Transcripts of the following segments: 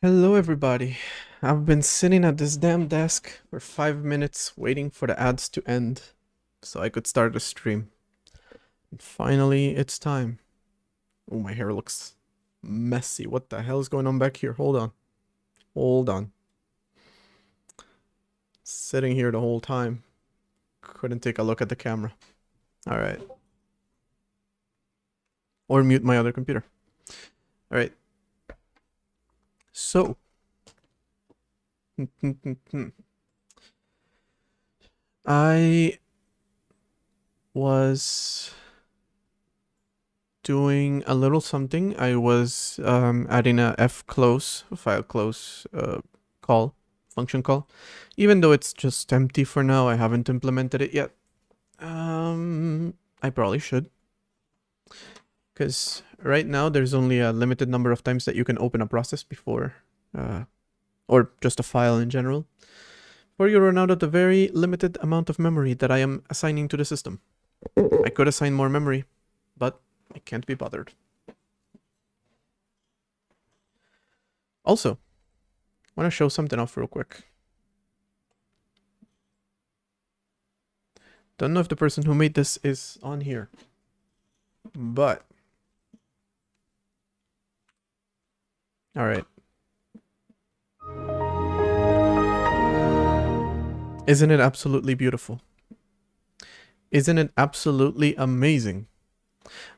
Hello, everybody. I've been sitting at this damn desk for 5 minutes waiting for the ads to end so I could start the stream. And finally, it's time. Oh, my hair looks messy. What the hell is going on back here? Hold on. Hold on. Sitting here the whole time. Couldn't take a look at the camera. Alright. Or mute my other computer. Alright. So. I was doing a little something. I was adding a fclose, file close function call. Even though it's just empty for now, I haven't implemented it yet. I probably should. Because right now there's only a limited number of times that you can open a process before, or just a file in general, before you run out of the very limited amount of memory that I am assigning to the system. I could assign more memory, but I can't be bothered. Also, I want to show something off real quick. Don't know if the person who made this is on here, but all right. Isn't it absolutely beautiful? Isn't it absolutely amazing?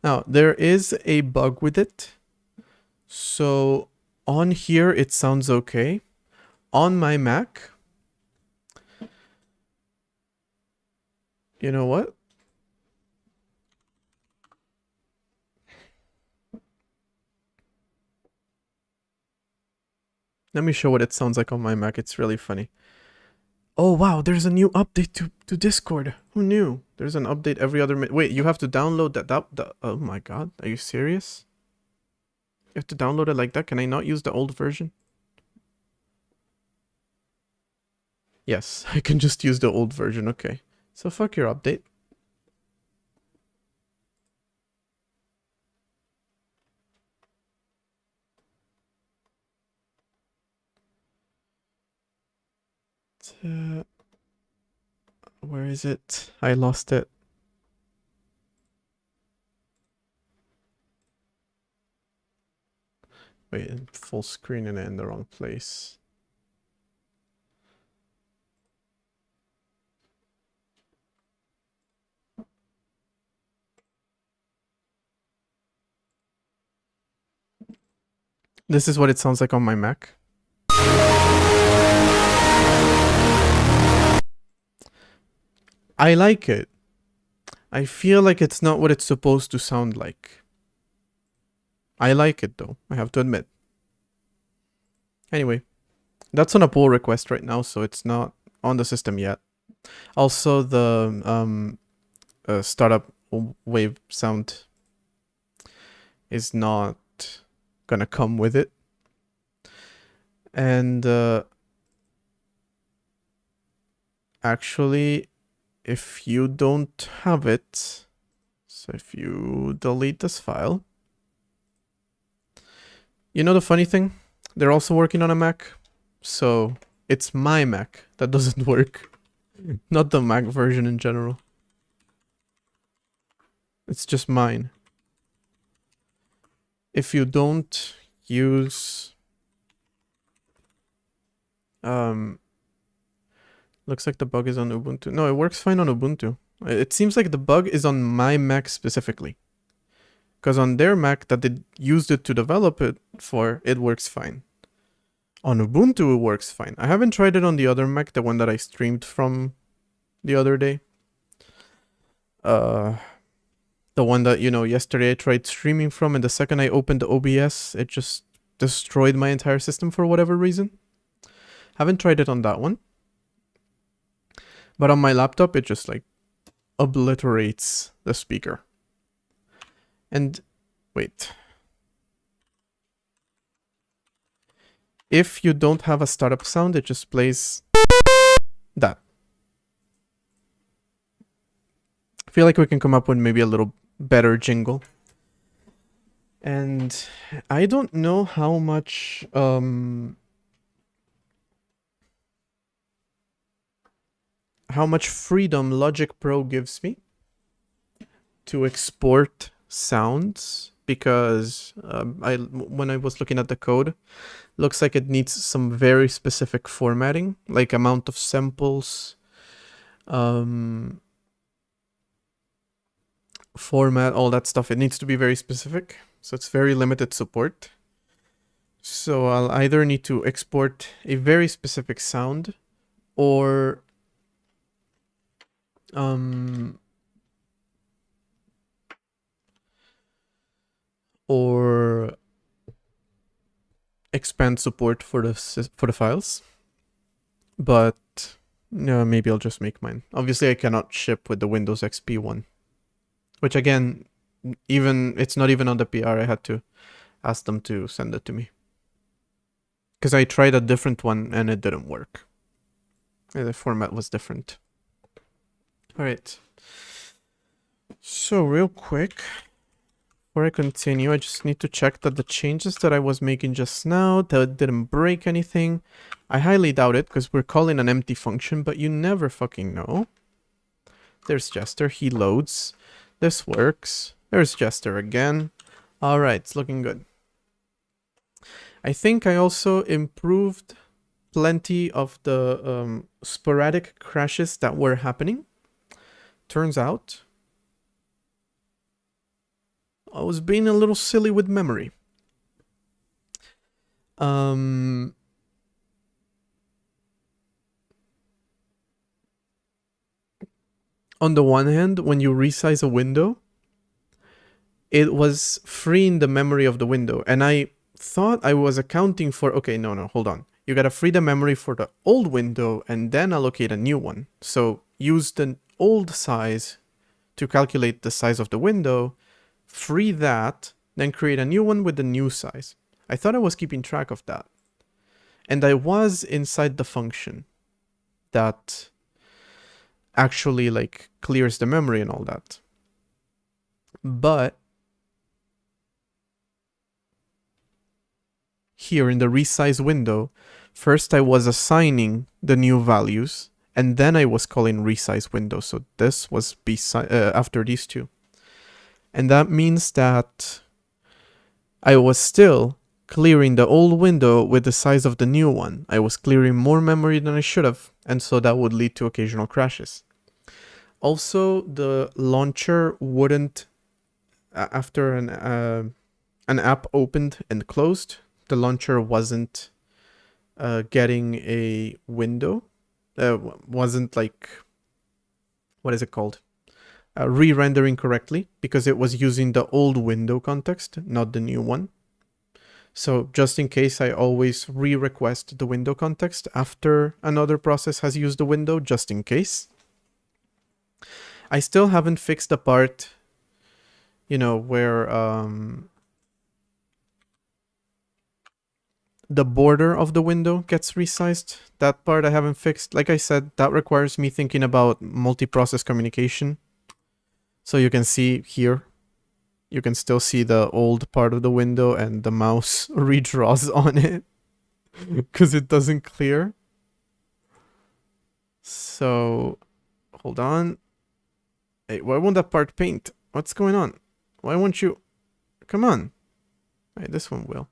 Now, there is a bug with it. So on here, it sounds okay. On my Mac, you know what? Let me show what it sounds like on my Mac. It's really funny. Oh, wow, there's a new update to Discord. Who knew? There's an update every other minute. Wait, you have to download that. Oh my god, are you serious? You have to download it like that? Can I not use the old version? Yes, I can just use the old version. Okay. So fuck your update. Where is it? I lost it. Wait, full screen and in the wrong place. This is what it sounds like on my Mac. I like it. I feel like it's not what it's supposed to sound like. I like it though, I have to admit. Anyway, that's on a pull request right now, so it's not on the system yet. Also, the startup wave sound is not gonna come with it. And actually, if you don't have it, so if you delete this file, you know the funny thing? They're also working on a Mac, so it's my Mac that doesn't work, not the Mac version in general. It's just mine. If you don't use looks like the bug is on Ubuntu. No, it works fine on Ubuntu. It seems like the bug is on my Mac specifically. Because on their Mac that they used it to develop it for, it works fine. On Ubuntu, it works fine. I haven't tried it on the other Mac, the one that I streamed from the other day. The one that, you know, yesterday I tried streaming from, and the second I opened the OBS, it just destroyed my entire system for whatever reason. Haven't tried it on that one. But on my laptop, it just like obliterates the speaker. And wait. If you don't have a startup sound, it just plays that. I feel like we can come up with maybe a little better jingle. And I don't know how much freedom Logic Pro gives me to export sounds, because when I was looking at the code, looks like it needs some very specific formatting, like amount of samples, format, all that stuff. It needs to be very specific, so it's very limited support. So I'll either need to export a very specific sound, or expand support for the files. But maybe I'll just make mine. Obviously, I cannot ship with the Windows XP one, which again, it's not even on the PR. I had to ask them to send it to me, because I tried a different one and it didn't work. The format was different. All right. So real quick, before I continue, I just need to check that the changes that I was making just now, that didn't break anything. I highly doubt it, because we're calling an empty function, but you never fucking know. There's Jester, he loads. This works. There's Jester again. All right, it's looking good. I think I also improved plenty of the sporadic crashes that were happening. Turns out I was being a little silly with memory. On the one hand, when you resize a window, it was freeing the memory of the window, and I thought I was accounting for, okay, no, hold on. You gotta free the memory for the old window and then allocate a new one. So use the old size to calculate the size of the window, free that, then create a new one with the new size. I thought I was keeping track of that. And I was inside the function that actually like clears the memory and all that. But here in the resize window, first I was assigning the new values, and then I was calling resize window. So this was after these two. And that means that I was still clearing the old window with the size of the new one. I was clearing more memory than I should have, and so that would lead to occasional crashes. Also, the launcher wouldn't, after an app opened and closed, the launcher wasn't getting a window. Wasn't like, what is it called? Re-rendering correctly, because it was using the old window context, not the new one. So just in case, I always re-request the window context after another process has used the window, just in case. I still haven't fixed the part, where the border of the window gets resized. That part I haven't fixed. Like I said, that requires me thinking about multi-process communication. So you can see here, you can still see the old part of the window and the mouse redraws on it because it doesn't clear. So hold on. Hey, why won't that part paint? What's going on? Why won't you? Come on. Hey, this one will.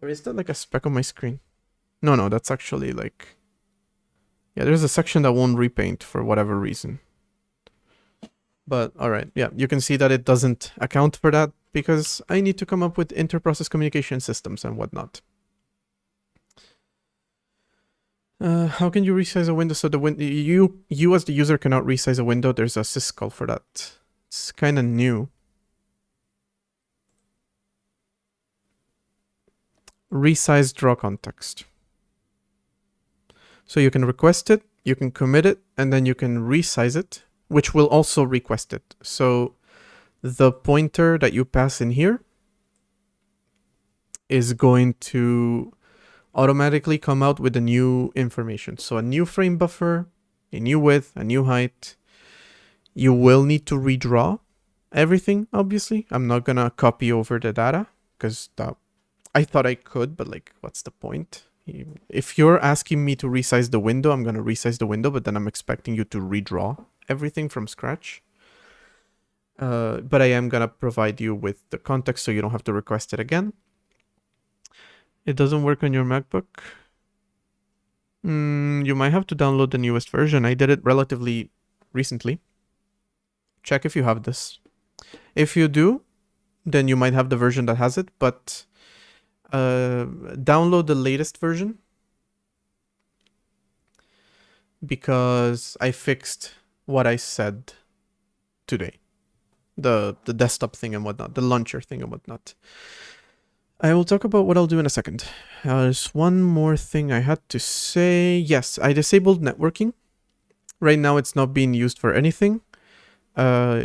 Or is that like a speck on my screen? No, that's actually like... Yeah, there's a section that won't repaint for whatever reason. But alright, yeah, you can see that it doesn't account for that because I need to come up with inter-process communication systems and whatnot. How can you resize a window so you as the user cannot resize a window? There's a syscall for that. It's kind of new. Resize draw context. So you can request it, you can commit it, and then you can resize it, which will also request it. So the pointer that you pass in here is going to automatically come out with the new information. So a new frame buffer, a new width, a new height. You will need to redraw everything, obviously. I'm not gonna copy over the data because I thought I could, but like, what's the point? If you're asking me to resize the window, I'm gonna resize the window, but then I'm expecting you to redraw everything from scratch. But I am gonna provide you with the context so you don't have to request it again. It doesn't work on your MacBook. You might have to download the newest version. I did it relatively recently. Check if you have this. If you do, then you might have the version that has it, but download the latest version because I fixed what I said today. The desktop thing and whatnot, the launcher thing and whatnot. I will talk about what I'll do in a second. There's one more thing I had to say. Yes, I disabled networking. Right now it's not being used for anything.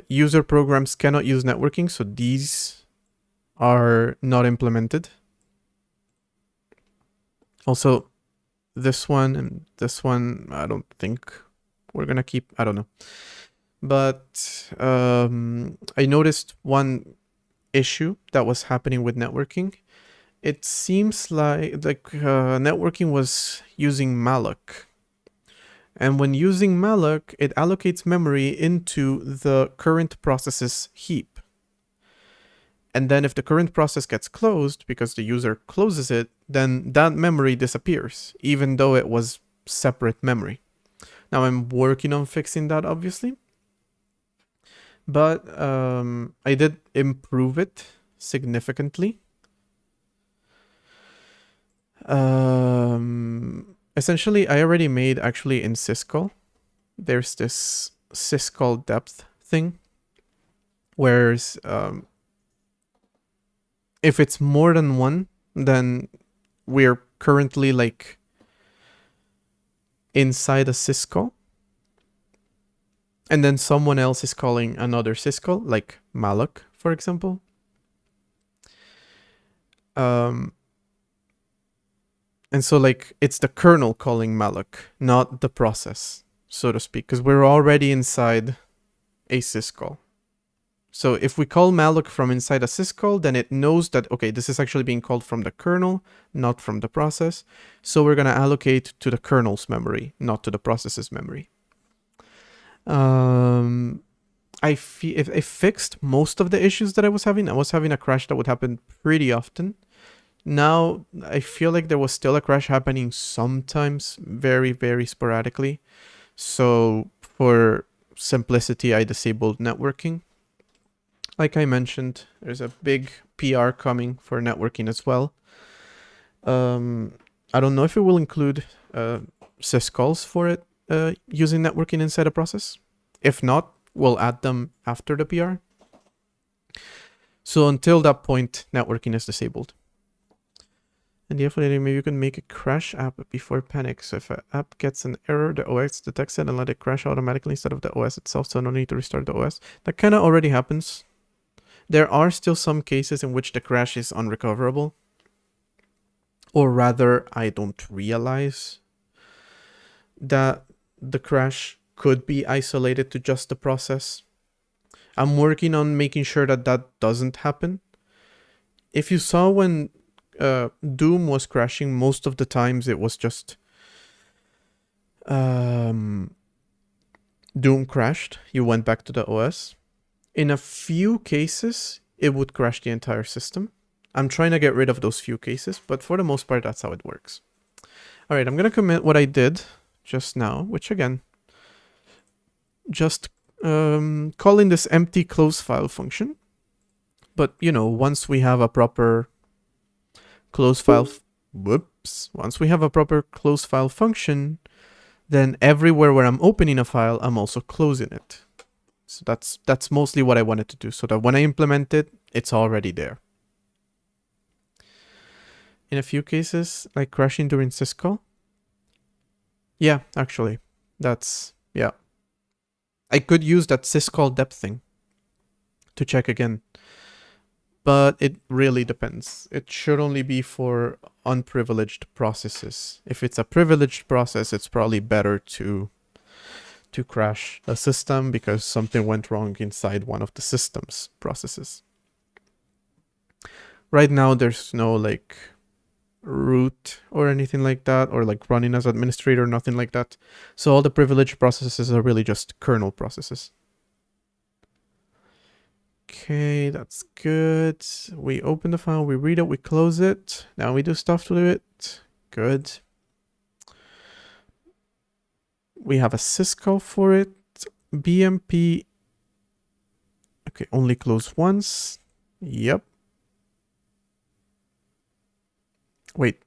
User programs cannot use networking, so these are not implemented. Also, this one and this one, I don't think we're gonna keep, I don't know. But I noticed one issue that was happening with networking. It seems like networking was using malloc. And when using malloc, it allocates memory into the current process's heap. And then if the current process gets closed, because the user closes it, then that memory disappears, even though it was separate memory. Now I'm working on fixing that, obviously. But I did improve it significantly. Essentially, I already made actually in syscall. There's this syscall depth thing, whereas if it's more than one, then we're currently like inside a syscall. And then someone else is calling another syscall, like malloc, for example. And so like it's the kernel calling malloc, not the process, so to speak, because we're already inside a syscall. So if we call malloc from inside a syscall, then it knows that, okay, this is actually being called from the kernel, not from the process. So we're going to allocate to the kernel's memory, not to the process's memory. I fixed most of the issues that I was having. I was having a crash that would happen pretty often. Now, I feel like there was still a crash happening sometimes, very, very sporadically. So for simplicity, I disabled networking. Like I mentioned, there's a big PR coming for networking as well. I don't know if it will include syscalls for it using networking inside a process. If not, we'll add them after the PR. So until that point, networking is disabled. And definitely, maybe you can make a crash app before panic. So if an app gets an error, the OS detects it and let it crash automatically instead of the OS itself. So no need to restart the OS. That kind of already happens. There are still some cases in which the crash is unrecoverable. Or rather, I don't realize that the crash could be isolated to just the process. I'm working on making sure that that doesn't happen. If you saw when Doom was crashing, most of the times it was just Doom crashed, you went back to the OS. In a few cases, it would crash the entire system. I'm trying to get rid of those few cases, but for the most part, that's how it works. All right, I'm going to commit what I did just now, which again, just calling this empty close file function. But, you know, once we have a proper close file, once we have a proper close file function, then everywhere where I'm opening a file, I'm also closing it. So that's mostly what I wanted to do, so that when I implement it, it's already there. In a few cases, like crashing during syscall. Yeah, actually, yeah. I could use that syscall depth thing to check again. But it really depends. It should only be for unprivileged processes. If it's a privileged process, it's probably better to crash a system because something went wrong inside one of the system's processes. Right now, there's no like root or anything like that, or like running as administrator, nothing like that. So all the privileged processes are really just kernel processes. Okay, that's good. We open the file, we read it, we close it. Now we do stuff to it. Good. We have a syscall for it. BMP. Okay, only close once. Yep. Wait.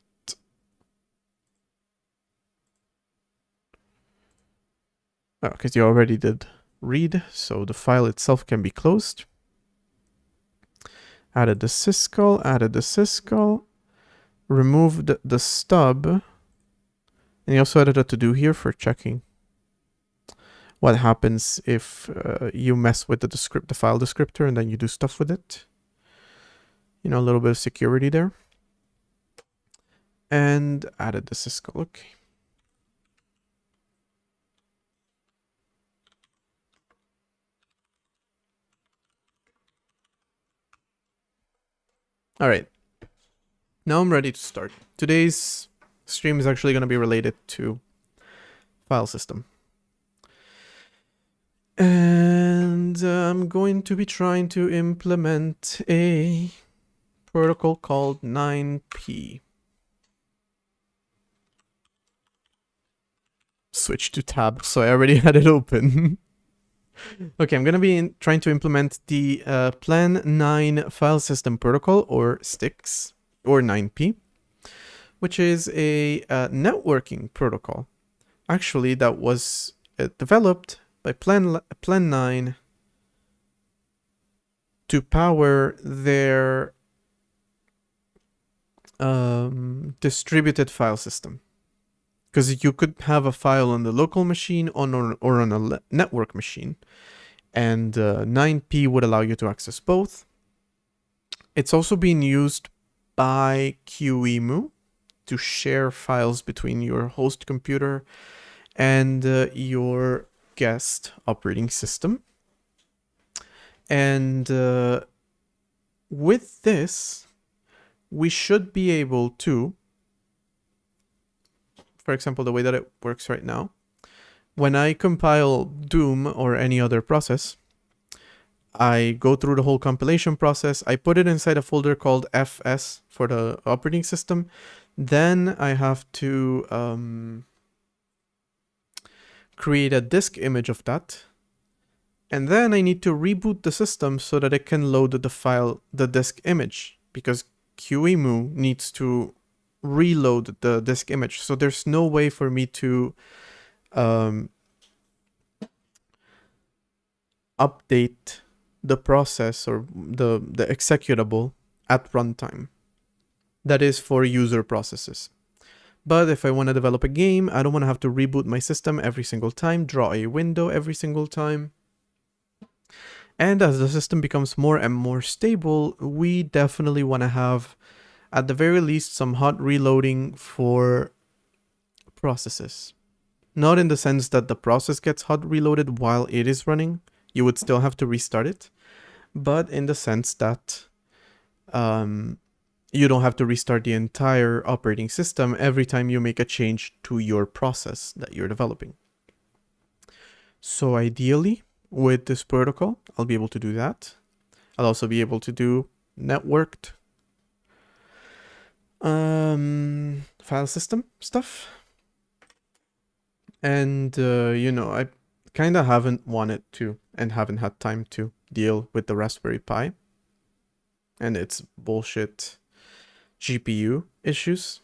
Oh, because you already did read, so the file itself can be closed. Added the syscall, removed the stub, and you also added a to-do here for checking what happens if you mess with the file descriptor and then you do stuff with it. You know, a little bit of security there. And added the syscall, okay. All right. Now I'm ready to start. Today's stream is actually going to be related to file system. And I'm going to be trying to implement a protocol called 9p. Switch to tab, so I already had it open. Okay, I'm going to be trying to implement the Plan 9 file system protocol, or STIX, or 9p, which is a networking protocol. Actually, that was developed by Plan 9 to power their distributed file system. Because you could have a file on the local machine or on a network machine. And 9p would allow you to access both. It's also being used by QEMU to share files between your host computer and your guest operating system. And with this, we should be able to, for example, the way that it works right now, when I compile Doom or any other process, I go through the whole compilation process. I put it inside a folder called FS for the operating system. Then I have to create a disk image of that. And then I need to reboot the system so that it can load the file, the disk image, because QEMU needs to reload the disk image. So there's no way for me to update the process or the executable at runtime. That is for user processes. But if I want to develop a game, I don't want to have to reboot my system every single time, draw a window every single time. And as the system becomes more and more stable, we definitely want to have, at the very least, some hot reloading for processes. Not in the sense that the process gets hot reloaded while it is running. You would still have to restart it. But in the sense that you don't have to restart the entire operating system every time you make a change to your process that you're developing. So ideally, with this protocol, I'll be able to do that. I'll also be able to do networked file system stuff. And, you know, I kind of haven't wanted to and haven't had time to deal with the Raspberry Pi and its bullshit GPU issues.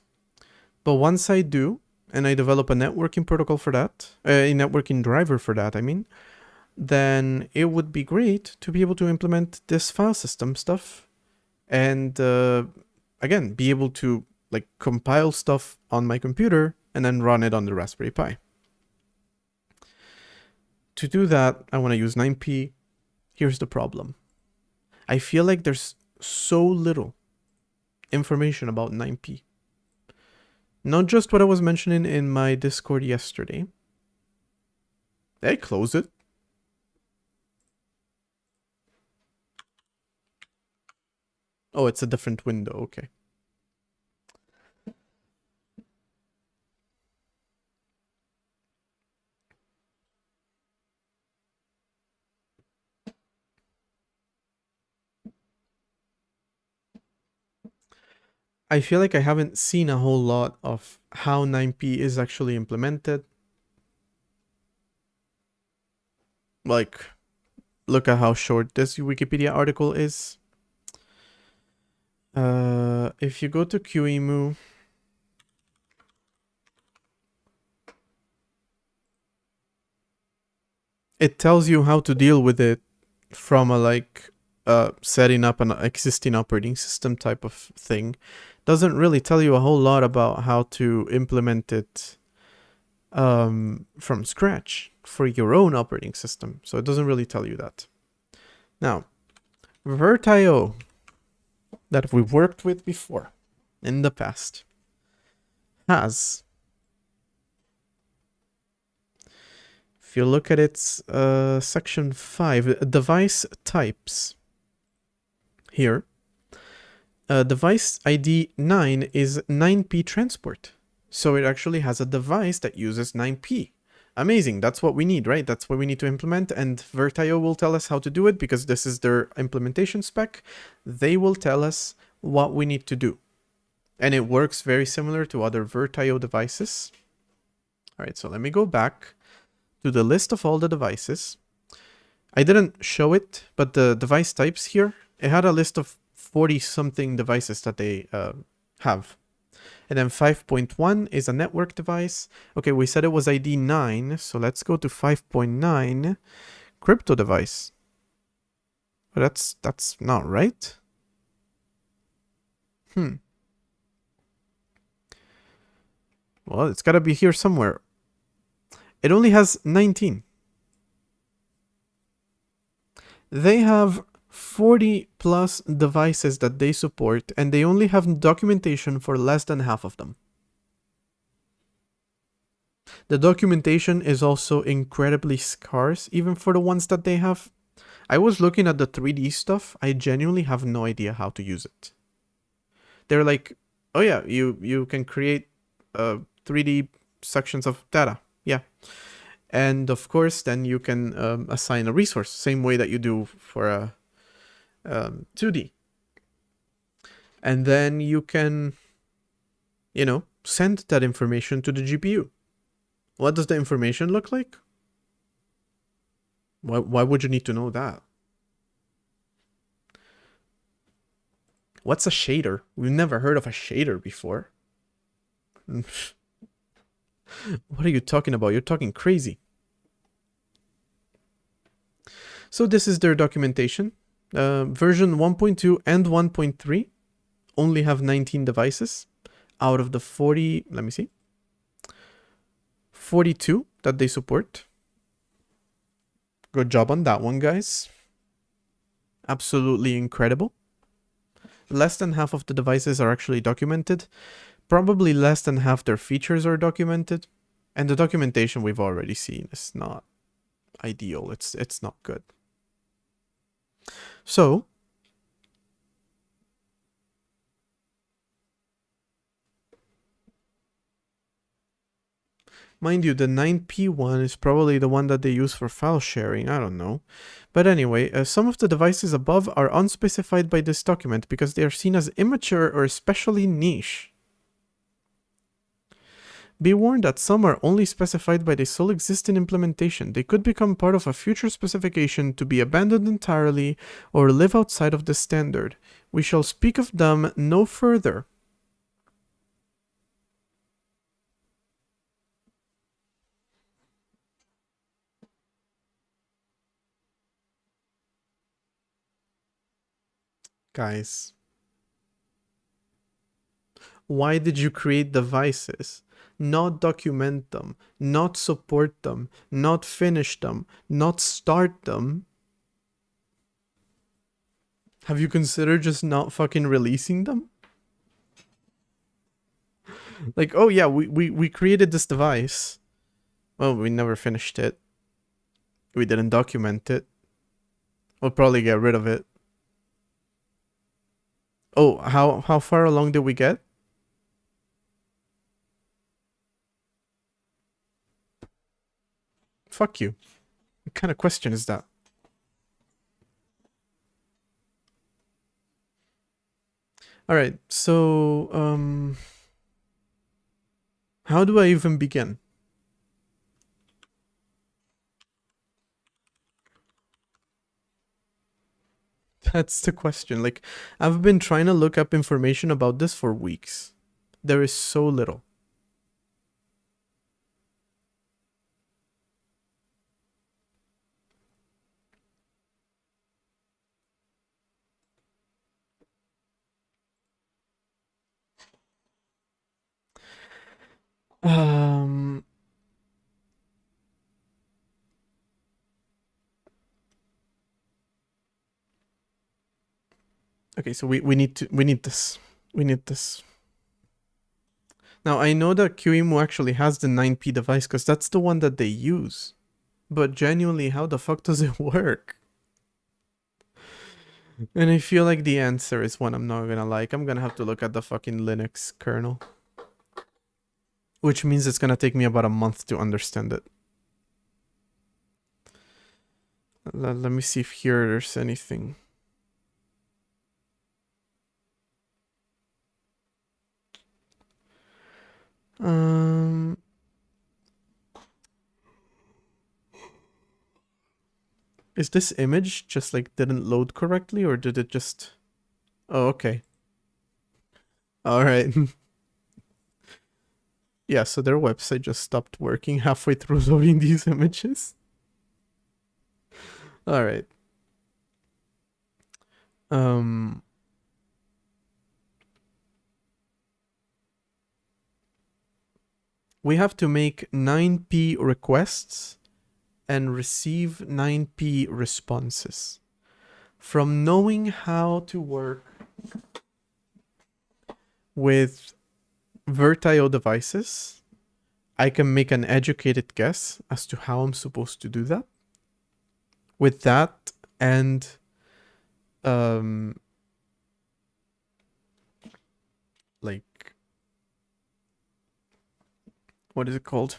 But once I do, and I develop a networking protocol for that, a networking driver for that, I mean, then it would be great to be able to implement this file system stuff and, again, be able to like compile stuff on my computer and then run it on the Raspberry Pi. To do that, I want to use 9p. Here's the problem. I feel like there's so little information about 9p. Not just what I was mentioning in my Discord yesterday. Did I close it? Oh, it's a different window. Okay. I feel like I haven't seen a whole lot of how 9p is actually implemented. Like, look at how short this Wikipedia article is. If you go to QEMU, it tells you how to deal with it from a like setting up an existing operating system type of thing. Doesn't really tell you a whole lot about how to implement it from scratch for your own operating system. So it doesn't really tell you that. Now, Virt.io that we've worked with before in the past has, if you look at its section 5, device types here, device ID 9 is 9p transport. So it actually has a device that uses 9p. Amazing, that's what we need, right? That's what we need to implement, and Virt.io will tell us how to do it because this is their implementation spec. They will tell us what we need to do. And it works very similar to other Virt.io devices. All right, so let me go back to the list of all the devices. I didn't show it, but the device types here, it had a list of 40 something devices that they have. And then 5.1 is a network device. Okay, we said it was ID 9, so let's go to 5.9, crypto device. But that's not right. Well, it's gotta be here somewhere. It only has 19. They have 40 plus devices that they support, and they only have documentation for less than half of them. The documentation is also incredibly scarce, even for the ones that they have. I was looking at the 3D stuff. I genuinely have no idea how to use it. They're like, oh yeah, you can create 3D sections of data. Yeah. And of course, then you can assign a resource, same way that you do for a 2D. And then you can, send that information to the GPU. What does the information look like? Why would you need to know that? What's a shader? We've never heard of a shader before. What are you talking about? You're talking crazy. So this is their documentation. Version 1.2 and 1.3 only have 19 devices out of the 40, let me see, 42 that they support. Good job on that one, guys. Absolutely incredible. Less than half of the devices are actually documented. Probably less than half their features are documented. And the documentation we've already seen is not ideal. It's not good. So, mind you, the 9p one is probably the one that they use for file sharing, I don't know. But anyway, some of the devices above are unspecified by this document because they are seen as immature or especially niche. Be warned that some are only specified by the sole existing implementation. They could become part of a future specification to be abandoned entirely or live outside of the standard. We shall speak of them no further. Guys, why did you create devices? Not document them, not support them, not finish them, not start them. Have you considered just not fucking releasing them? Like, oh yeah, we created this device. Well, we never finished it. We didn't document it. We'll probably get rid of it. Oh, how far along did we get? Fuck you. What kind of question is that? All right. So, how do I even begin? That's the question. Like, I've been trying to look up information about this for weeks. There is so little. Um, okay, so we need this. We need this. Now I know that QEMU actually has the 9P device because that's the one that they use. But genuinely, how the fuck does it work? And I feel like the answer is one I'm not gonna like. I'm gonna have to look at the fucking Linux kernel. Which means it's gonna take me about a month to understand it. Let me see if here there's anything. Is this image just like didn't load correctly or did it just... Oh, okay. All right. Yeah, so their website just stopped working halfway through loading these images. All right. We have to make 9P requests and receive 9P responses. From knowing how to work with VirtIO devices, I can make an educated guess as to how I'm supposed to do that. With that and like, what is it called?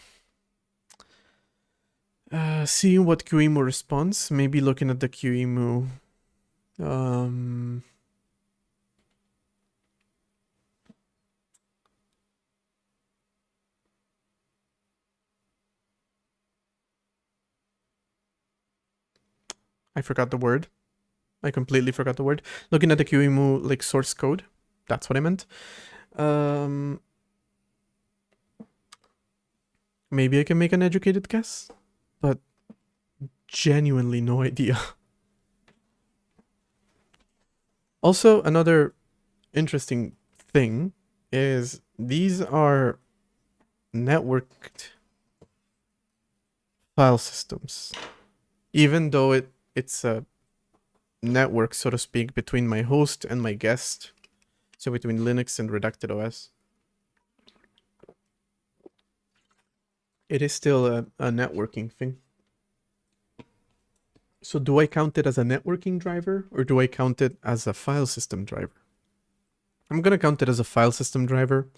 Seeing what QEMU responds, maybe looking at the QEMU. I forgot the word. I completely forgot the word. Looking at the QEMU like source code. That's what I meant. Maybe I can make an educated guess, but genuinely no idea. Also, another interesting thing is these are networked file systems. Even though it's a network, so to speak, between my host and my guest, so between Linux and Redacted OS, it is still a networking thing. So do I count it as a networking driver or do I count it as a file system driver? I'm gonna count it as a file system driver,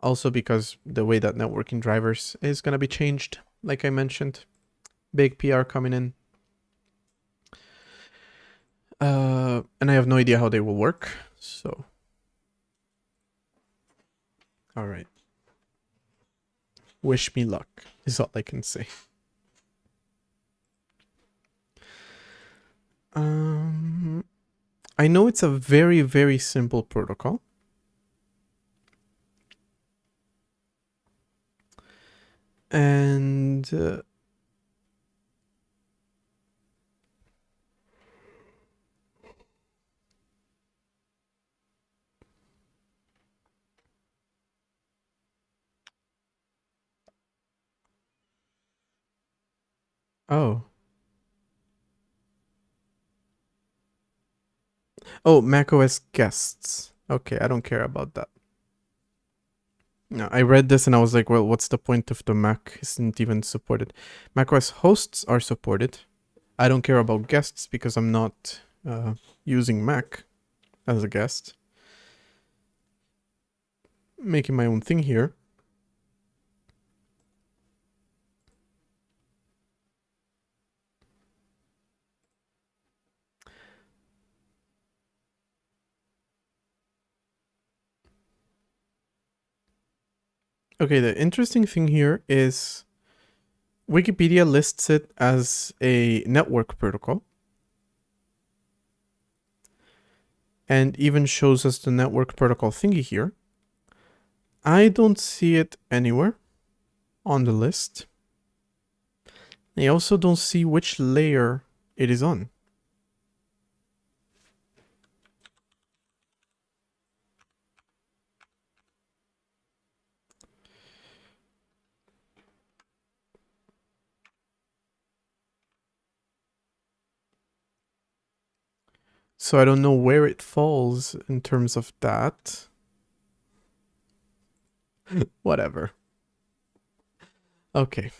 also because the way that networking drivers is gonna be changed, like I mentioned. Big PR coming in. And I have no idea how they will work, so. All right. Wish me luck is all I can say. I know it's a very, very simple protocol. And oh. Oh, macOS guests. Okay, I don't care about that. No, I read this and I was like, well, what's the point if the Mac isn't even supported? macOS hosts are supported. I don't care about guests because I'm not using Mac as a guest. making my own thing here. Okay, the interesting thing here is Wikipedia lists it as a network protocol and even shows us the network protocol thingy here. I don't see it anywhere on the list. I also don't see which layer it is on. So I don't know where it falls in terms of that. Whatever. Okay.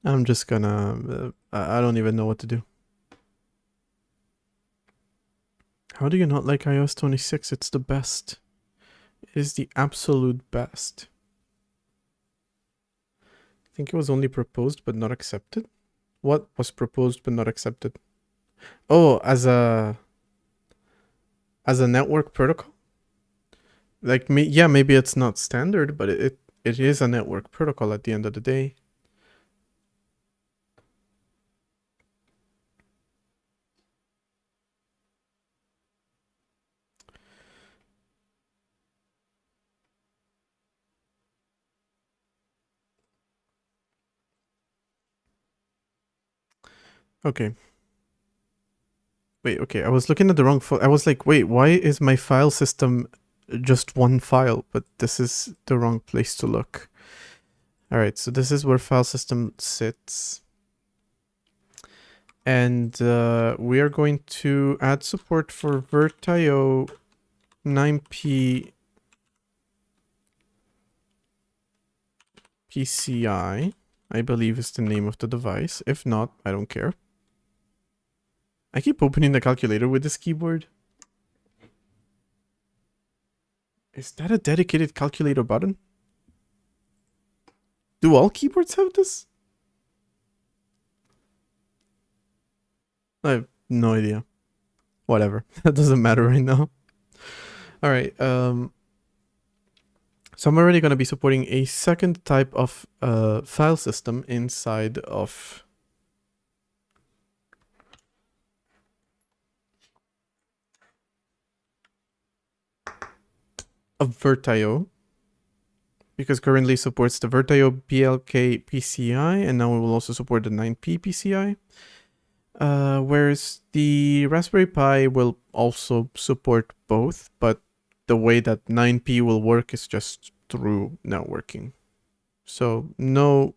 I'm just gonna... I don't even know what to do. How do you not like iOS 26? It's the best. It is the absolute best. I think it was only proposed but not accepted. What was proposed but not accepted? Oh, as a network protocol? Like, yeah, maybe it's not standard, but it is a network protocol at the end of the day. Okay. Wait, okay, I was looking at the wrong file. I was like, wait, why is my file system just one file? But this is the wrong place to look. All right, so this is where file system sits. And we are going to add support for VirtIO 9P PCI, I believe is the name of the device. If not, I don't care. I keep opening the calculator with this keyboard. Is that a dedicated calculator button? Do all keyboards have this? I have no idea. Whatever. That doesn't matter right now. Alright, so I'm already going to be supporting a second type of file system inside of VirtIO, because currently supports the VirtIO PLK PCI, and now we will also support the 9P PCI. Whereas the Raspberry Pi will also support both, but the way that 9P will work is just through networking. So no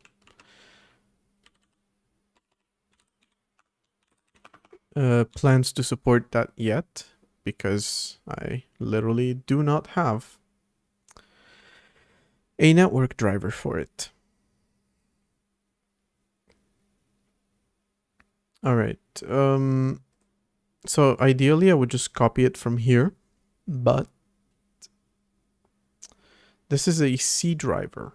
plans to support that yet, because I literally do not have a network driver for it. All right. So ideally I would just copy it from here, but this is a C driver.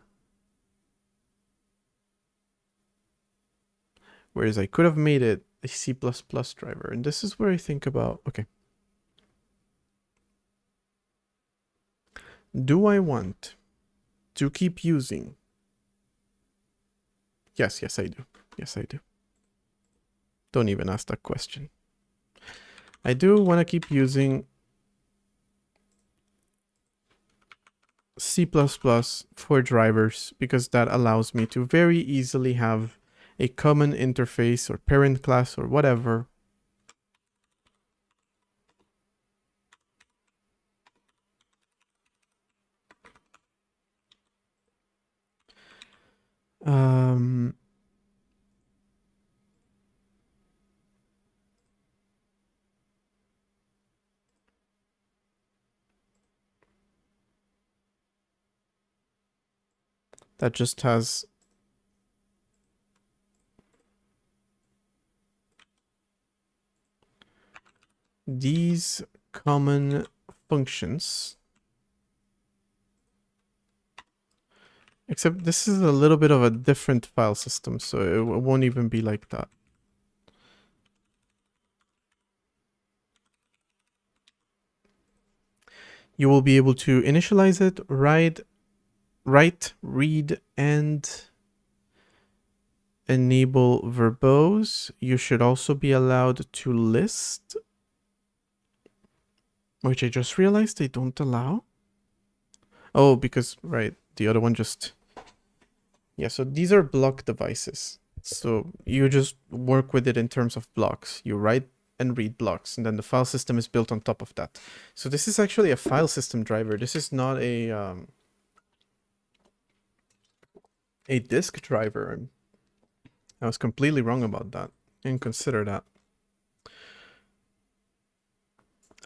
Whereas I could have made it a C++ driver. And this is where I think about, okay. Do I want to keep using? Yes, I do. Yes, I do. Don't even ask that question. I do want to keep using C++ for drivers because that allows me to very easily have a common interface or parent class or whatever that just has these common functions Except this is a little bit of a different file system, so it won't even be like that. You will be able to initialize it, write, read, and enable verbose. You should also be allowed to list, which I just realized they don't allow. Oh, because, right, the other one just... Yeah, so these are block devices. So you just work with it in terms of blocks. You write and read blocks, and then the file system is built on top of that. So this is actually a file system driver. This is not a disk driver. I was completely wrong about that. Didn't consider that.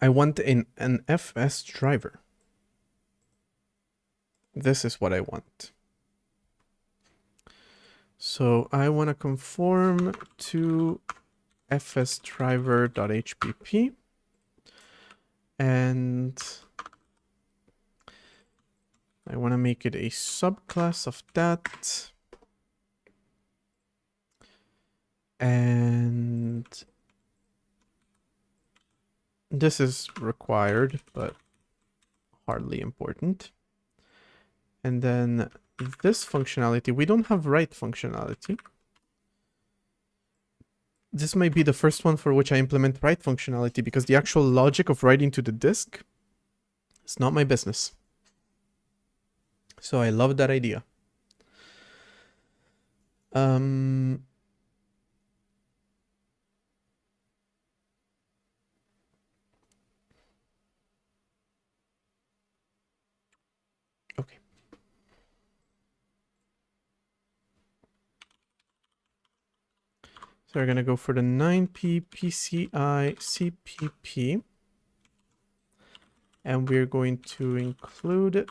I want an FS driver. This is what I want. So I want to conform to fsdriver.hpp, and I want to make it a subclass of that. And this is required, but hardly important. And then this functionality, we don't have write functionality. This might be the first one for which I implement write functionality, because the actual logic of writing to the disk is not my business. So I love that idea. Okay. So we're gonna go for the 9p PCI CPP, and we're going to include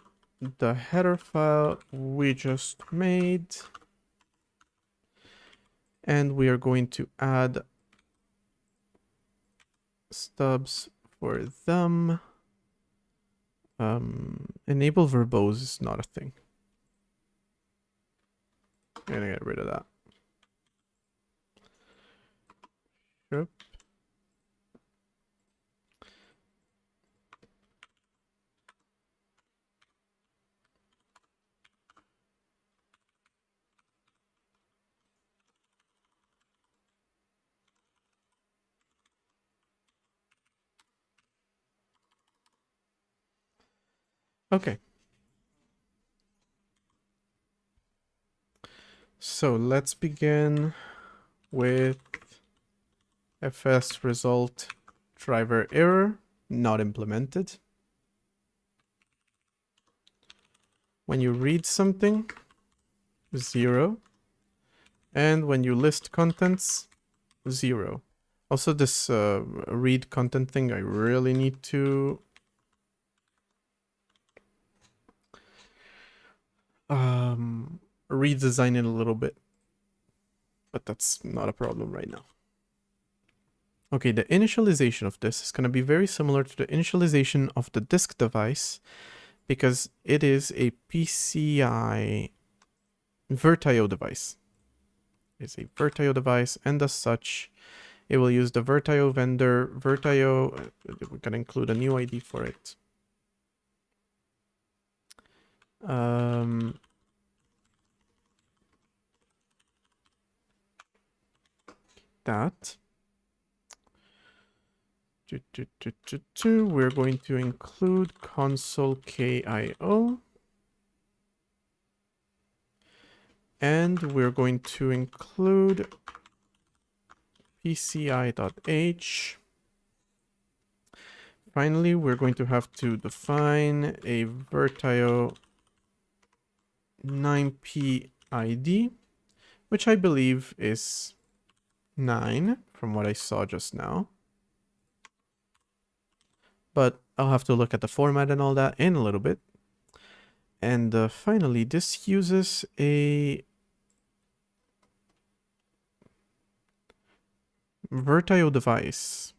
the header file we just made, and we are going to add stubs for them. Enable verbose is not a thing. I'm gonna get rid of that. Yep. Okay. So let's begin with fs result driver error not implemented. When you read something, 0. And when you list contents, 0. Also, this read content thing, I really need to redesign it a little bit. But that's not a problem right now. Okay, the initialization of this is going to be very similar to the initialization of the disk device, because it is a PCI VirtIO device. It's a VirtIO device, and as such, it will use the VirtIO vendor. VirtIO, we're going to include a new ID for it. That. We're going to include console KIO. And we're going to include PCI.h. Finally, we're going to have to define a VirtIO 9p ID, which I believe is 9 from what I saw just now. But I'll have to look at the format and all that in a little bit. And finally, this uses a VirtIO device.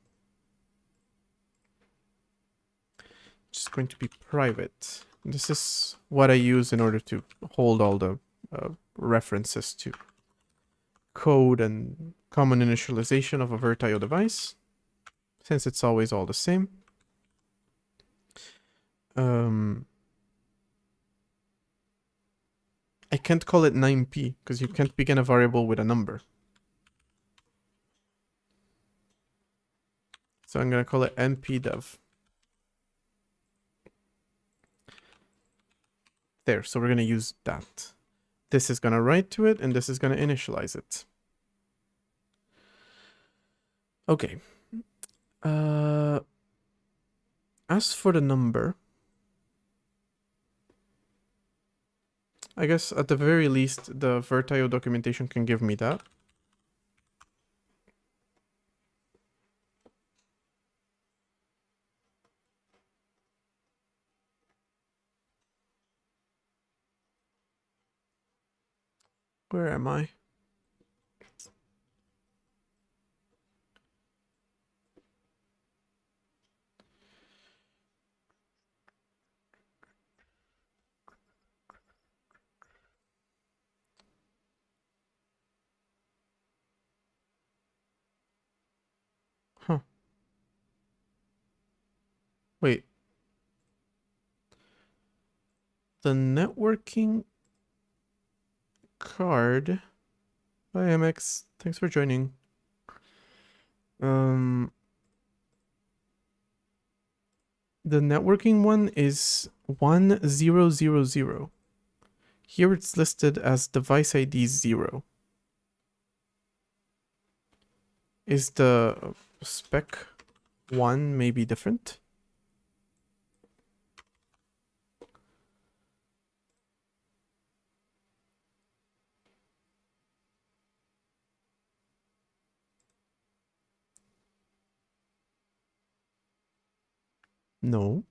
It's going to be private. This is what I use in order to hold all the references to code and common initialization of a VirtIO device, since it's always all the same. I can't call it 9p because you can't begin a variable with a number. So I'm going to call it npdev. There, so we're going to use that. This is going to write to it, and this is going to initialize it. Okay. As for the number, I guess at the very least, the VirtIO documentation can give me that. Where am I? Huh. Wait. The networking card. Hi, MX. Thanks for joining. The networking one is 1000. Here it's listed as device ID 0. Is the spec 1 maybe different? No.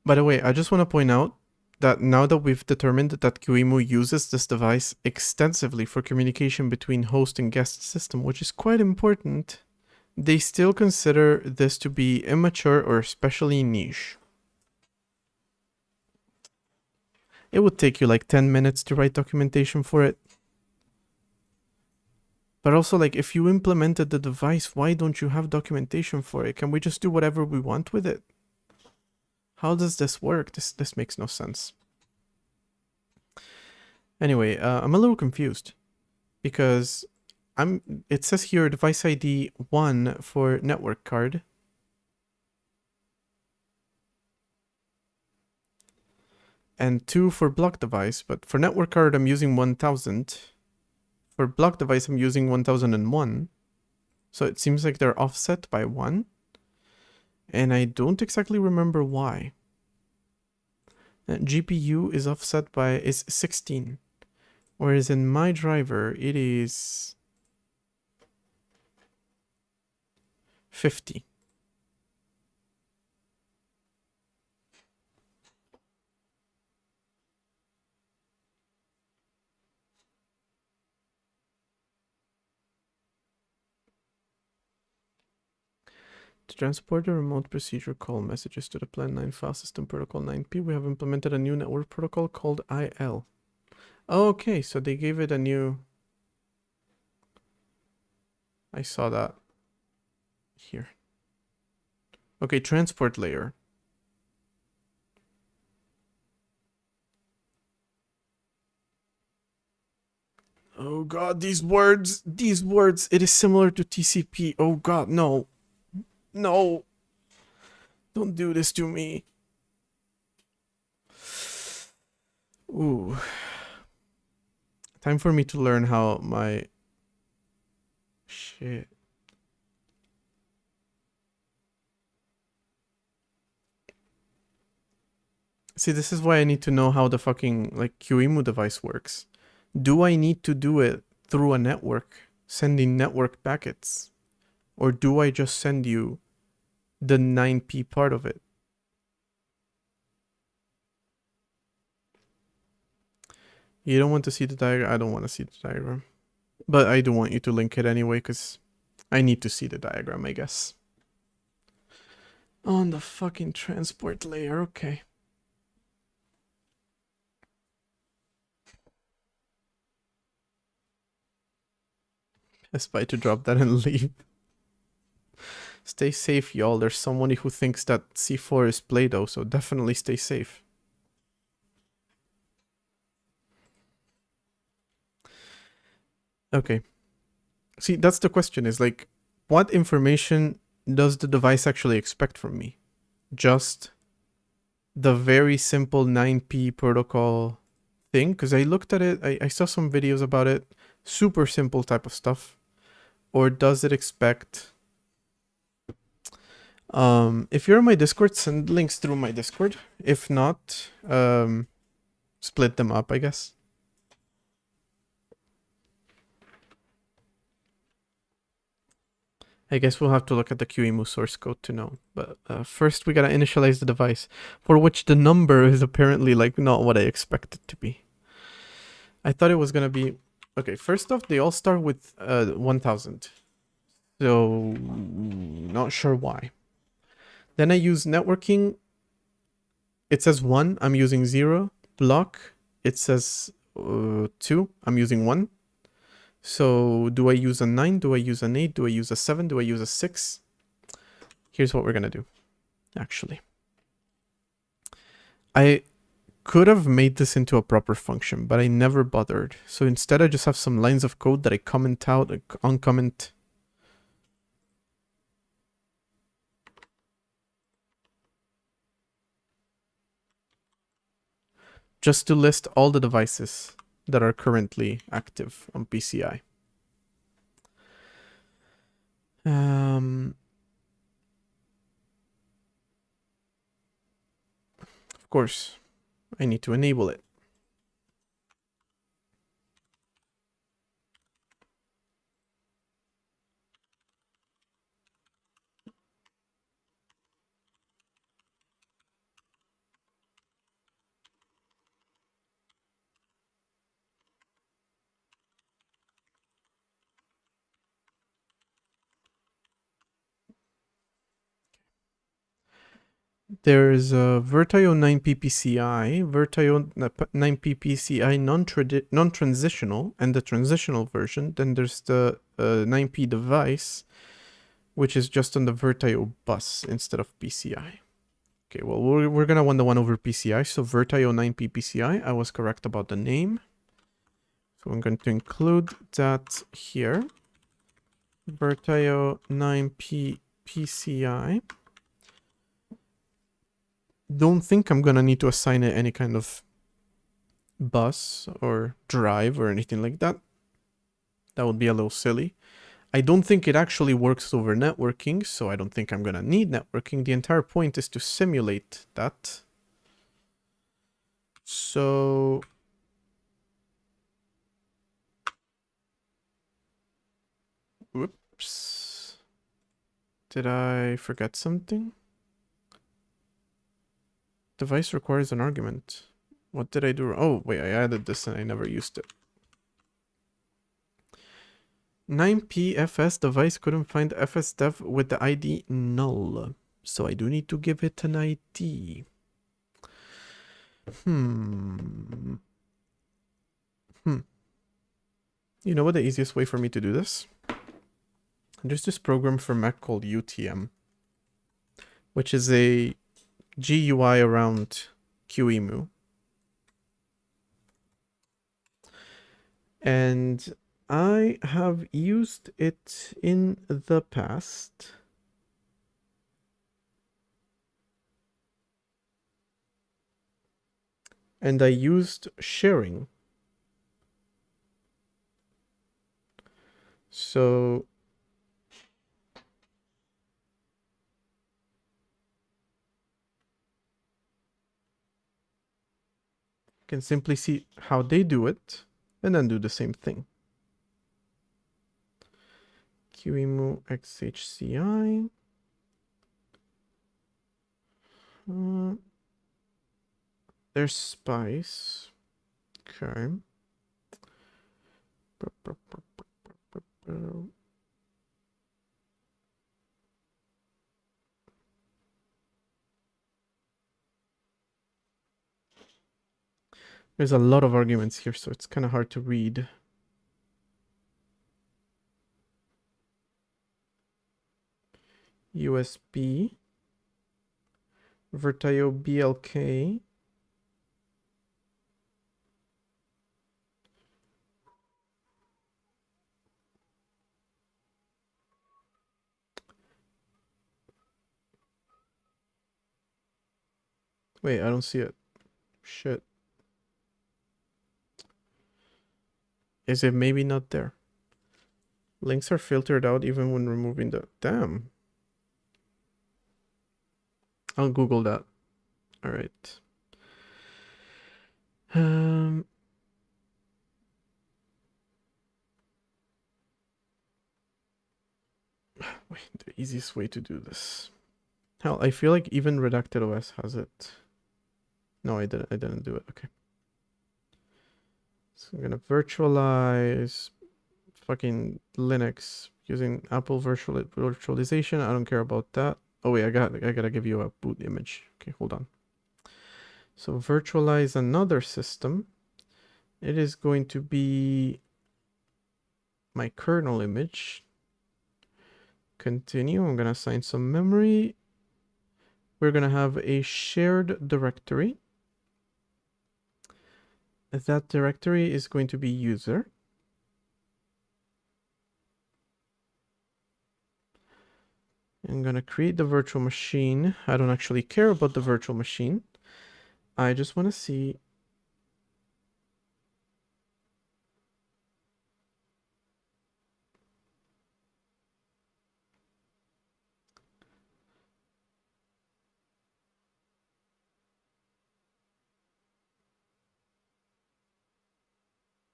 By the way, I just want to point out that now that we've determined that QEMU uses this device extensively for communication between host and guest system, which is quite important, they still consider this to be immature or especially niche. It would take you like 10 minutes to write documentation for it. But also, like, if you implemented the device, why don't you have documentation for it? Can we just do whatever we want with it? How does this work? This makes no sense. Anyway, I'm a little confused because it says here device ID 1 for network card. And 2 for block device, but for network card I'm using 1000. For block device I'm using 1001. So it seems like they're offset by 1. And I don't exactly remember why. GPU is offset by 16. Whereas in my driver it is 50. To transport the remote procedure call messages to the Plan 9 file system protocol 9p, we have implemented a new network protocol called IL. Okay, so they gave it a new... I saw that here. Okay, transport layer. Oh god, these words, it is similar to TCP. Oh god, no. No. Don't do this to me. Ooh. Time for me to learn how my... Shit. See, this is why I need to know how the fucking, like, QEMU device works. Do I need to do it through a network, sending network packets? Or do I just send you the 9p part of it. You don't want to see the diagram? I don't want to see the diagram. But I do want you to link it anyway, because I need to see the diagram, I guess. On the fucking transport layer, okay. Aspire to drop that and leave. Stay safe, y'all. There's someone who thinks that C4 is Play-Doh, so definitely stay safe. Okay. See, that's the question, is like, what information does the device actually expect from me? Just the very simple 9p protocol thing? Because I looked at it, I saw some videos about it, super simple type of stuff. Or does it expect... if you're on my Discord, send links through my Discord. If not, split them up, I guess. I guess we'll have to look at the QEMU source code to know. But first we gotta initialize the device, for which the number is apparently like not what I expected to be. I thought it was gonna be... Okay, first off, they all start with 1000. So, not sure why. Then I use networking. It says 1, I'm using 0. Block, it says 2, I'm using 1. So do I use a 9? Do I use an 8? Do I use a 7? Do I use a 6? Here's what we're gonna do, actually. I could have made this into a proper function, but I never bothered. So instead I just have some lines of code that I comment out, uncomment. Just to list all the devices that are currently active on PCI. Of course, I need to enable it. There's a Virtio 9PPCI, Virtio 9PPCI non-transitional, and the transitional version. Then there's the 9P device, which is just on the Virtio bus instead of PCI. Okay, well, we're gonna want the one over PCI, so Virtio 9P PCI. I was correct about the name. So I'm going to include that here. Virtio 9P PCI. Don't think I'm gonna need to assign it any kind of bus or drive or anything like that. That would be a little silly. I don't think it actually works over networking, so I don't think I'm gonna need networking. The entire point is to simulate that. So... Whoops. Did I forget something? Device requires an argument. What did I do? Oh, wait, I added this and I never used it. 9PFS device couldn't find FSDev with the ID null. So I do need to give it an ID. You know what the easiest way for me to do this? There's this program for Mac called UTM, which is a GUI around QEMU. And I have used it in the past. And I used sharing. So you can simply see how they do it and then do the same thing. QEMU XHCI. There's spice. Okay. There's a lot of arguments here, so it's kind of hard to read. USB. Vertio BLK. Wait, I don't see it. Shit. Is it maybe not there? Links are filtered out even when removing the... Damn. I'll Google that. All right. Wait, the easiest way to do this. Hell, I feel like even Redacted OS has it. No, I didn't do it. Okay. So I'm gonna virtualize fucking Linux using Apple virtualization. I don't care about that. Oh wait, I gotta give you a boot image. Okay, hold on. So virtualize another system. It is going to be my kernel image. Continue. I'm gonna assign some memory. We're gonna have a shared directory. That directory is going to be user. I'm gonna create the virtual machine. I don't actually care about the virtual machine. I just want to see.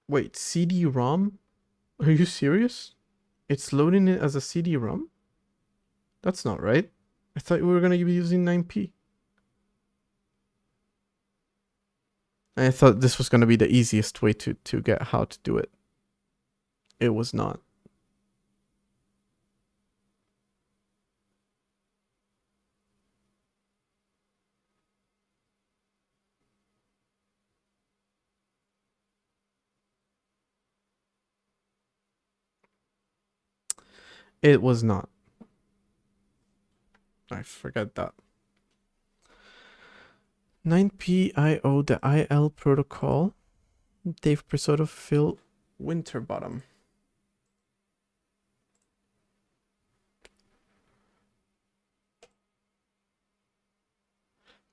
Wait, CD-ROM? Are you serious? It's loading it as a CD-ROM? That's not right. I thought we were gonna be using 9p. I thought this was gonna be the easiest way to get how to do it. It was not. It was not. I forget that. 9p.io, the IL protocol. Dave Presotto, Phil Winterbottom.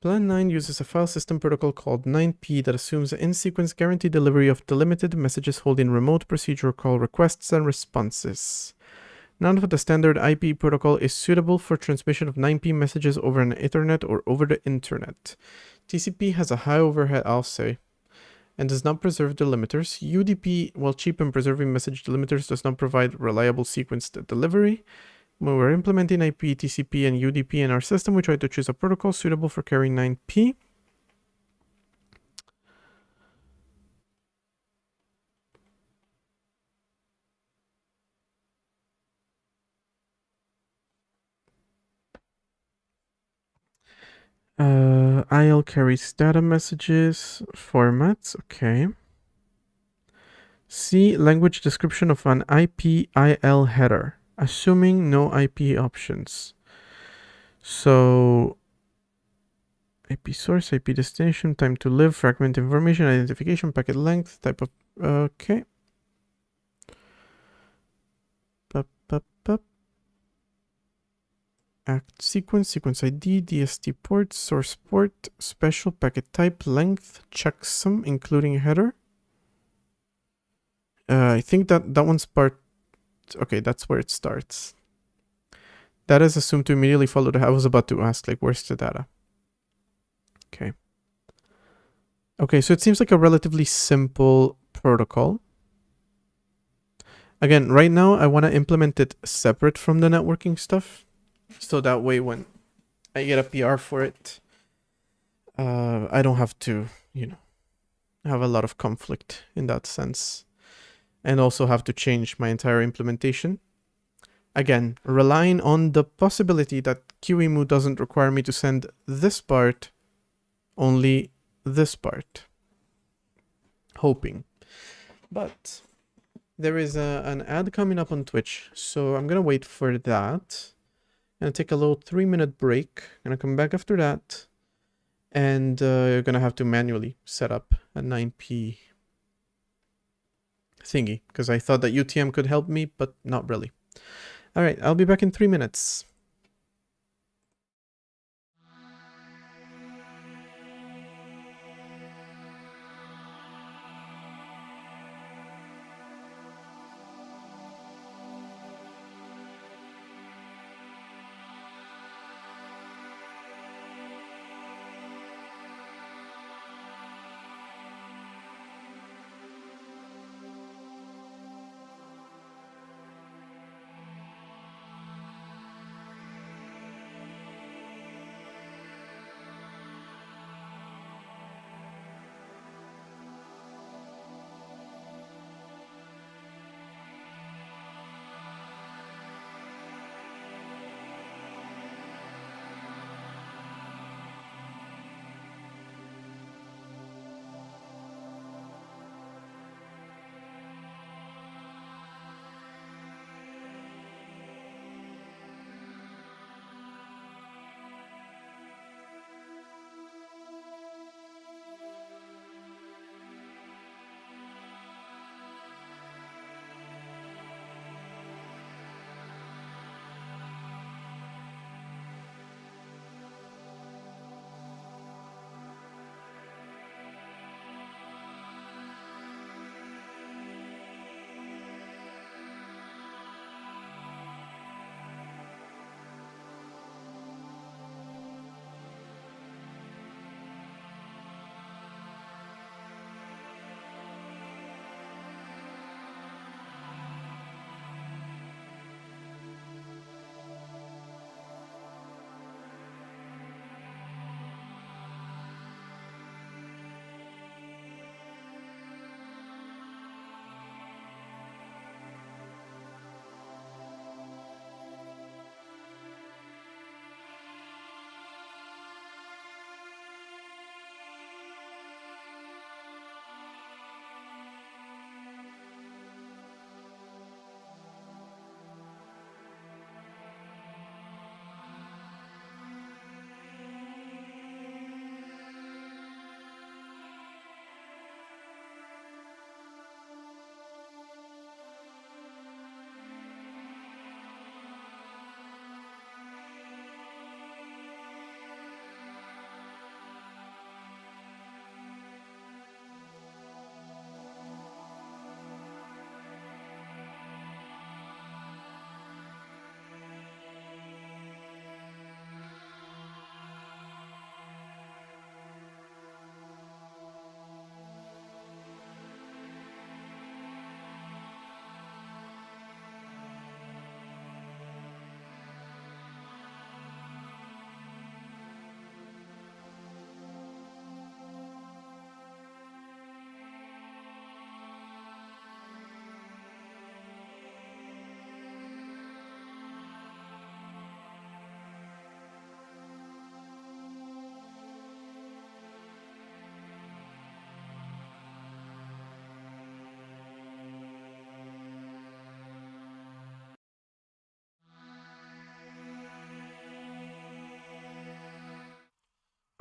Plan 9 uses a file system protocol called 9p that assumes the in-sequence guaranteed delivery of delimited messages holding remote procedural call requests and responses. None of the standard IP protocol is suitable for transmission of 9p messages over an Ethernet or over the internet. TCP has a high overhead, I'll say, and does not preserve delimiters. UDP, while cheap in preserving message delimiters, does not provide reliable sequenced delivery. When we're implementing IP, TCP, and UDP in our system, we try to choose a protocol suitable for carrying 9p. IL carries data messages, formats, okay. See language description of an IP IL header, assuming no IP options. So, IP source, IP destination, time to live, fragment information, identification, packet length, type of, okay. Act sequence, sequence ID, DST port, source port, special packet type, length, checksum, including header. I think that one's part. Okay, that's where it starts. That is assumed to immediately follow the. I was about to ask, like, where's the data? Okay. Okay, so it seems like a relatively simple protocol. Again, right now, I want to implement it separate from the networking stuff. So that way when I get a PR for it, I don't have to, you know, have a lot of conflict in that sense. And also have to change my entire implementation. Again, relying on the possibility that QEMU doesn't require me to send this part, only this part. Hoping. But there is an ad coming up on Twitch, so I'm gonna wait for that. Gonna take a little 3-minute break. Gonna come back after that. And you're gonna have to manually set up a 9p thingy, because I thought that UTM could help me, but not really. All right, I'll be back in 3 minutes.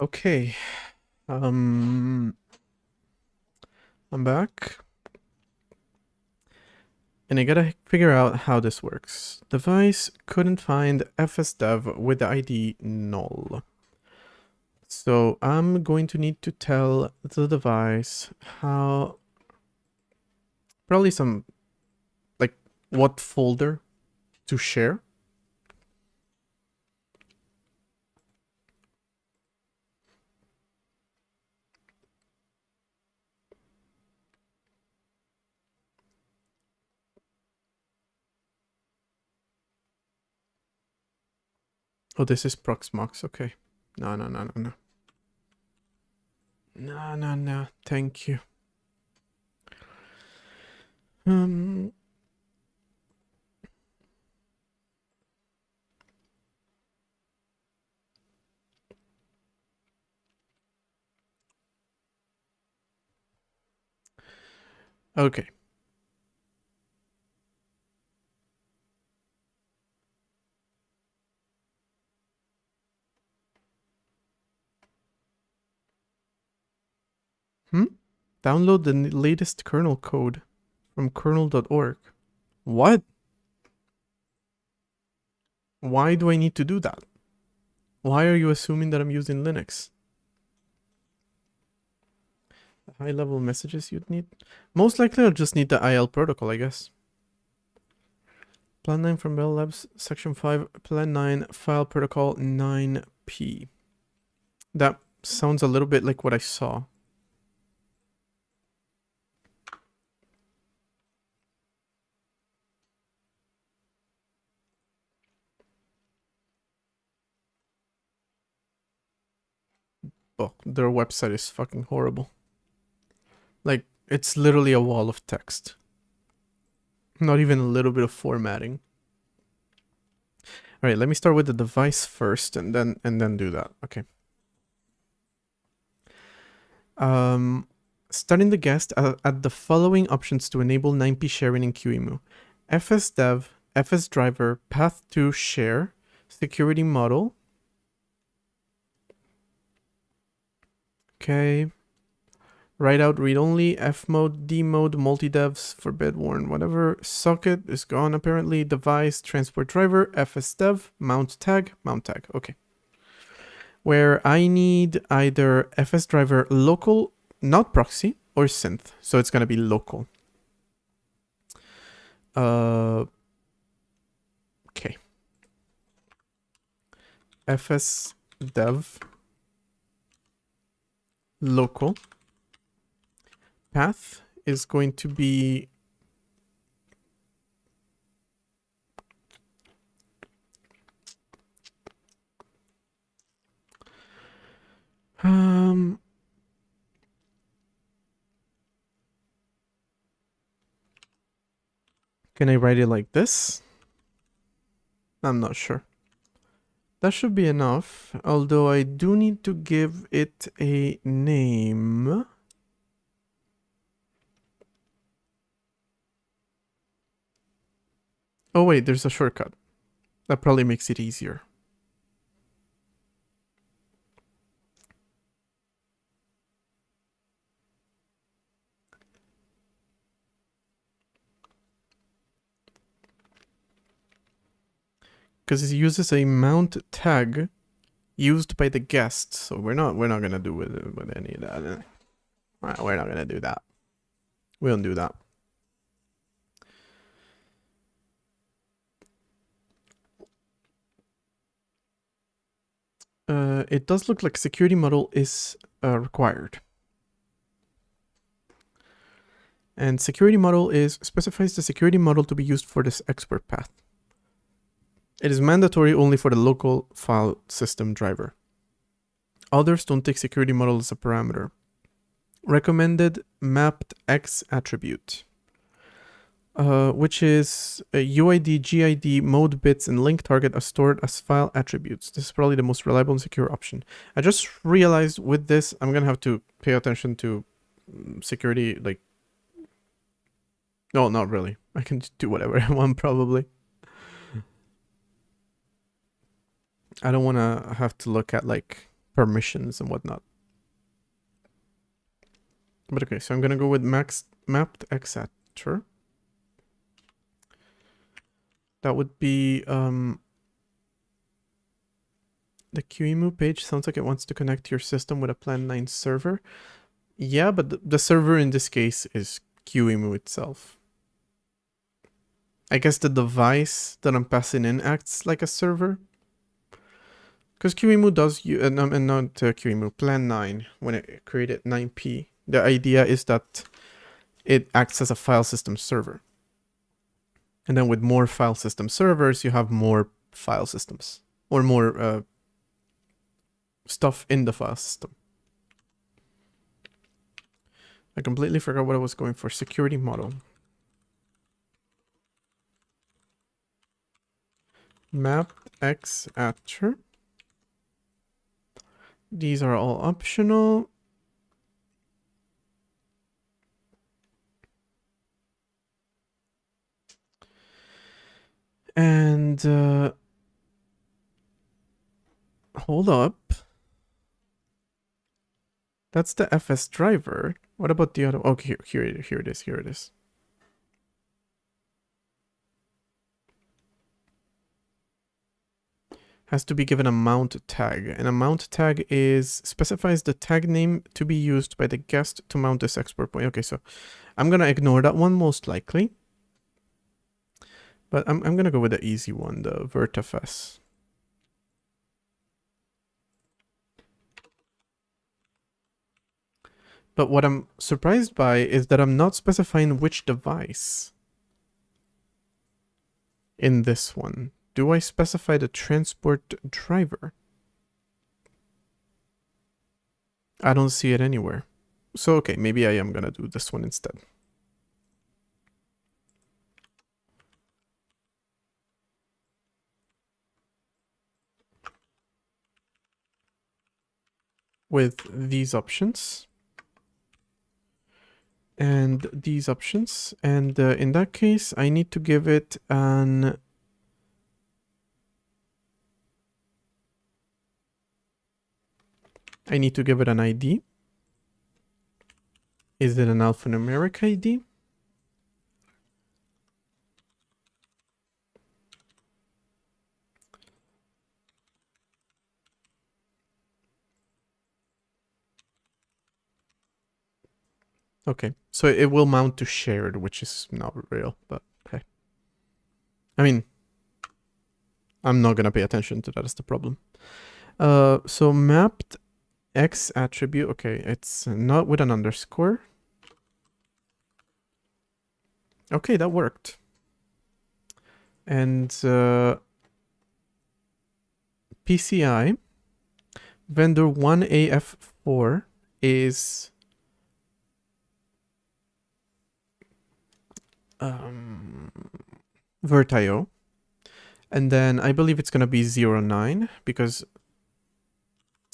Okay. I'm back. And I gotta figure out how this works. Device couldn't find fsdev with the ID null. So I'm going to need to tell the device how, probably some, like, what folder to share. Oh, this is Proxmox. Okay. No. No, thank you. Okay. Download the latest kernel code from kernel.org. What? Why do I need to do that? Why are you assuming that I'm using Linux? High level messages you'd need? Most likely I'll just need the IL protocol, I guess. Plan 9 from Bell Labs, section 5, plan 9, file protocol 9p. That sounds a little bit like what I saw. Oh, their website is fucking horrible. Like, it's literally a wall of text. Not even a little bit of formatting. All right, let me start with the device first and then do that. Okay. Starting the guest at the following options to enable 9p sharing in QEMU. FSDev, FSDriver, path to share, security model. Okay. Write out read only, F mode, D mode, multi-devs, forbid warn, whatever. Socket is gone apparently. Device, transport driver, FSDev, mount tag. Okay. Where I need either FSDriver local, not proxy, or synth. So it's gonna be local. Okay. FSDev local. Path is going to be can I write it like this? I'm not sure. That should be enough, although I do need to give it a name. Oh wait, there's a shortcut. That probably makes it easier. Because it uses a mount tag used by the guest, so we're not gonna do with any of that. We're not gonna do that. We don't do that. It does look like security model is required. And security model specifies the security model to be used for this export path. It is mandatory only for the local file system driver. Others don't take security model as a parameter. Recommended mapped X attribute, which is a UID, GID, mode bits, and link target are stored as file attributes. This is probably the most reliable and secure option. I just realized with this, I'm gonna have to pay attention to security, like, no, not really. I can do whatever I want, probably. I don't want to have to look at, like, permissions and whatnot. But okay, so I'm gonna go with mapped etc. That would be the QEMU page sounds like it wants to connect to your system with a Plan 9 server. Yeah, but the server in this case is QEMU itself. I guess the device that I'm passing in acts like a server. Because QEMU does, and not QEMU, Plan 9, when it created 9p, the idea is that it acts as a file system server. And then with more file system servers, you have more file systems, or more stuff in the file system. I completely forgot what I was going for. Security model. Map X actor. These are all optional. And hold up. That's the FS driver. What about the other? Okay, here it is. Here it is. Has to be given a mount tag. An mount tag specifies the tag name to be used by the guest to mount this export point. Okay, so I'm gonna ignore that one most likely. But I'm gonna go with the easy one, the VertFS. But what I'm surprised by is that I'm not specifying which device in this one. Do I specify the transport driver? I don't see it anywhere. So, okay, maybe I am gonna do this one instead. With these options. And these options. And in that case, I need to give it an... I need to give it an ID. Is it an alphanumeric ID? Okay, so it will mount to shared, which is not real, but hey. I mean, I'm not gonna pay attention to that, is the problem. So mapped X attribute, okay, it's not with an underscore. Okay, that worked. And PCI vendor 1AF4 is VertIO. And then I believe it's going to be 09 because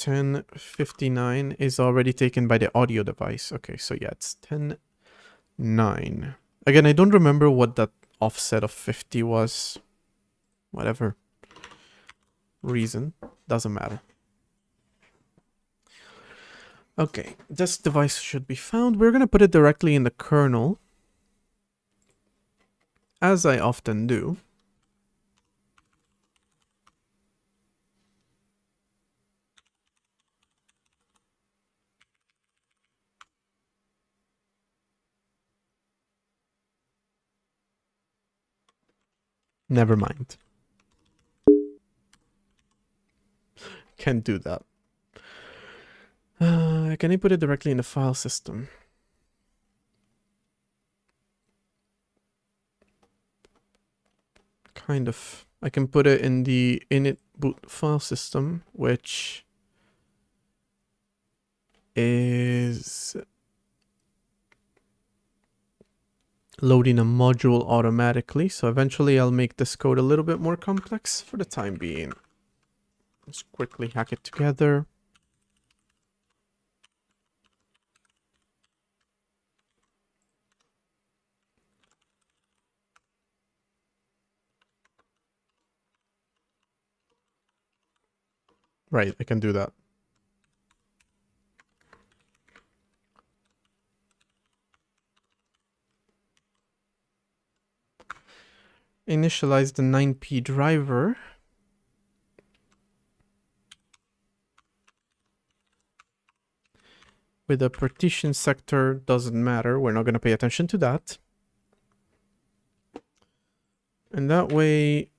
1059 is already taken by the audio device. Okay, so yeah, it's 10.9. Again, I don't remember what that offset of 50 was. Whatever reason, doesn't matter. Okay, this device should be found. We're going to put it directly in the kernel, as I often do. Never mind. Can't do that. Can I put it directly in the file system? Kind of. I can put it in the init boot file system, which is loading a module automatically. So eventually I'll make this code a little bit more complex. For the time being, let's quickly hack it together. Right, I can do that. Initialize the 9p driver. With a partition sector, doesn't matter. We're not going to pay attention to that. And that way...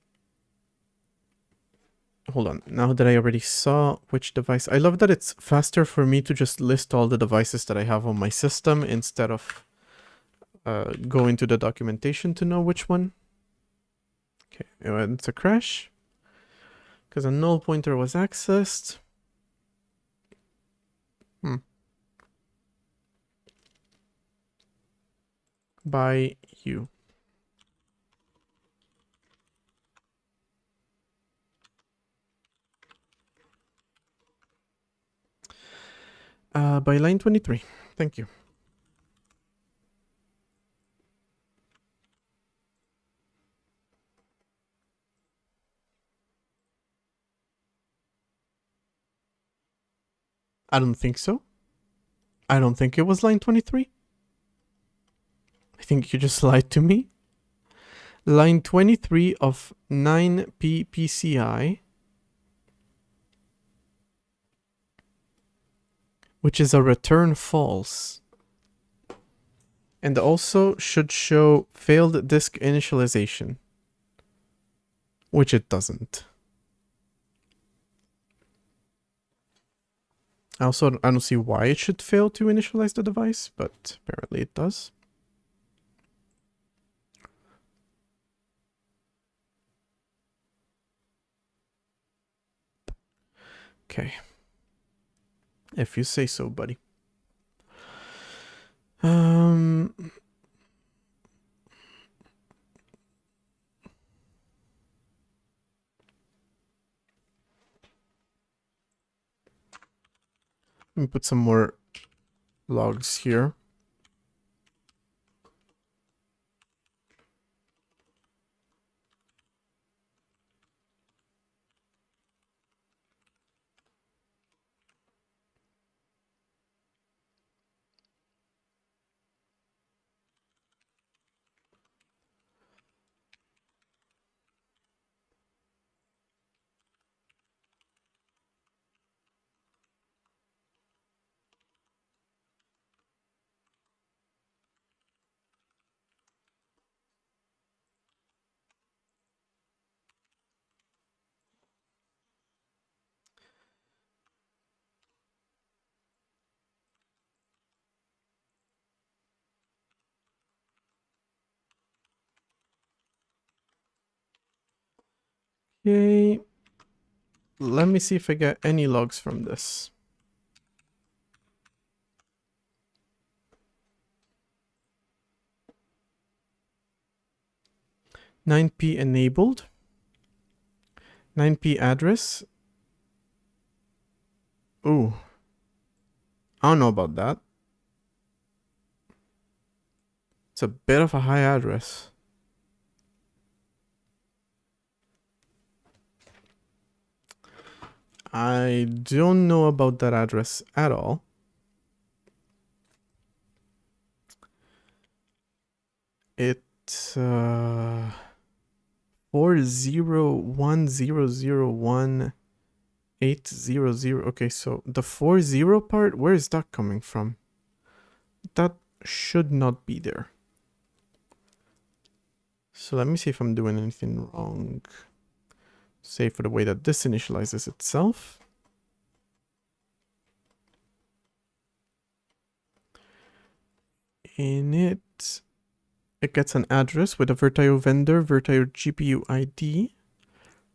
Hold on, now that I already saw which device... I love that it's faster for me to just list all the devices that I have on my system instead of going to the documentation to know which one. Okay, it's a crash. Because a null pointer was accessed. by you. By line 23. Thank you. I don't think so. I don't think it was line 23. I think you just lied to me. Line 23 of 9p PCI, which is a return false. And also should show failed disk initialization, which it doesn't. I don't see why it should fail to initialize the device, but apparently it does. Okay. If you say so, buddy. Let me put some more logs here. Okay. Let me see if I get any logs from this. "9p enabled. 9p address." Ooh. I don't know about that. It's a bit of a high address. I don't know about that address at all. It's 40100180. Okay, so the 40 part, where is that coming from? That should not be there. So let me see if I'm doing anything wrong. Say for the way that this initializes itself. In it gets an address with a Virtio vendor, Virtio GPU ID.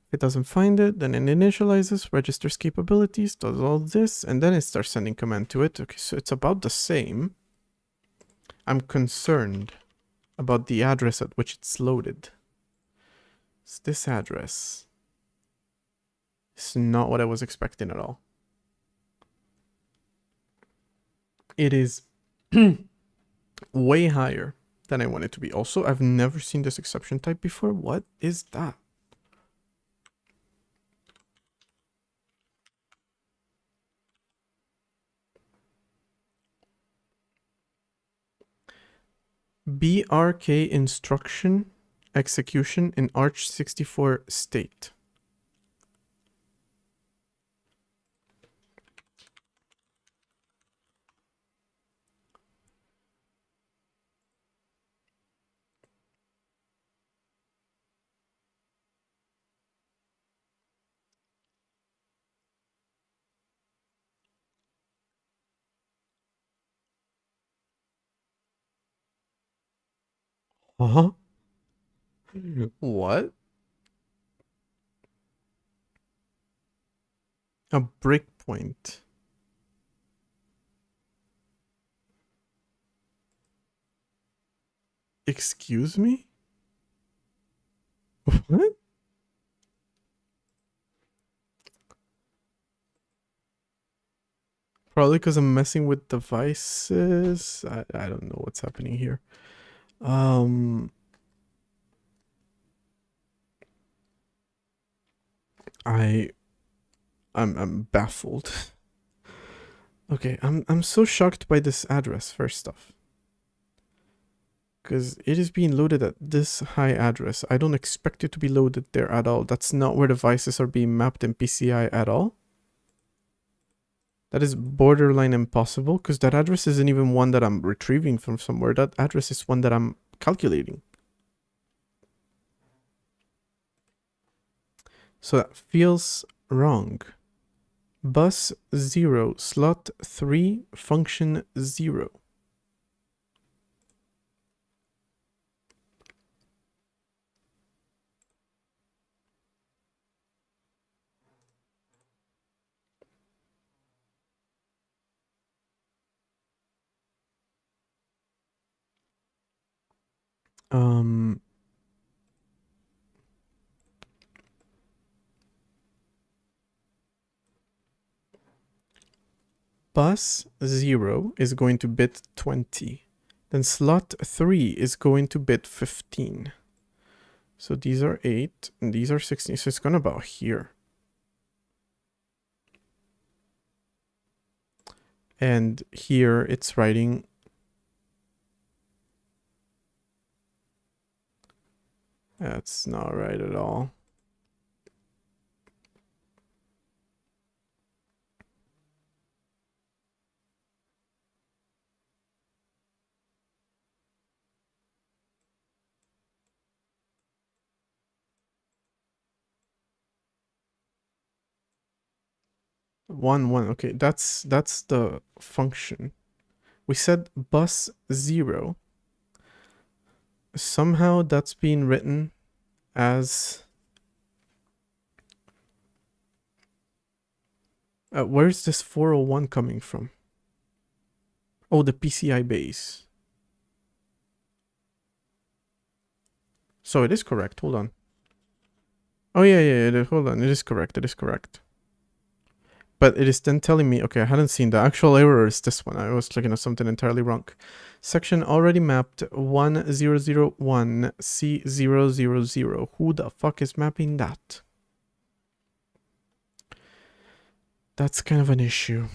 If it doesn't find it, then it initializes, registers capabilities, does all this, and then it starts sending command to it. Okay, so it's about the same. I'm concerned about the address at which it's loaded. It's this address. It's not what I was expecting at all. It is way higher than I want it to be. Also, I've never seen this exception type before. What is that? BRK instruction execution in Arch 64 state. Huh? What? A breakpoint. Excuse me? What? Probably because I'm messing with devices. I don't know what's happening here. Um, I I'm baffled. Okay, I'm so shocked by this address. First off, because it is being loaded at this high address. I don't expect it to be loaded there at all. That's not where devices are being mapped in PCI at all. That is borderline impossible because that address isn't even one that I'm retrieving from somewhere. That address is one that I'm calculating. So that feels wrong. Bus 0, slot 3, function 0. Bus 0 is going to bit 20. Then slot 3 is going to bit 15. So these are 8 and these are 16. So it's going about here. And here it's writing that's not right at all. One. Okay, that's the function. We said bus 0. Somehow that's being written as where's this 401 coming from? Oh, the PCI base. So it is correct. Hold on. Oh yeah. Hold on. It is correct. It is correct. But it is then telling me, okay, I hadn't seen the actual error is this one. I was looking at something entirely wrong. Section already mapped 1001C000. Who the fuck is mapping that? That's kind of an issue.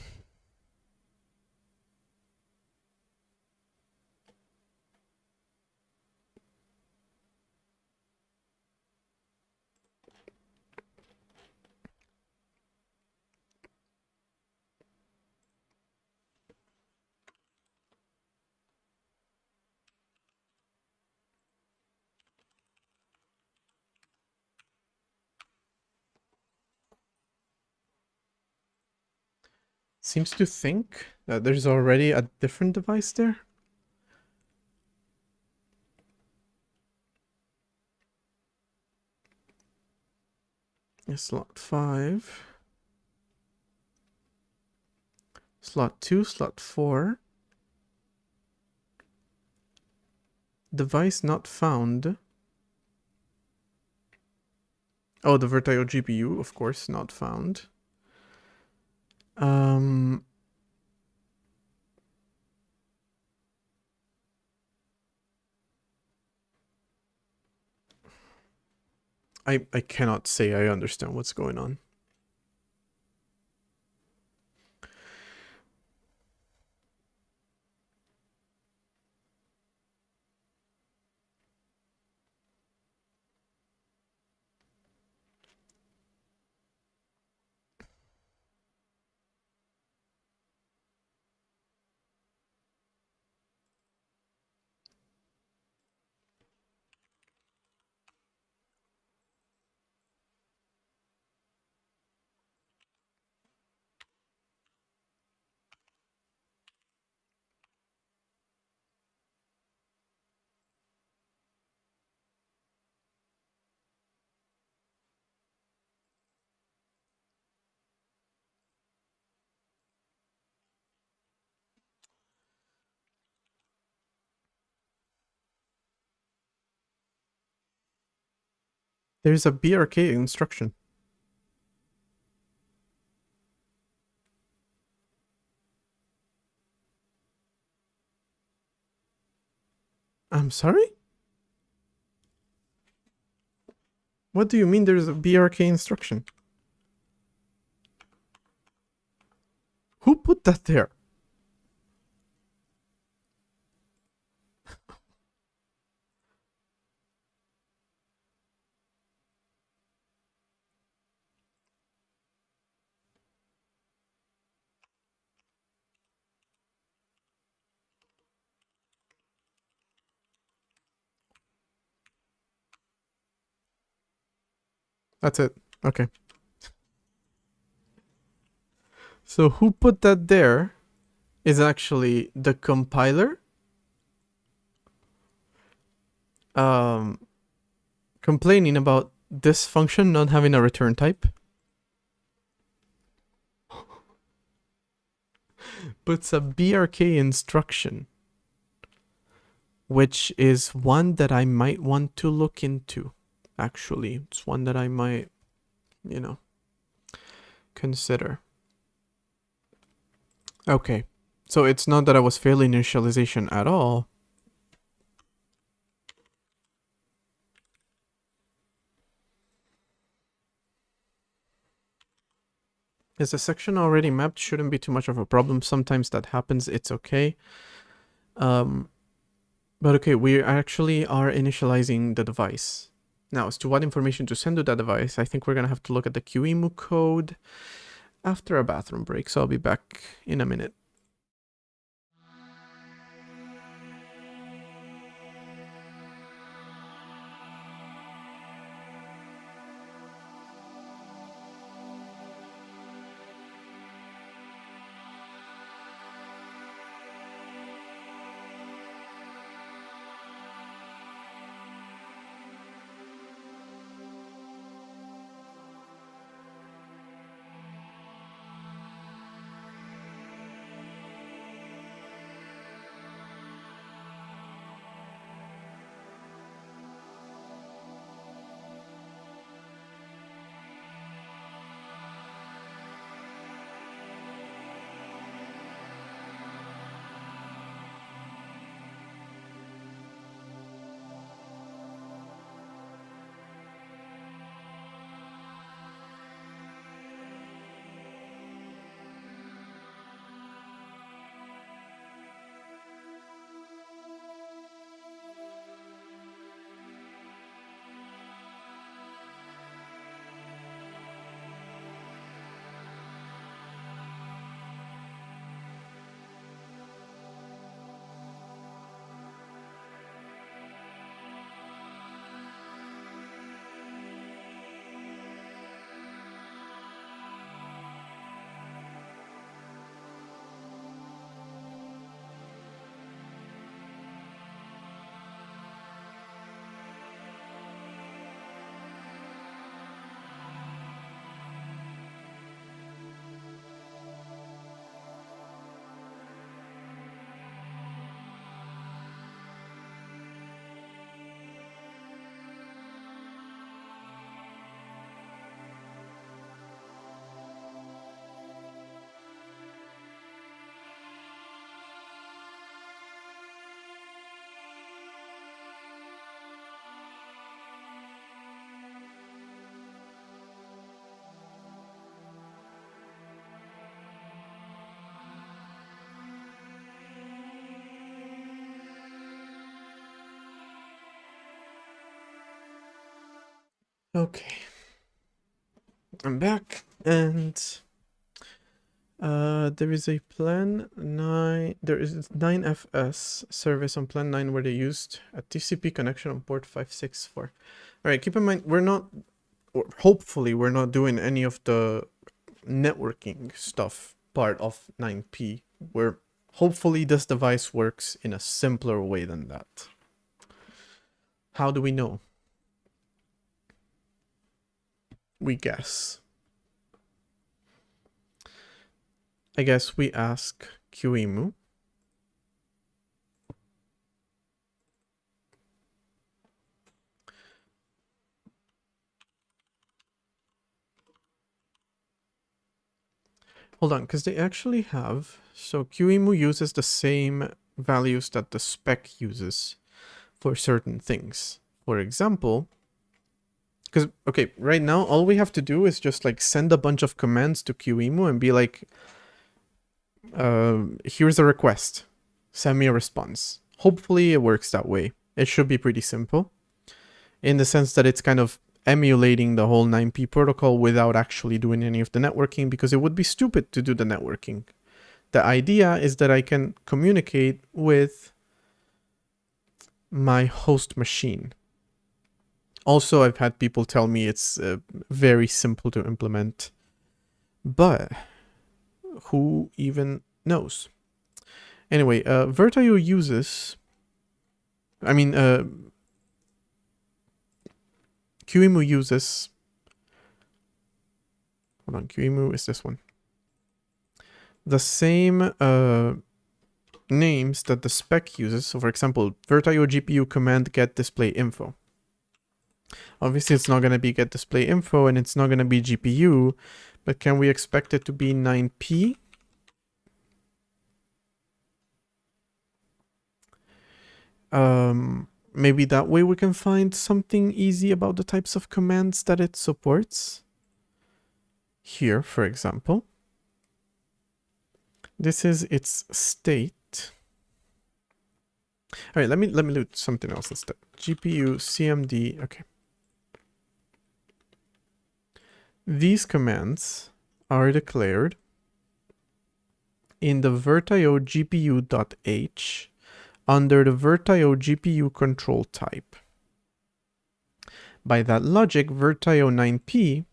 Seems to think that there's already a different device there. Slot 5. Slot 2, slot 4. Device not found. Oh, the Vertio GPU, of course, not found. I cannot say I understand what's going on. There's a BRK instruction. I'm sorry? What do you mean there's a BRK instruction? Who put that there? That's it. Okay. So who put that there is actually the compiler complaining about this function not having a return type. But it's a BRK instruction, which is one that I might want to look into. Actually, it's one that I might, consider. Okay, so it's not that I was failing initialization at all. Is the section already mapped? Shouldn't be too much of a problem. Sometimes that happens. It's okay. But okay, we actually are initializing the device. Now, as to what information to send to that device, I think we're going to have to look at the QEMU code after a bathroom break. So I'll be back in a minute. Okay. I'm back, and there is a plan 9, there is 9FS service on plan 9 where they used a TCP connection on port 564. All right, keep in mind, we're not, or hopefully we're not doing any of the networking stuff part of 9P, where hopefully this device works in a simpler way than that. How do we know? We guess. I guess we ask QEMU. Hold on, because they actually have... So QEMU uses the same values that the spec uses for certain things. For example, because, okay, right now, all we have to do is just like send a bunch of commands to QEMU and be like, here's a request, send me a response. Hopefully it works that way. It should be pretty simple in the sense that it's kind of emulating the whole 9P protocol without actually doing any of the networking, because it would be stupid to do the networking. The idea is that I can communicate with my host machine. Also, I've had people tell me it's very simple to implement, but who even knows? Anyway, Virtio uses... QEMU uses... Hold on, QEMU is this one. The same names that the spec uses. So for example, Virtio GPU command get display info. Obviously it's not going to be get display info and it's not going to be GPU, but can we expect it to be 9P? Maybe that way we can find something easy about the types of commands that it supports. Here, for example, this is its state. All right, let me do something else instead. GPU CMD. Okay. These commands are declared in the Virtio GPU.h under the Virtio GPU control type. By that logic, Virtio 9P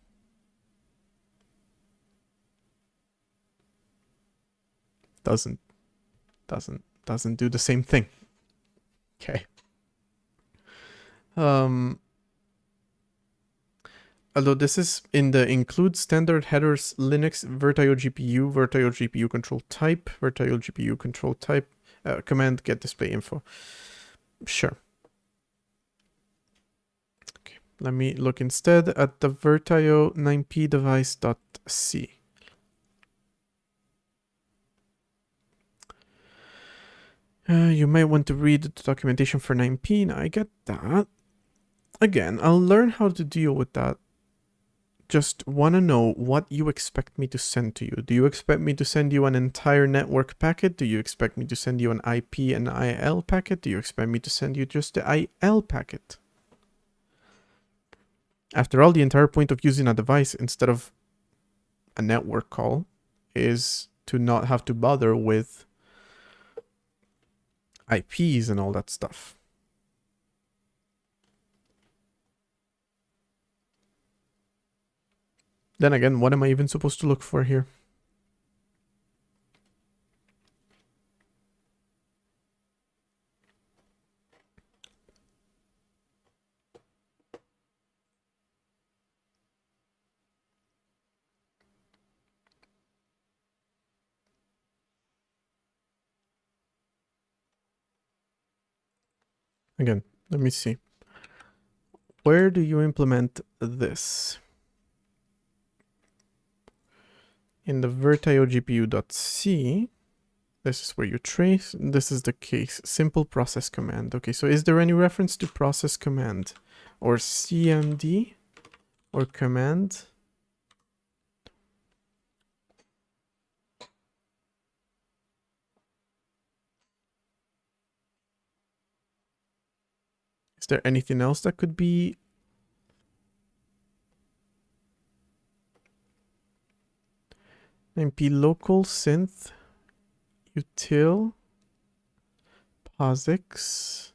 doesn't do the same thing. Okay. Although this is in the include standard headers Linux Virtio GPU control type, Virtio GPU control type, command get display info. Sure. Okay, let me look instead at the Virtio 9P device.c. You might want to read the documentation for 9P. Now, I get that. Again, I'll learn how to deal with that. Just want to know what you expect me to send to you. Do you expect me to send you an entire network packet? Do you expect me to send you an IP and IL packet? Do you expect me to send you just the IL packet? After all, the entire point of using a device instead of a network call is to not have to bother with IPs and all that stuff. Then again, what am I even supposed to look for here? Again, let me see. Where do you implement this? In the Virtio GPU.c, this is where you trace. This is the case. Simple process command. Okay, so is there any reference to process command or CMD or command? Is there anything else that could be? MP local synth util POSIX.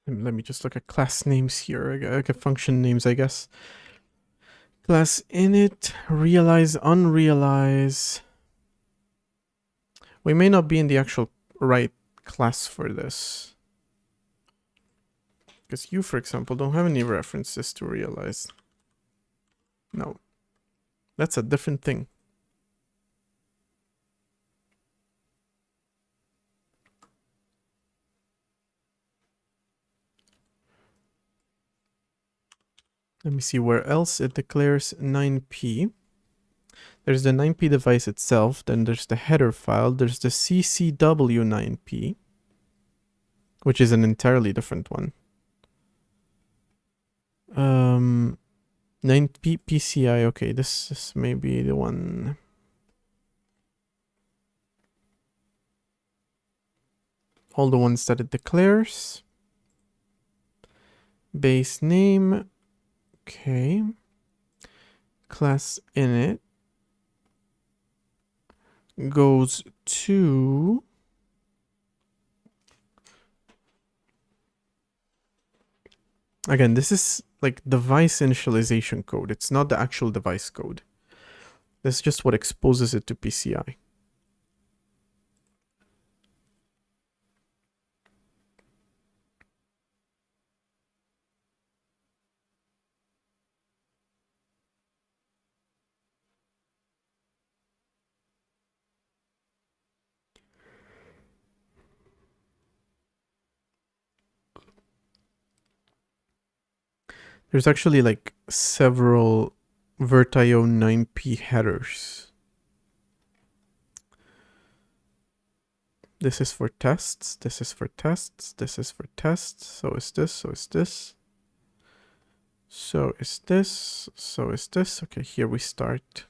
Let me just look at class names here. I get function names, I guess. Class init, realize, unrealize. We may not be in the actual right class for this. Because you, for example, don't have any references to realize. No. That's a different thing. Let me see where else it declares 9p. There's the 9p device itself, then there's the header file, there's the CCW9p, which is an entirely different one. 9p PCI, okay, this is maybe the one. All the ones that it declares. Base name, okay. Class init goes to again, this is like device initialization code. It's not the actual device code. This is just what exposes it to PCI. There's actually like several Virtio 9p headers. This is for tests, this is for tests, this is for tests, so is this, so is this. So is this, so is this. Okay, here we start.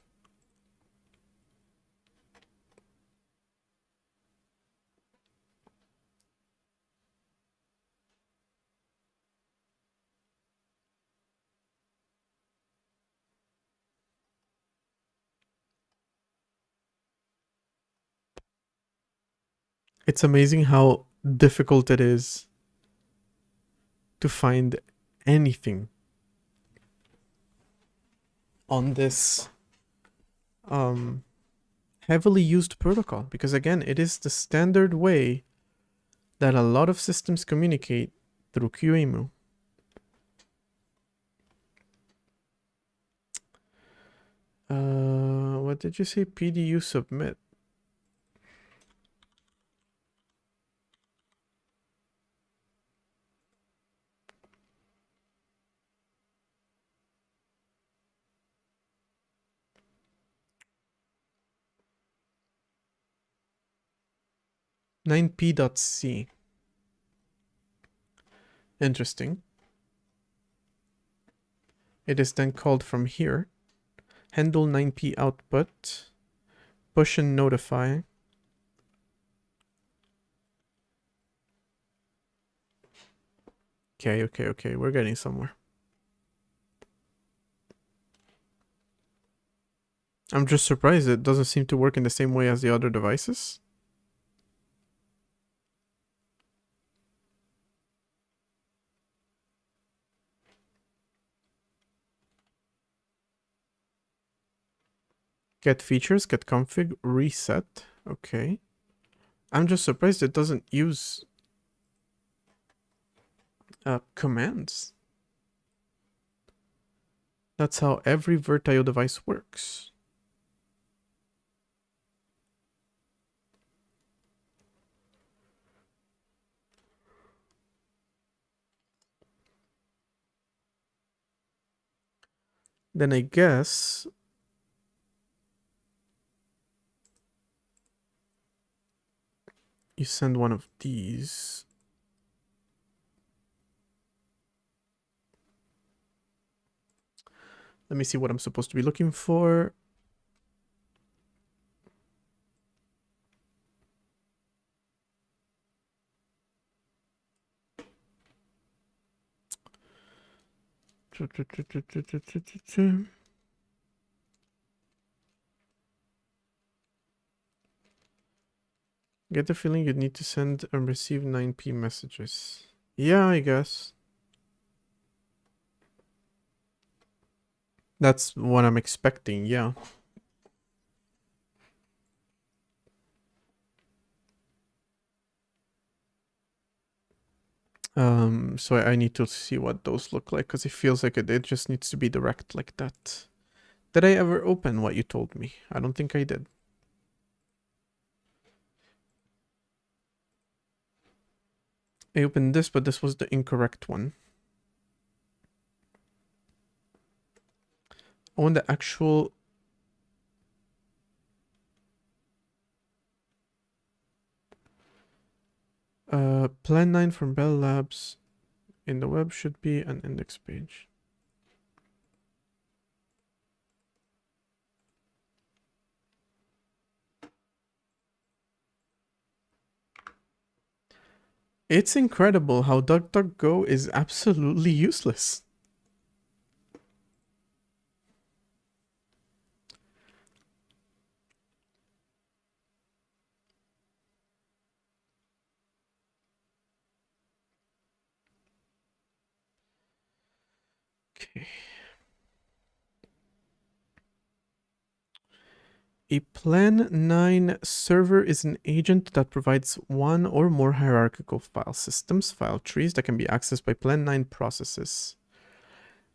It's amazing how difficult it is to find anything on this heavily used protocol, because again, it is the standard way that a lot of systems communicate through QEMU. What did you say? PDU submit. .9p.c. Interesting. It is then called from here. Handle 9p output. Push and notify. Okay. We're getting somewhere. I'm just surprised it doesn't seem to work in the same way as the other devices. Get features, get config, reset. Okay. I'm just surprised it doesn't use commands. That's how every Virtio device works. Then I guess you send one of these. Let me see what I'm supposed to be looking for. Get the feeling you'd need to send and receive 9p messages. Yeah, I guess. That's what I'm expecting, yeah. So I need to see what those look like, because it feels like it just needs to be direct like that. Did I ever open what you told me? I don't think I did. I opened this, but this was the incorrect one. I want the actual... Plan 9 from Bell Labs in the web should be an index page. It's incredible how DuckDuckGo is absolutely useless. Okay. A Plan 9 server is an agent that provides one or more hierarchical file systems, file trees that can be accessed by Plan 9 processes.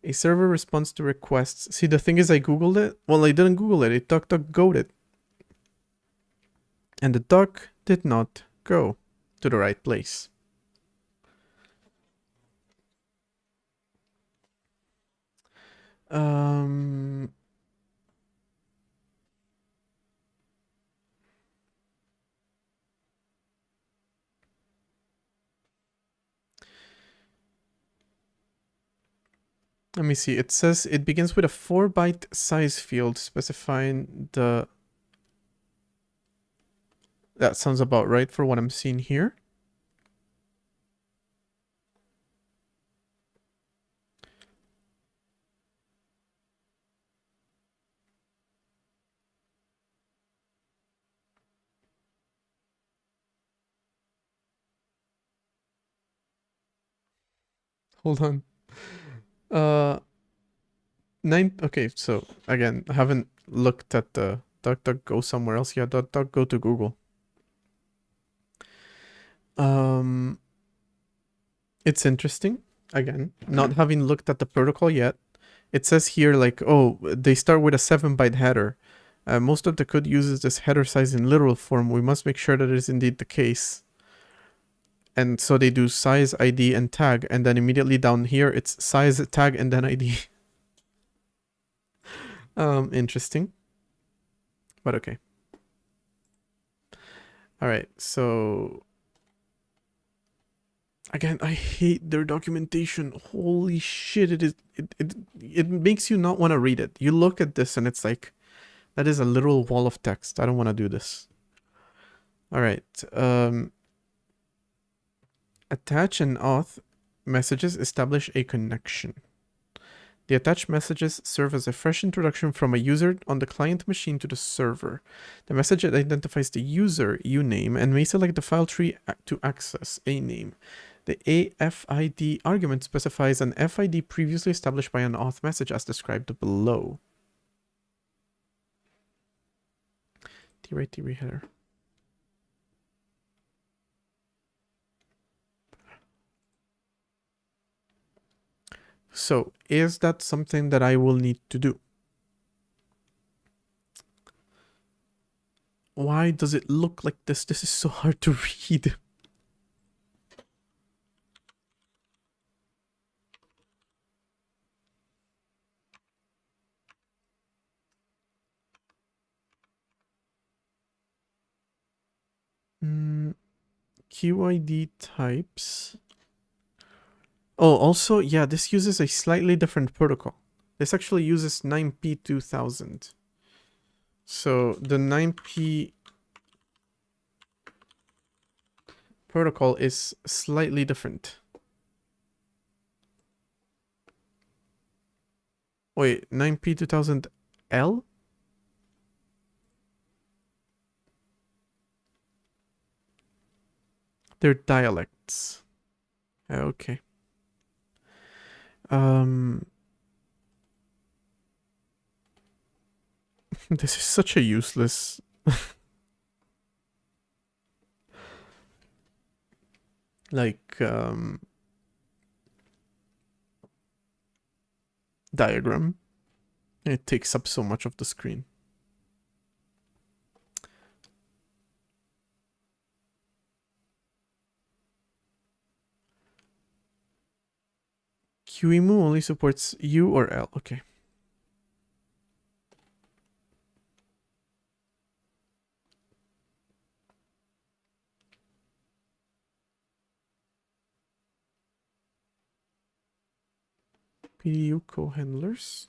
A server responds to requests. See, the thing is, I googled it. Well, I didn't Google it. It DuckDuckGo'd it. And the duck did not go to the right place. Let me see. It says it begins with a 4-byte size field specifying the... That sounds about right for what I'm seeing here. Hold on. Okay, so again, I haven't looked at the DuckDuckGo somewhere else yet. DuckDuckGo to Google. It's interesting. Again, not having looked at the protocol yet. It says here like, oh, they start with a 7-byte header. Most of the code uses this header size in literal form. We must make sure that is indeed the case. And so they do size, ID, and tag, and then immediately down here it's size, tag, and then ID. Interesting. But okay. Alright, so... Again, I hate their documentation. Holy shit, it makes you not want to read it. You look at this and it's like, that is a literal wall of text. I don't want to do this. Alright, attach and auth messages establish a connection. The attached messages serve as a fresh introduction from a user on the client machine to the server. The message identifies the user uname and may select the file tree to access a name. The AFID argument specifies an FID previously established by an auth message as described below. T-right header. So, is that something that I will need to do? Why does it look like this? This is so hard to read. QID types. Oh, also, yeah, this uses a slightly different protocol. This actually uses 9p2000. So the 9p protocol is slightly different. Wait, 9p2000L? They're dialects. Okay. This is such a useless... like, diagram. It takes up so much of the screen. QEMU only supports U or L. Okay. PDU co-handlers.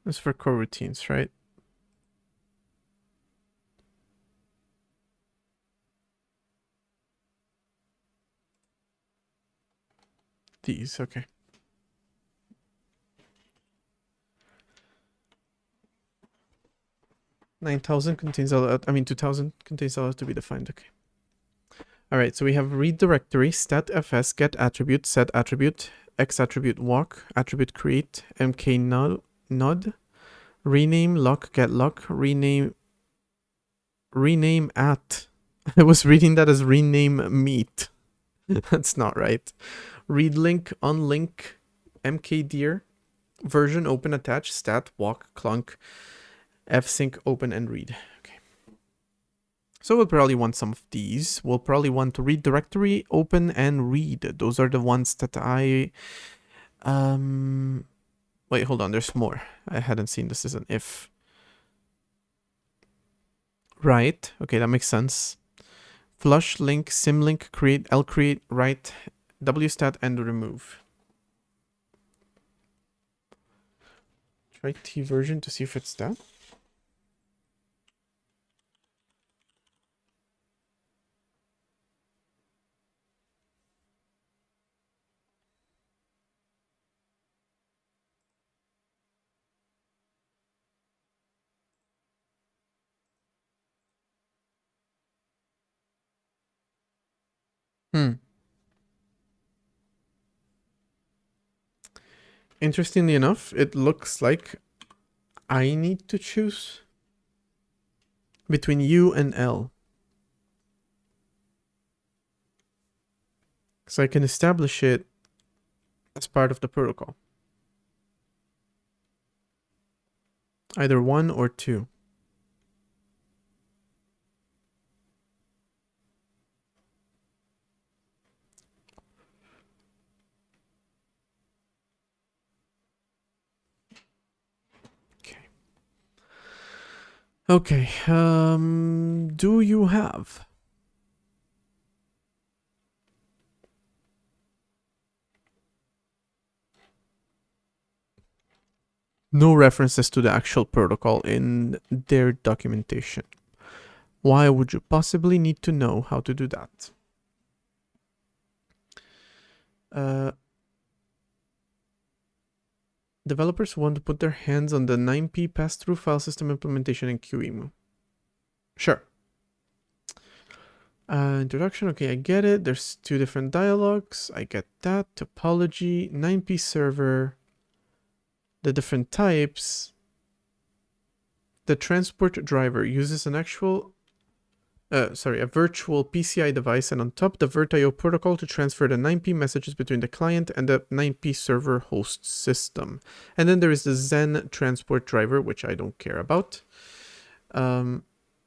This is for coroutines, right? These, okay. $9,000 contains all. I mean, 2,000 contains all to be defined. Okay. All right. So we have read directory, stat fs, get attribute, set attribute, x attribute walk, attribute create, mk node, rename lock, get lock, rename at. I was reading that as rename meet. That's not right. Read link, unlink, mkdir, version open attach, stat walk, clunk, fsync open and read. Okay. So we'll probably want some of these. We'll probably want to read directory, open and read. Those are the ones that I wait, hold on, there's more. I hadn't seen this as an if. Right. Okay, that makes sense. Flush, link, symlink, create, lcreate, write, wstat, and remove. Try T version to see if it's that. Interestingly enough, it looks like I need to choose between U and L. So I can establish it as part of the protocol. Either 1 or 2. Okay, do you have? No references to the actual protocol in their documentation. Why would you possibly need to know how to do that? Developers want to put their hands on the 9p pass-through file system implementation in QEMU. Sure. Introduction, okay, I get it. There's 2 different dialogues. I get that. Topology, 9p server, the different types. The transport driver uses an actual, a virtual PCI device, and on top the VirtIO protocol to transfer the 9p messages between the client and the 9p server host system. And then there is the Zen transport driver, which I don't care about.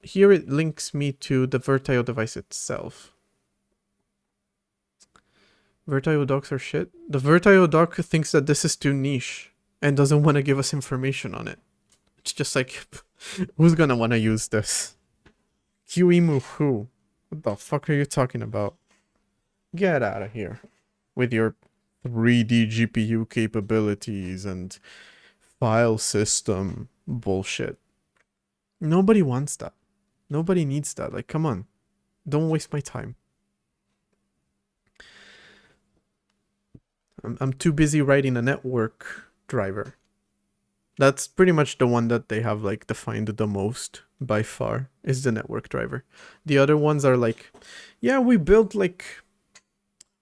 Here it links me to the VirtIO device itself. VirtIO docs are shit. The VirtIO doc thinks that this is too niche and doesn't want to give us information on it. It's just like, who's gonna want to use this? QEMU who? What the fuck are you talking about? Get out of here with your 3D GPU capabilities and file system bullshit. Nobody wants that. Nobody needs that. Like, come on. Don't waste my time. I'm too busy writing a network driver. That's pretty much the one that they have like defined the most by far, is the network driver. The other ones are like, yeah, we built like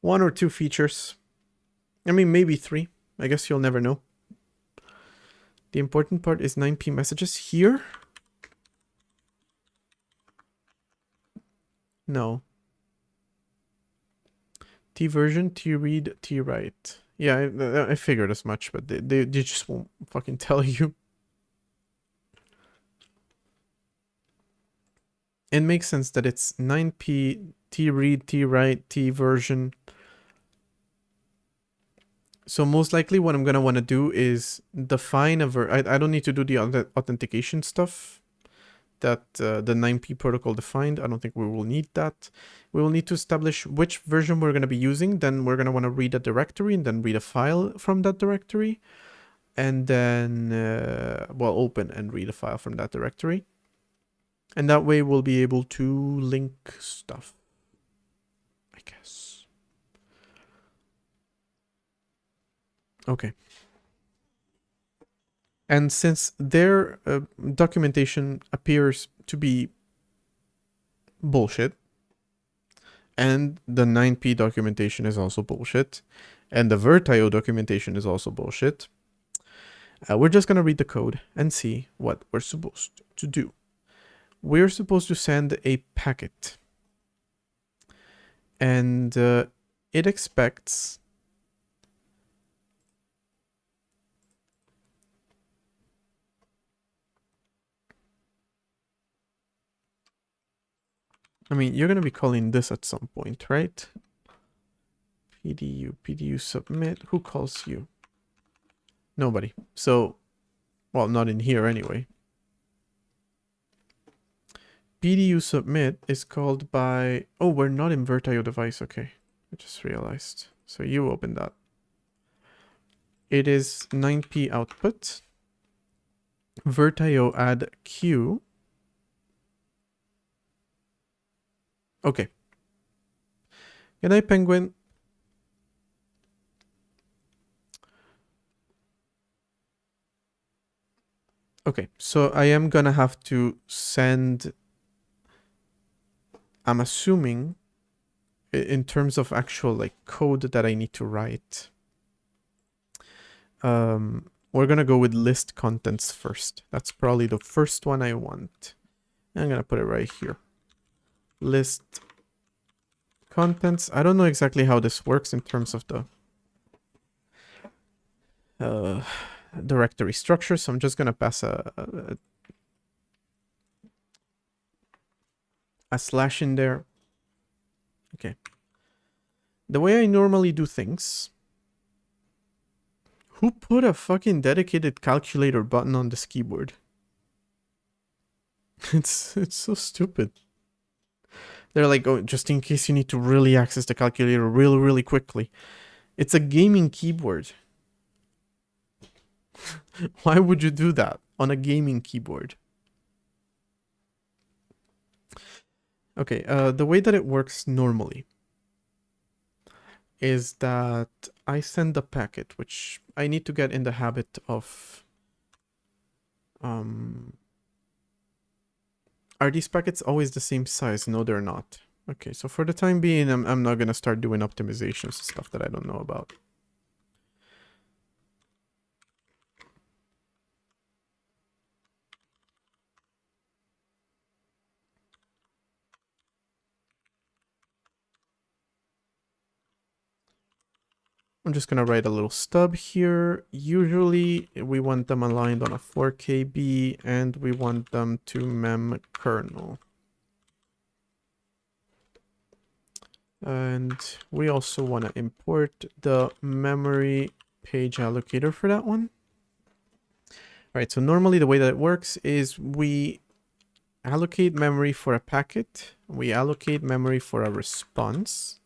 1 or 2 features. I mean, maybe 3. I guess you'll never know. The important part is 9p messages here. No. T version, T read, T write. Yeah, I figured as much, but they just won't fucking tell you. It makes sense that it's 9p, T read, T write, T version. So most likely what I'm going to want to do is define a I don't need to do the authentication stuff. that the 9p protocol defined. I don't think we will need that. We will need to establish which version we're going to be using. Then we're going to want to read a directory and then read a file from that directory. And then, well, open and read a file from that directory. And that way we'll be able to link stuff, I guess. Okay. And since their documentation appears to be bullshit, and the 9p documentation is also bullshit, and the Virtio documentation is also bullshit, we're just going to read the code and see what we're supposed to do. We're supposed to send a packet. And it expects I mean, you're going to be calling this at some point, right? PDU submit. Who calls you? Nobody. So, well, not in here anyway. PDU submit is called by... Oh, we're not in Virtio device. Okay. I just realized. So you open that. It is 9p output. Virtio add Q. Okay. Good night, Penguin. Okay, so I am gonna have to send... I'm assuming, in terms of actual like code that I need to write, we're gonna go with list contents first. That's probably the first one I want. I'm gonna put it right here. List contents. I don't know exactly how this works in terms of the directory structure, so I'm just gonna pass a slash in there. Okay. The way I normally do things. Who put a fucking dedicated calculator button on this keyboard? It's so stupid. They're like, oh, just in case you need to really access the calculator really quickly. It's a gaming keyboard. Why would you do that on a gaming keyboard? Okay, the way that it works normally is that I send a packet, which I need to get in the habit of... Are these packets always the same size? No, they're not. Okay, so for the time being, I'm not going to start doing optimizations and stuff that I don't know about. I'm just going to write a little stub here. Usually, we want them aligned on a 4KB, and we want them to mem kernel. And we also want to import the memory page allocator for that one. All right, so normally the way that it works is we allocate memory for a packet. We allocate memory for a response.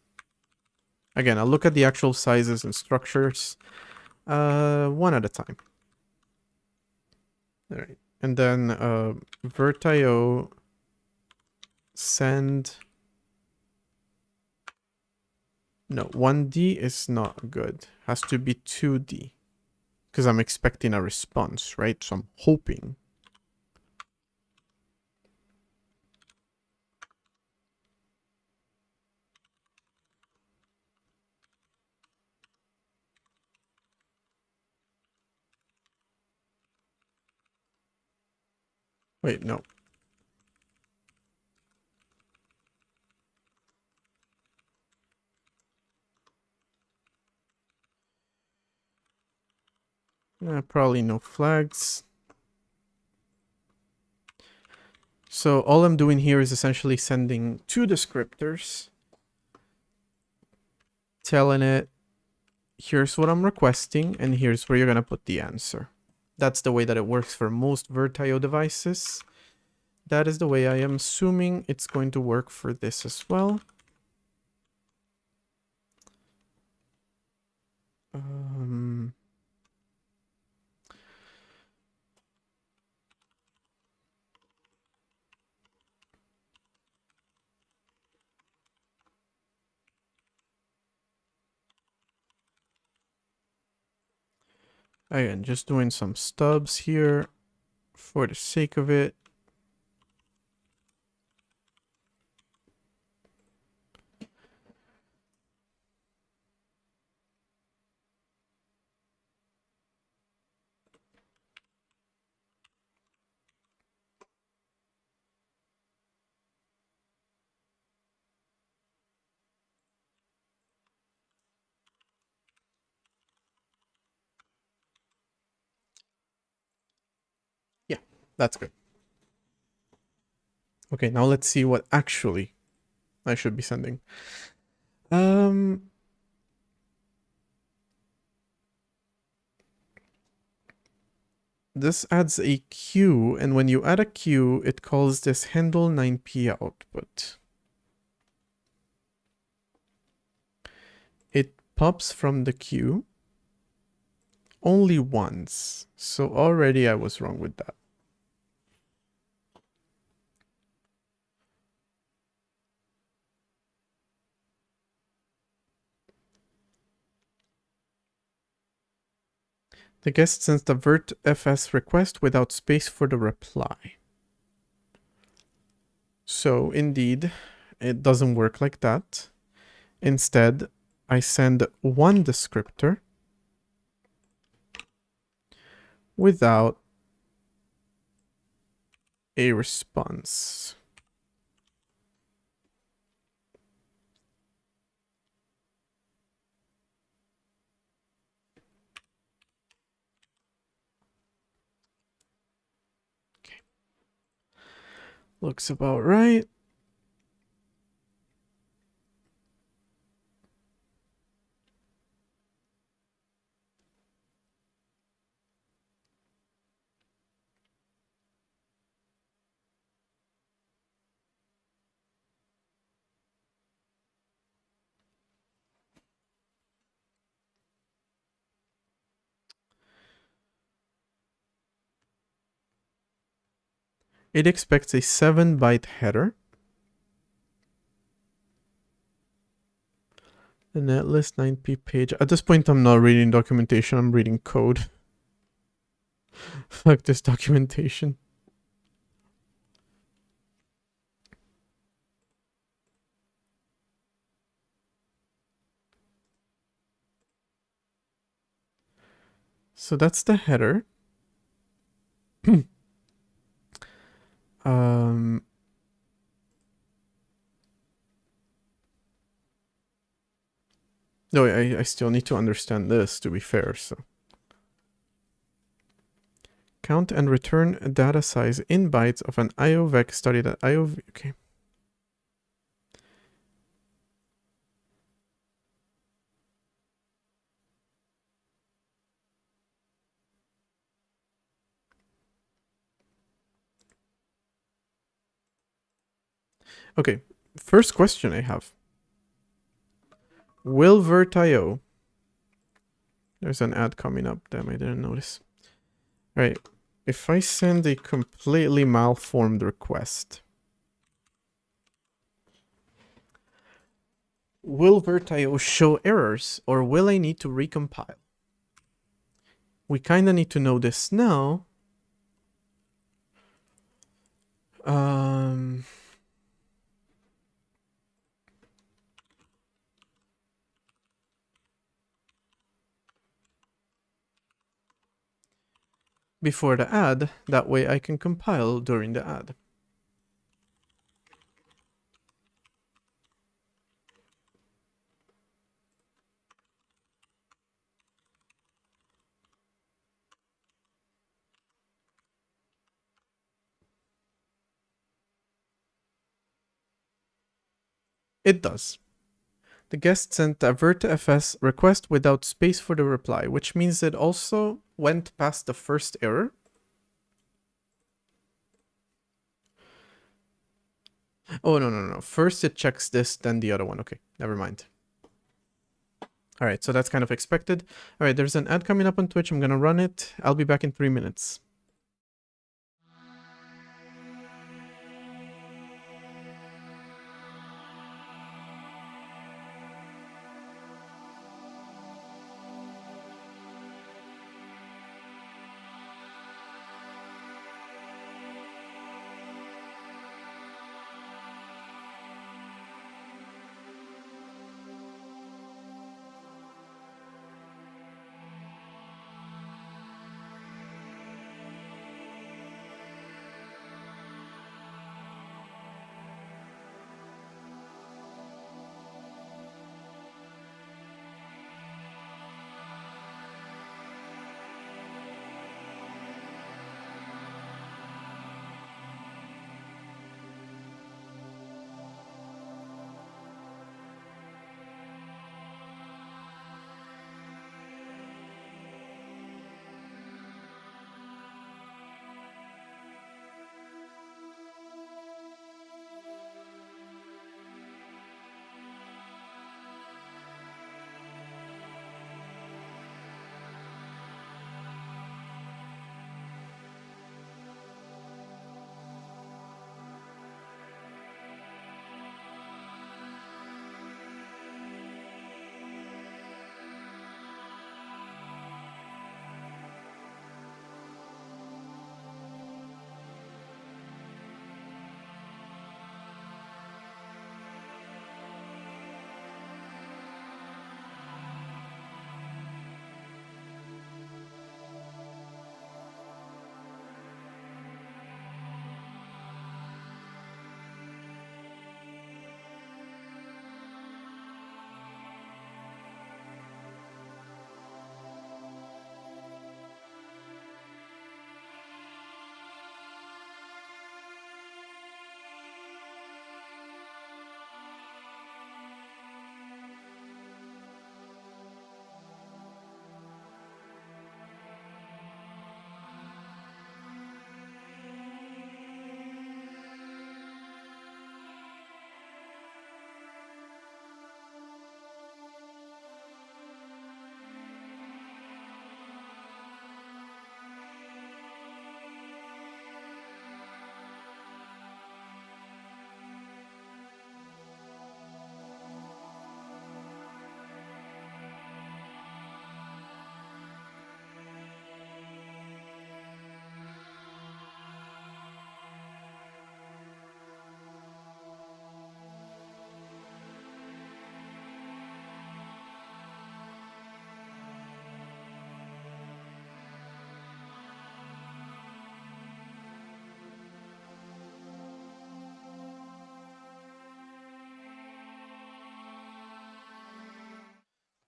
Again, I'll look at the actual sizes and structures one at a time. All right, and then Virtio send... No, 1D is not good. Has to be 2D. Because I'm expecting a response, right? So I'm hoping. Wait, no. Probably no flags. So all I'm doing here is essentially sending two descriptors, telling it, here's what I'm requesting, and here's where you're going to put the answer. That's the way that it works for most Virtio devices. that is the way I am assuming it's going to work for this as well. Again, just doing some stubs here for the sake of it. Yeah, that's good. Okay, now let's see what actually I should be sending. This adds a queue, and when you add a queue, it calls this handle 9p output. It pops from the queue only once, so already I was wrong with that. The guest sends the virtfs request without space for the reply. So indeed, it doesn't work like that. Instead, I send one descriptor without a response. Okay. Looks about right. It expects a 7-byte header. The netlist 9p page. At this point, I'm not reading documentation, I'm reading code. Fuck this documentation. So that's the header. No, I still need to understand this, to be fair, so. Count and return a data size in bytes of an IOVec studied at IOV. Okay. Okay, first question I have. Will virt.io. There's an ad coming up. Damn, I didn't notice. All right. If I send a completely malformed request, will virt.io show errors or will I need to recompile? We kind of need to know this now. Before the ad, that way I can compile during the ad. It does. The guest sent a virtfs request without space for the reply, which means it also went past the first error. Oh, no. First it checks this, then the other one. Okay, never mind. All right, so that's kind of expected. All right, there's an ad coming up on Twitch. I'm going to run it. I'll be back in 3 minutes.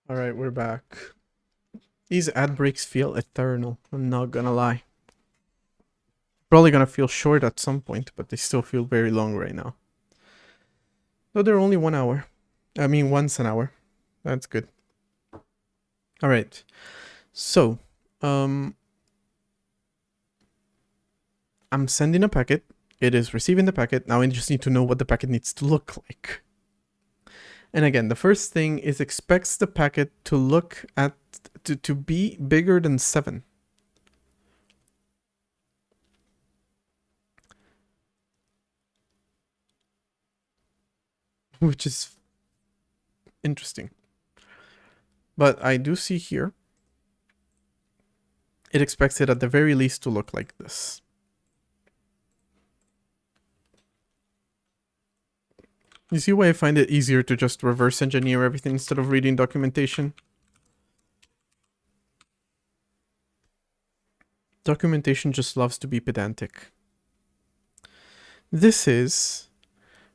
All right, we're back. These ad breaks feel eternal. I'm not gonna lie. Probably gonna feel short at some point, but they still feel very long right now. Though they're only 1 hour. I mean, once an hour. That's good. All right. So, I'm sending a packet. It is receiving the packet. Now I just need to know what the packet needs to look like. And again, the first thing is expects the packet to look at to be bigger than 7. Which is interesting. But I do see here it expects it at the very least to look like this. You see why I find it easier to just reverse engineer everything instead of reading documentation? Documentation just loves to be pedantic. This is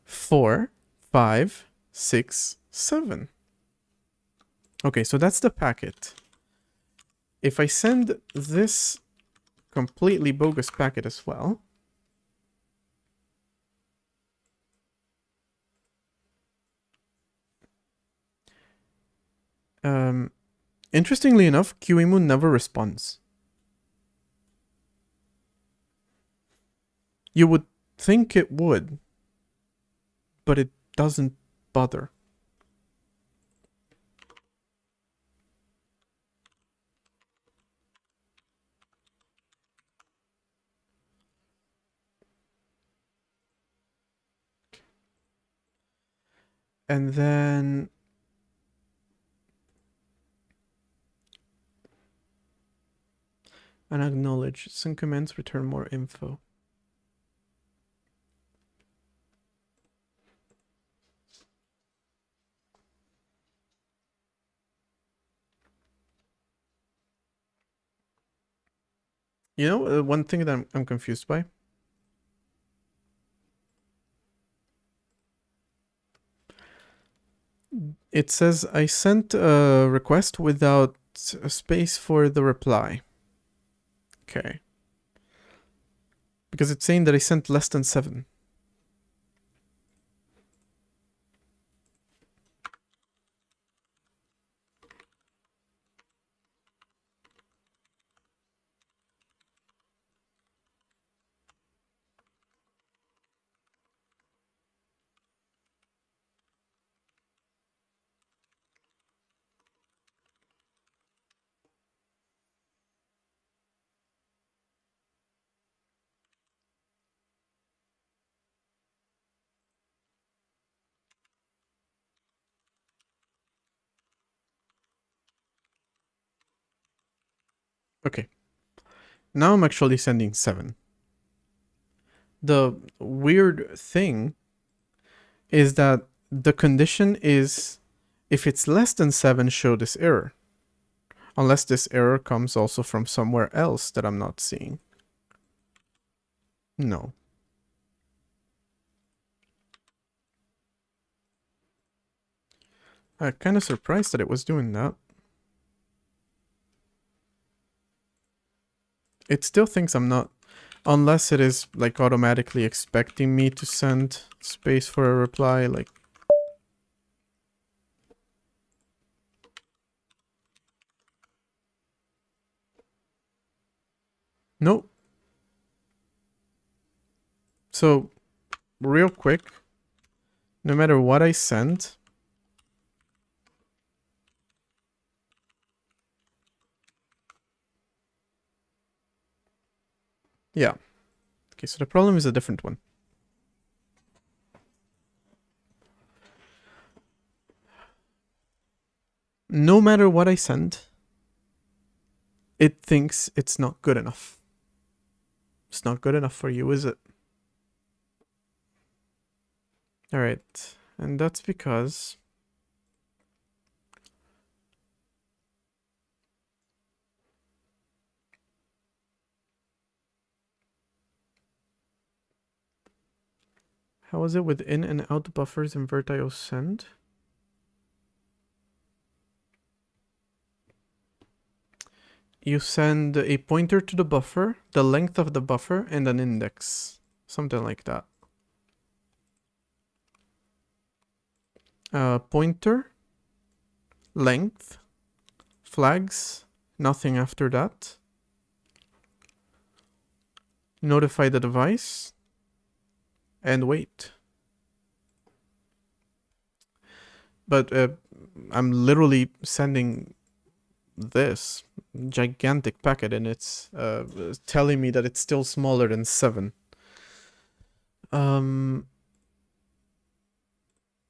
4, 5, 6, 7. Okay, so that's the packet. If I send this completely bogus packet as well, interestingly enough, QEMU never responds. You would think it would. but it doesn't bother. And then and acknowledge. Some commands return more info. You know, one thing that I'm confused by. It says I sent a request without a space for the reply. Okay. Because it's saying that I sent less than 7. Okay. Now I'm actually sending 7. The weird thing is that the condition is if it's less than 7, show this error. Unless this error comes also from somewhere else that I'm not seeing. No. I'm kind of surprised that it was doing that. It still thinks I'm not, unless it is like automatically expecting me to send space for a reply, like. Nope. So, real quick, no matter what I send, yeah. Okay, so the problem is a different one. No matter what I send, it thinks it's not good enough. It's not good enough for you, is it? Alright, and that's because how is it with in and out buffers in VirtIO send? You send a pointer to the buffer, the length of the buffer, and an index. Something like that. Pointer, length, flags, nothing after that. Notify the device, and wait. But I'm literally sending this gigantic packet and it's telling me that it's still smaller than 7.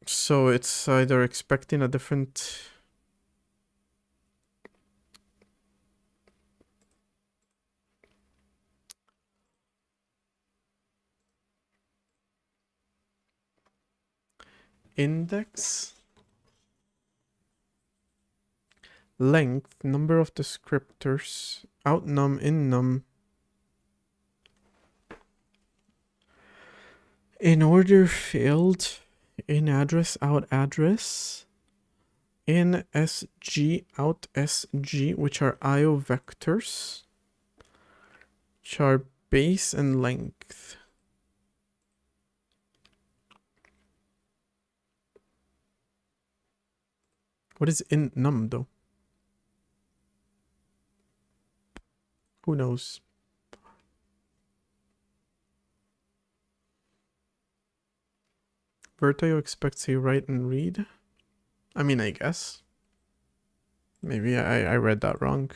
So it's either expecting a different index, length, number of descriptors, out num, in num. In order field, in address, out address, in SG, out SG, which are IO vectors, which are base and length. What is in num though? Who knows? Vertio expects a write and read. I mean, I guess. Maybe I read that wrong.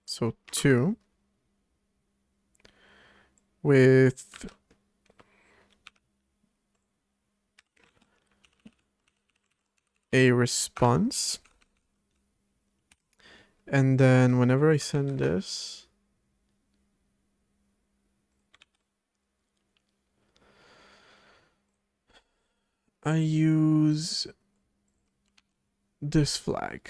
So 2 with a response. And then whenever I send this, I use this flag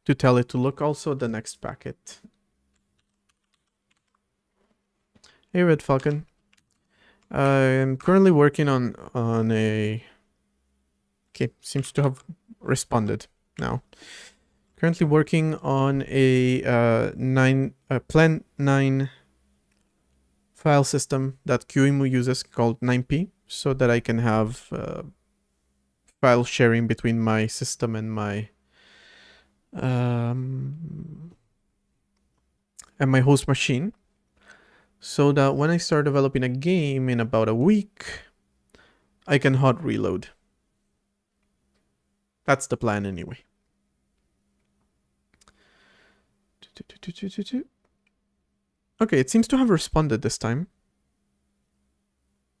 to tell it to look also at the next packet. Hey, Red Falcon. I'm currently working on a... Okay, seems to have responded now. Currently working on a Plan 9 file system that QEMU uses called 9p, so that I can have file sharing between my system and my host machine, so that when I start developing a game in about a week, I can hot reload. That's the plan anyway. Okay, it seems to have responded this time.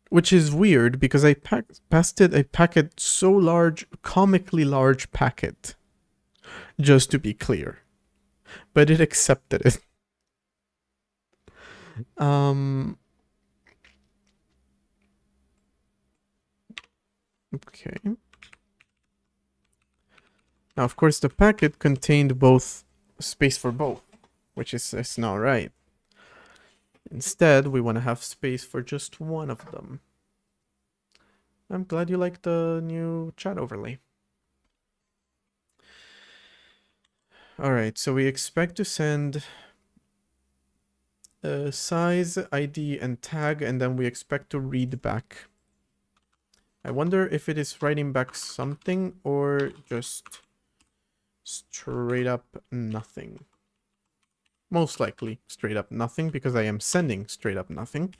Which is weird because I passed it a packet so large, comically large packet. Just to be clear. But it accepted it. Okay. Now, of course, the packet contained both space for both, which is not right. Instead, we want to have space for just one of them. I'm glad you like the new chat overlay. Alright, so we expect to send size, ID, and tag, and then we expect to read back. I wonder if it is writing back something or just straight up nothing. Most likely straight up nothing, because I am sending straight up nothing.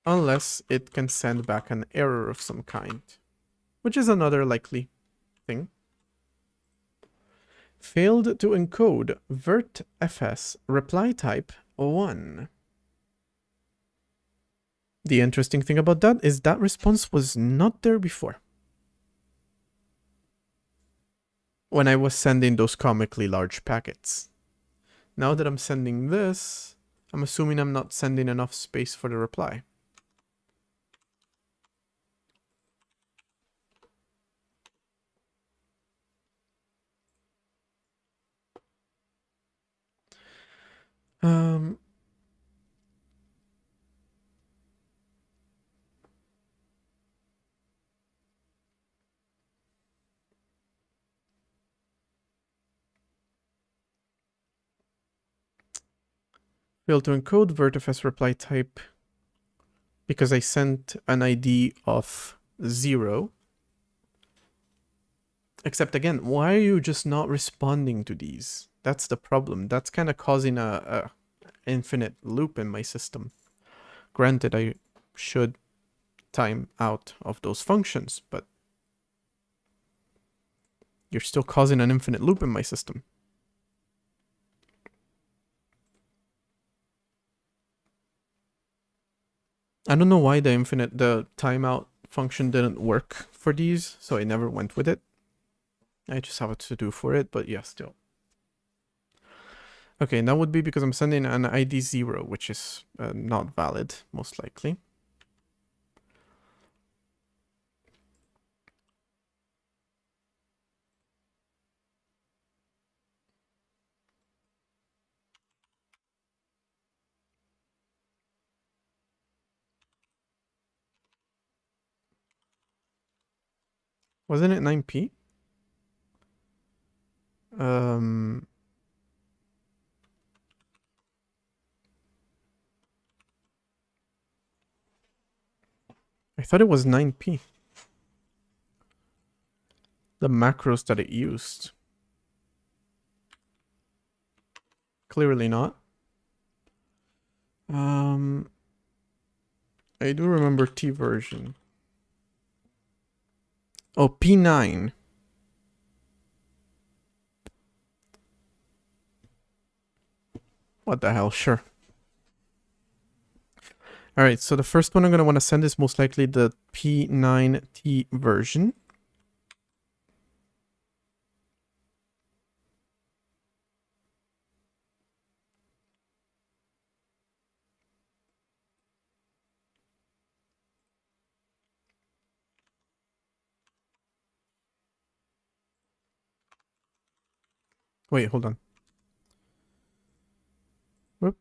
Unless it can send back an error of some kind, which is another likely thing. Failed to encode virtfs reply type 1. The interesting thing about that is that response was not there before. When I was sending those comically large packets. Now that I'm sending this, I'm assuming I'm not sending enough space for the reply. Failed to encode virtfs reply type because I sent an ID of 0. Except again, why are you just not responding to these? That's the problem. That's kind of causing a infinite loop in my system. Granted, I should time out of those functions, but you're still causing an infinite loop in my system. I don't know why the timeout function didn't work for these, so I never went with it. I just have a to-do for it, but yeah, still. Okay, that would be because I'm sending an ID 0, which is not valid, most likely. Wasn't it 9p? I thought it was 9p. The macros that it used. Clearly not. I do remember T version. Oh, P9. What the hell? Sure. Alright, so the first one I'm going to want to send is most likely the P9T version. Wait, hold on. Whoop.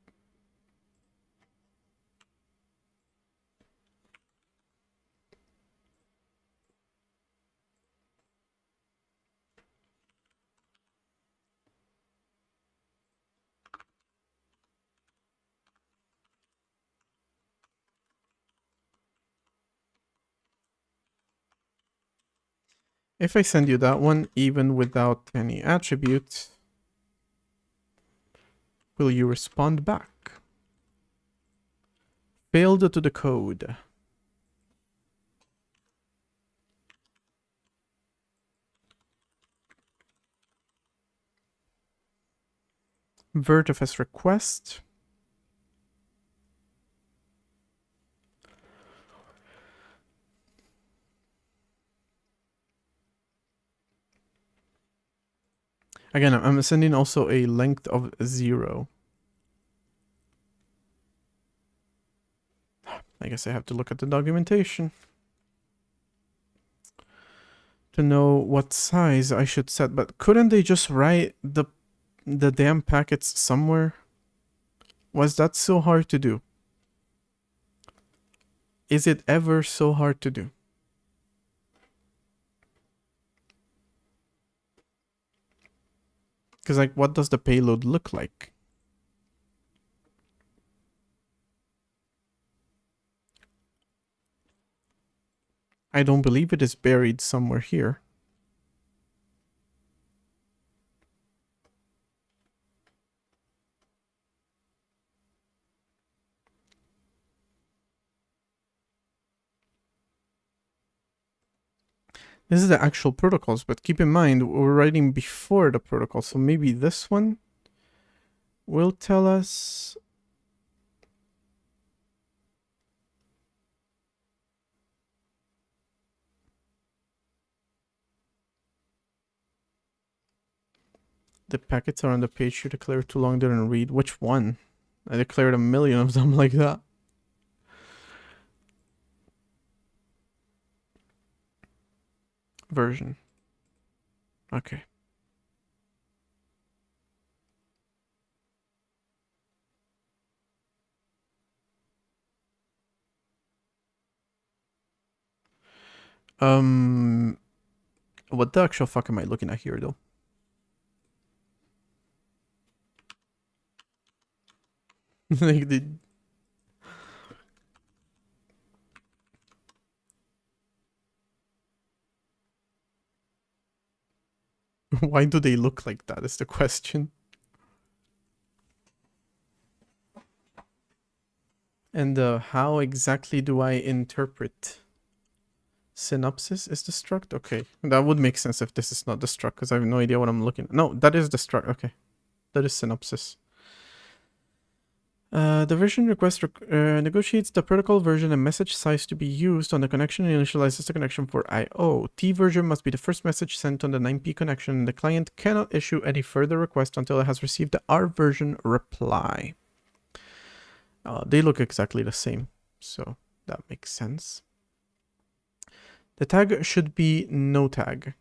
If I send you that one, even without any attributes, will you respond back? Failed to decode. Vertifs request. Again, I'm sending also a length of 0. I guess I have to look at the documentation to know what size I should set, but couldn't they just write the damn packets somewhere? Was that so hard to do? Is it ever so hard to do? Because, like, what does the payload look like? I don't believe it is buried somewhere here. This is the actual protocols, but keep in mind, we're writing before the protocol, so maybe this one will tell us... The packets are on the page. You declared too long, didn't read. Which one? I declared a million of them like that. Version. Okay. What the actual fuck am I looking at here, though? Like the... Why do they look like that is the question. And how exactly do I interpret? Synopsis is the struct? Okay, that would make sense if this is not the struct, because I have no idea what I'm looking at. No, that is the struct. Okay, that is synopsis. The version request negotiates the protocol version and message size to be used on the connection and initializes the connection for I/O. T version must be the first message sent on the 9p connection, and the client cannot issue any further request until it has received the R version reply. They look exactly the same, so that makes sense. The tag should be no tag.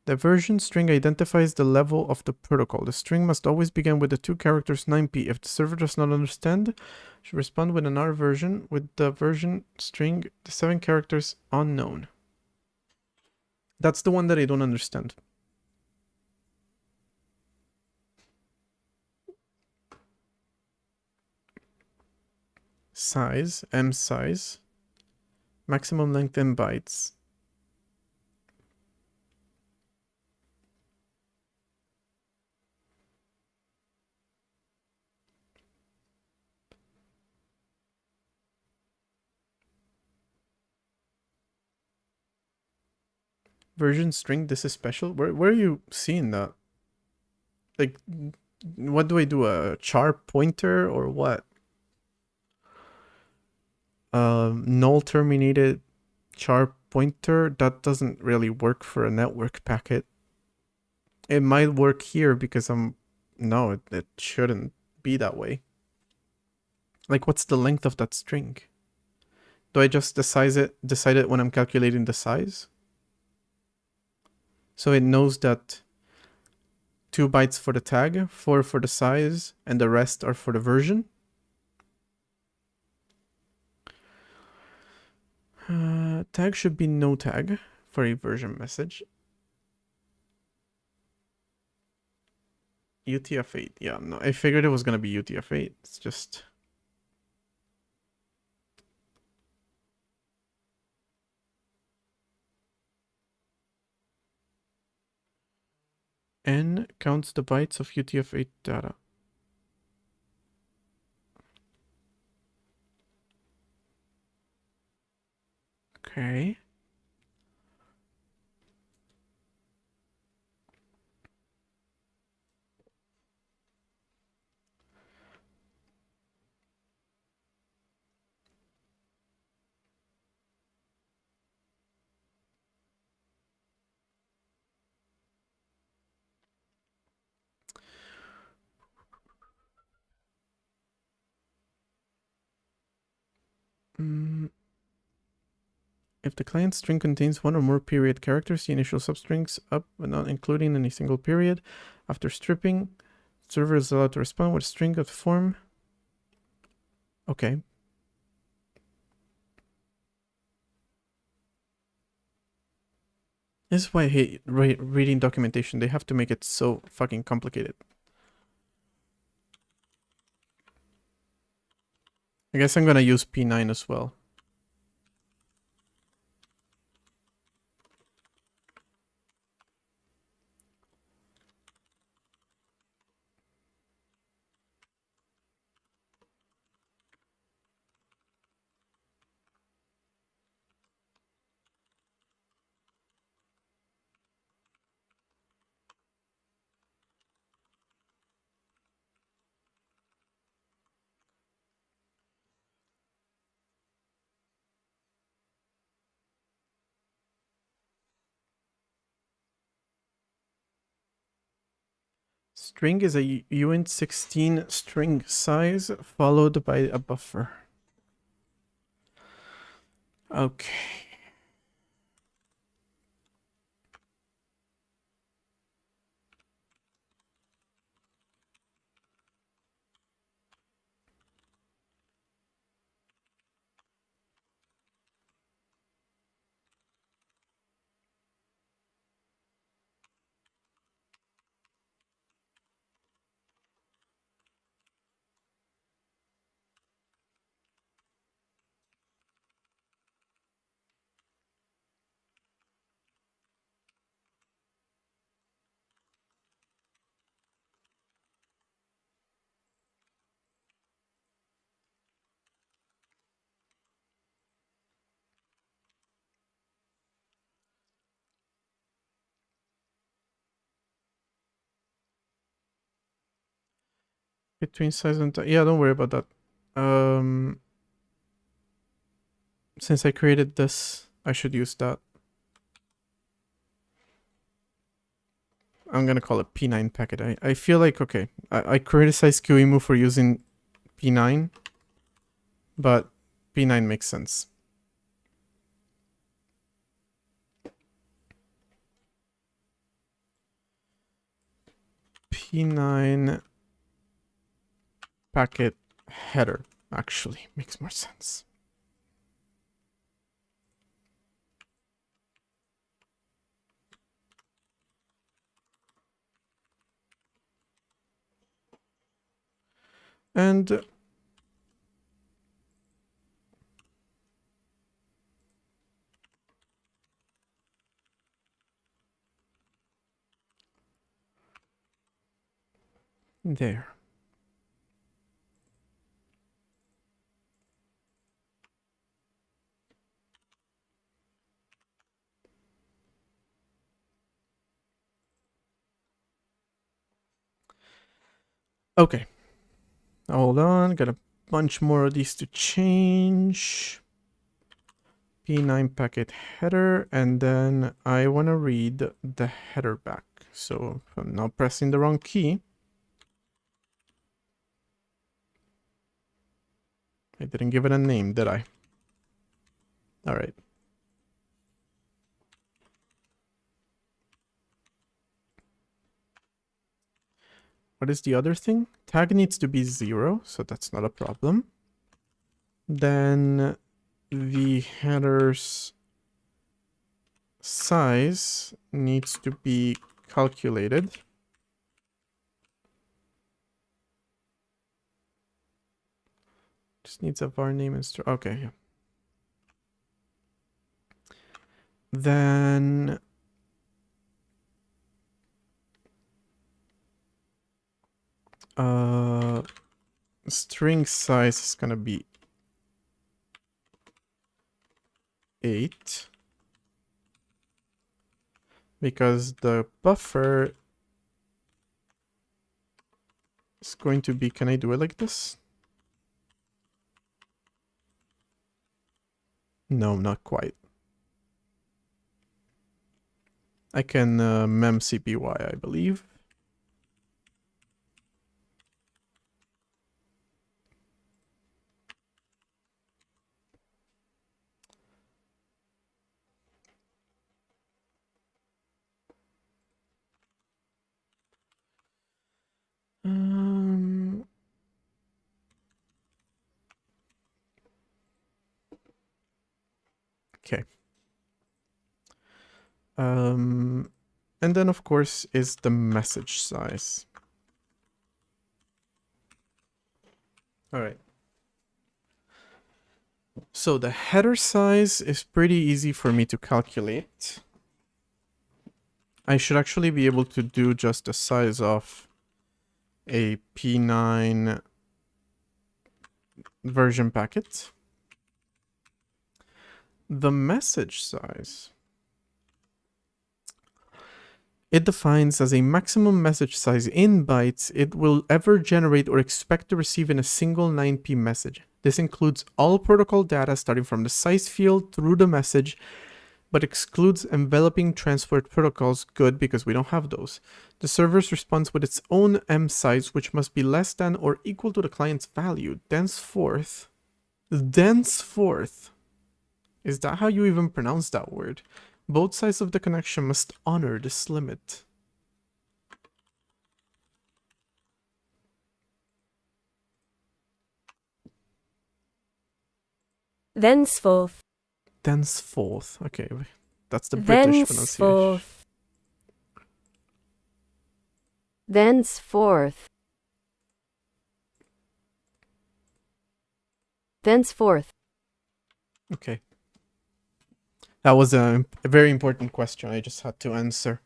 The version string identifies the level of the protocol. The string must always begin with the 2 characters 9p. If the server does not understand, it should respond with an R version with the version string, the 7 characters unknown. That's the one that I don't understand. size, M size, maximum length in bytes. Version string, this is special. Where are you seeing that? Like, what do I do? A char pointer or what? Null terminated char pointer, that doesn't really work for a network packet. It might work here because no, it shouldn't be that way. Like, what's the length of that string? Do I just decide it when I'm calculating the size? So it knows that 2 bytes for the tag, 4 for the size, and the rest are for the version. Tag should be no tag for a version message. UTF-8, yeah, no, I figured it was gonna be UTF-8. It's just N counts the bytes of UTF-8 data. Okay. If the client string contains one or more period characters, the initial substrings up but not including any single period. After stripping, server is allowed to respond with a string of the form. Okay. This is why I hate reading documentation. They have to make it so fucking complicated. I guess I'm gonna use P9 as well. String is a uint16 string size followed by a buffer. Okay. Between size and yeah, don't worry about that. Since I created this, I should use that. I'm gonna call it P9 packet. I feel like, okay, I criticize QEMU for using P9, but P9 makes sense. P9 packet header actually makes more sense. And There. Okay. Hold on, got a bunch more of these to change. P9 packet header, and then I want to read the header back. So I'm now pressing the wrong key. I didn't give it a name, did I? All right. What is the other thing? Tag needs to be 0, so that's not a problem. Then the header's size needs to be calculated. Just needs a var name and okay, yeah. Then string size is gonna be 8 because the buffer is going to be, can I do it like this? No, not quite. I can mem cpy, I believe. Okay. And then of course is the message size. All right. So the header size is pretty easy for me to calculate. I should actually be able to do just the size of a P9 version packet. The message size, it defines as a maximum message size in bytes it will ever generate or expect to receive in a single 9p message. This includes all protocol data starting from the size field through the message, but excludes enveloping transport protocols. Good, because we don't have those. The server responds with its own M size, which must be less than or equal to the client's value. Thenceforth, is that how you even pronounce that word? Both sides of the connection must honor this limit. Thenceforth. Thenceforth. Okay, that's the British pronunciation. Thenceforth. Thenceforth. Okay. That was a very important question I just had to answer.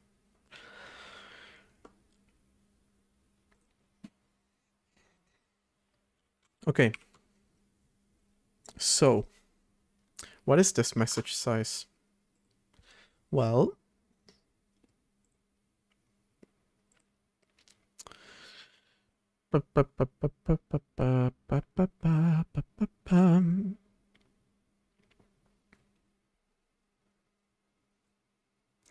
Okay. So, what is this message size? Well,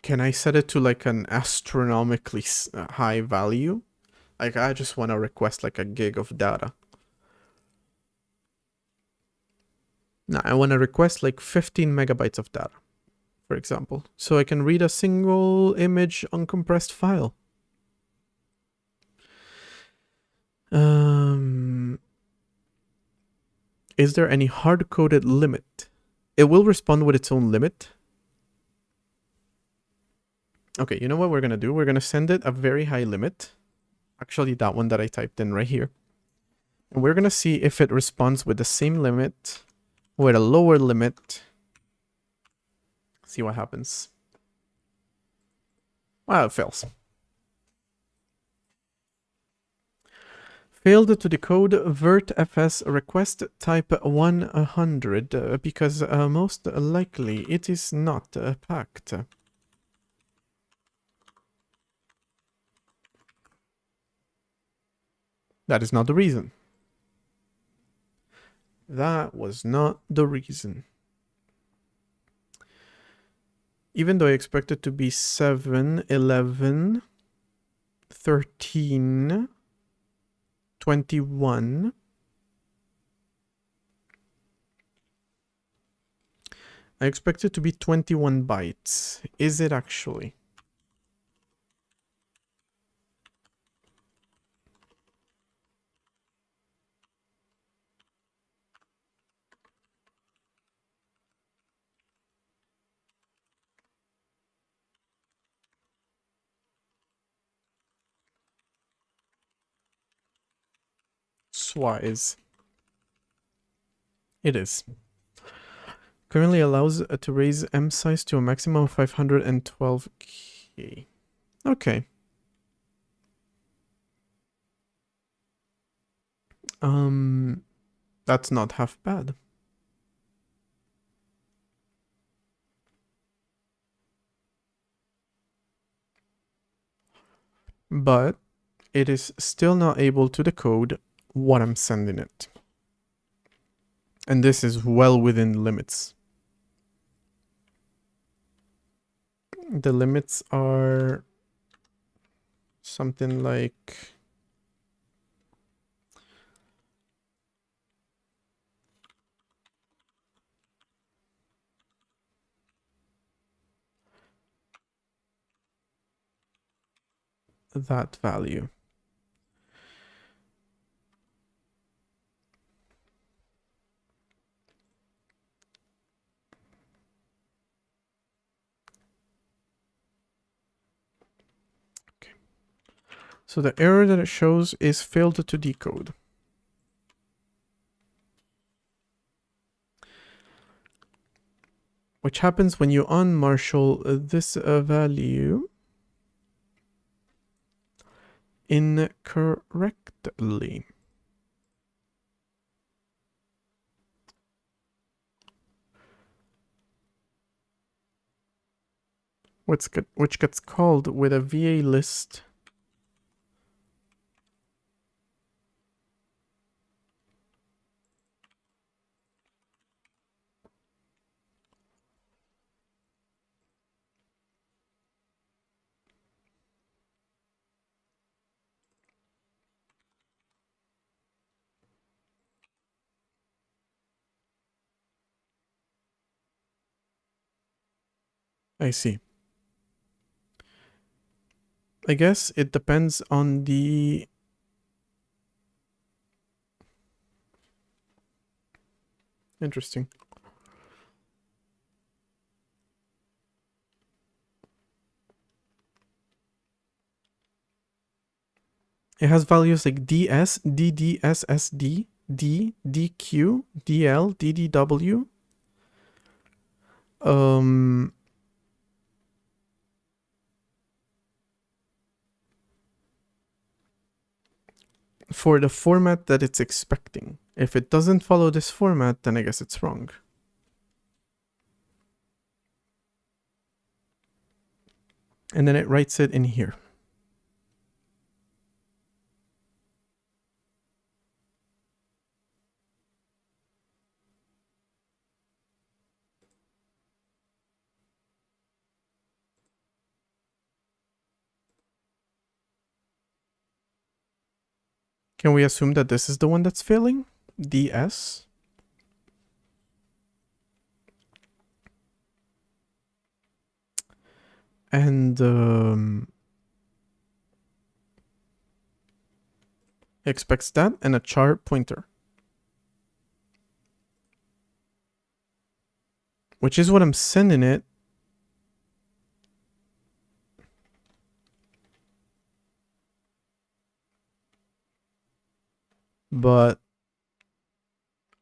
can I set it to like an astronomically high value? Like I just want to request like a gig of data. No, I want to request like 15 megabytes of data, for example, so I can read a single image uncompressed file. Is there any hard-coded limit? It will respond with its own limit. Okay, you know what we're going to do? We're going to send it a very high limit. Actually, that one that I typed in right here. And we're going to see if it responds with the same limit or a lower limit. See what happens. Well, it fails. Failed to decode VertFS request type 100 because most likely it is not packed. That is not the reason. That was not the reason. Even though I expect it to be 7, 11, 13, 21. I expect it to be 21 bytes. Is it actually? Swise. It is. Currently allows to raise M size to a maximum of 512k. Okay. That's not half bad. But it is still not able to decode what I'm sending it. And this is well within limits. The limits are something like that value. Okay. So the error that it shows is failed to decode. Which happens when you unmarshal this value incorrectly. Which gets called with a VA list I see. I guess it depends on the... Interesting. It has values like DS, DDSSD, D, DQ, DL, DDW. For the format that it's expecting. If it doesn't follow this format, then I guess it's wrong. And then it writes it in here. Can we assume that this is the one that's failing? DS? And expects that and a char pointer. Which is what I'm sending it. But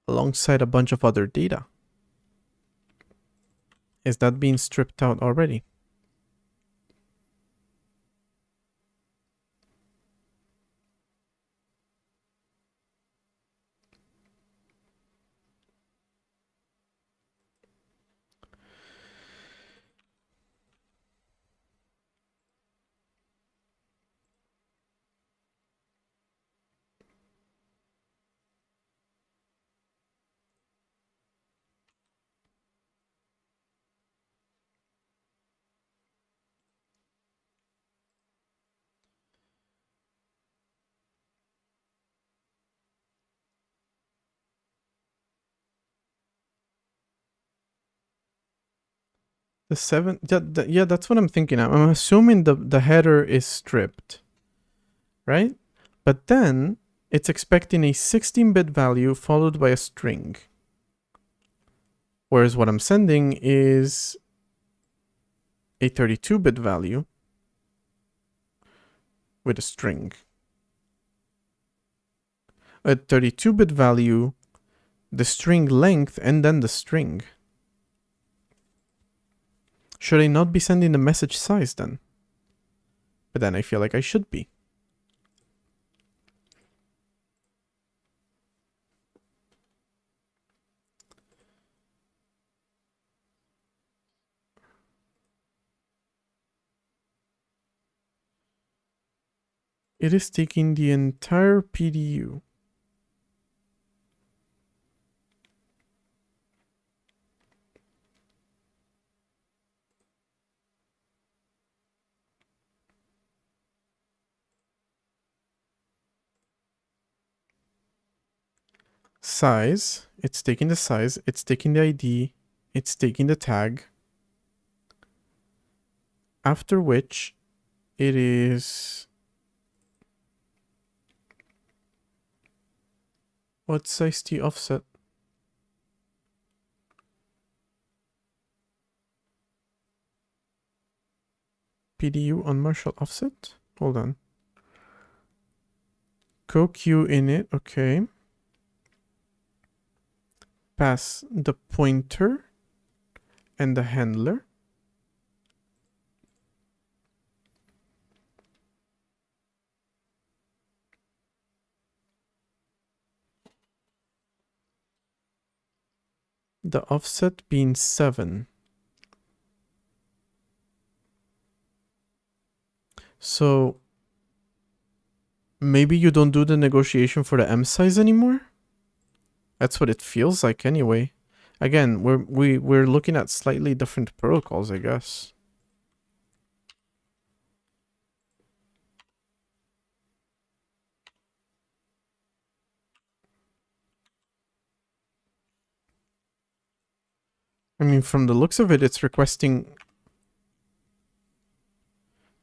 alongside a bunch of other data. Is that being stripped out already? The 7, yeah, that's what I'm thinking. I'm assuming the header is stripped, right? But then it's expecting a 16-bit value followed by a string. Whereas what I'm sending is a 32-bit value with a string. A 32-bit value, the string length, and then the string. Should I not be sending the message size then? But then I feel like I should be. It is taking the entire PDU. Size, it's taking the size, it's taking the ID, it's taking the tag. After which it is... What's size T offset? PDU on Marshall offset? Hold on. CoQ init, okay. Pass the pointer and the handler. The offset being 7. So maybe you don't do the negotiation for the M size anymore? That's what it feels like anyway. Again, we're looking at slightly different protocols, I guess. I mean, from the looks of it, it's requesting...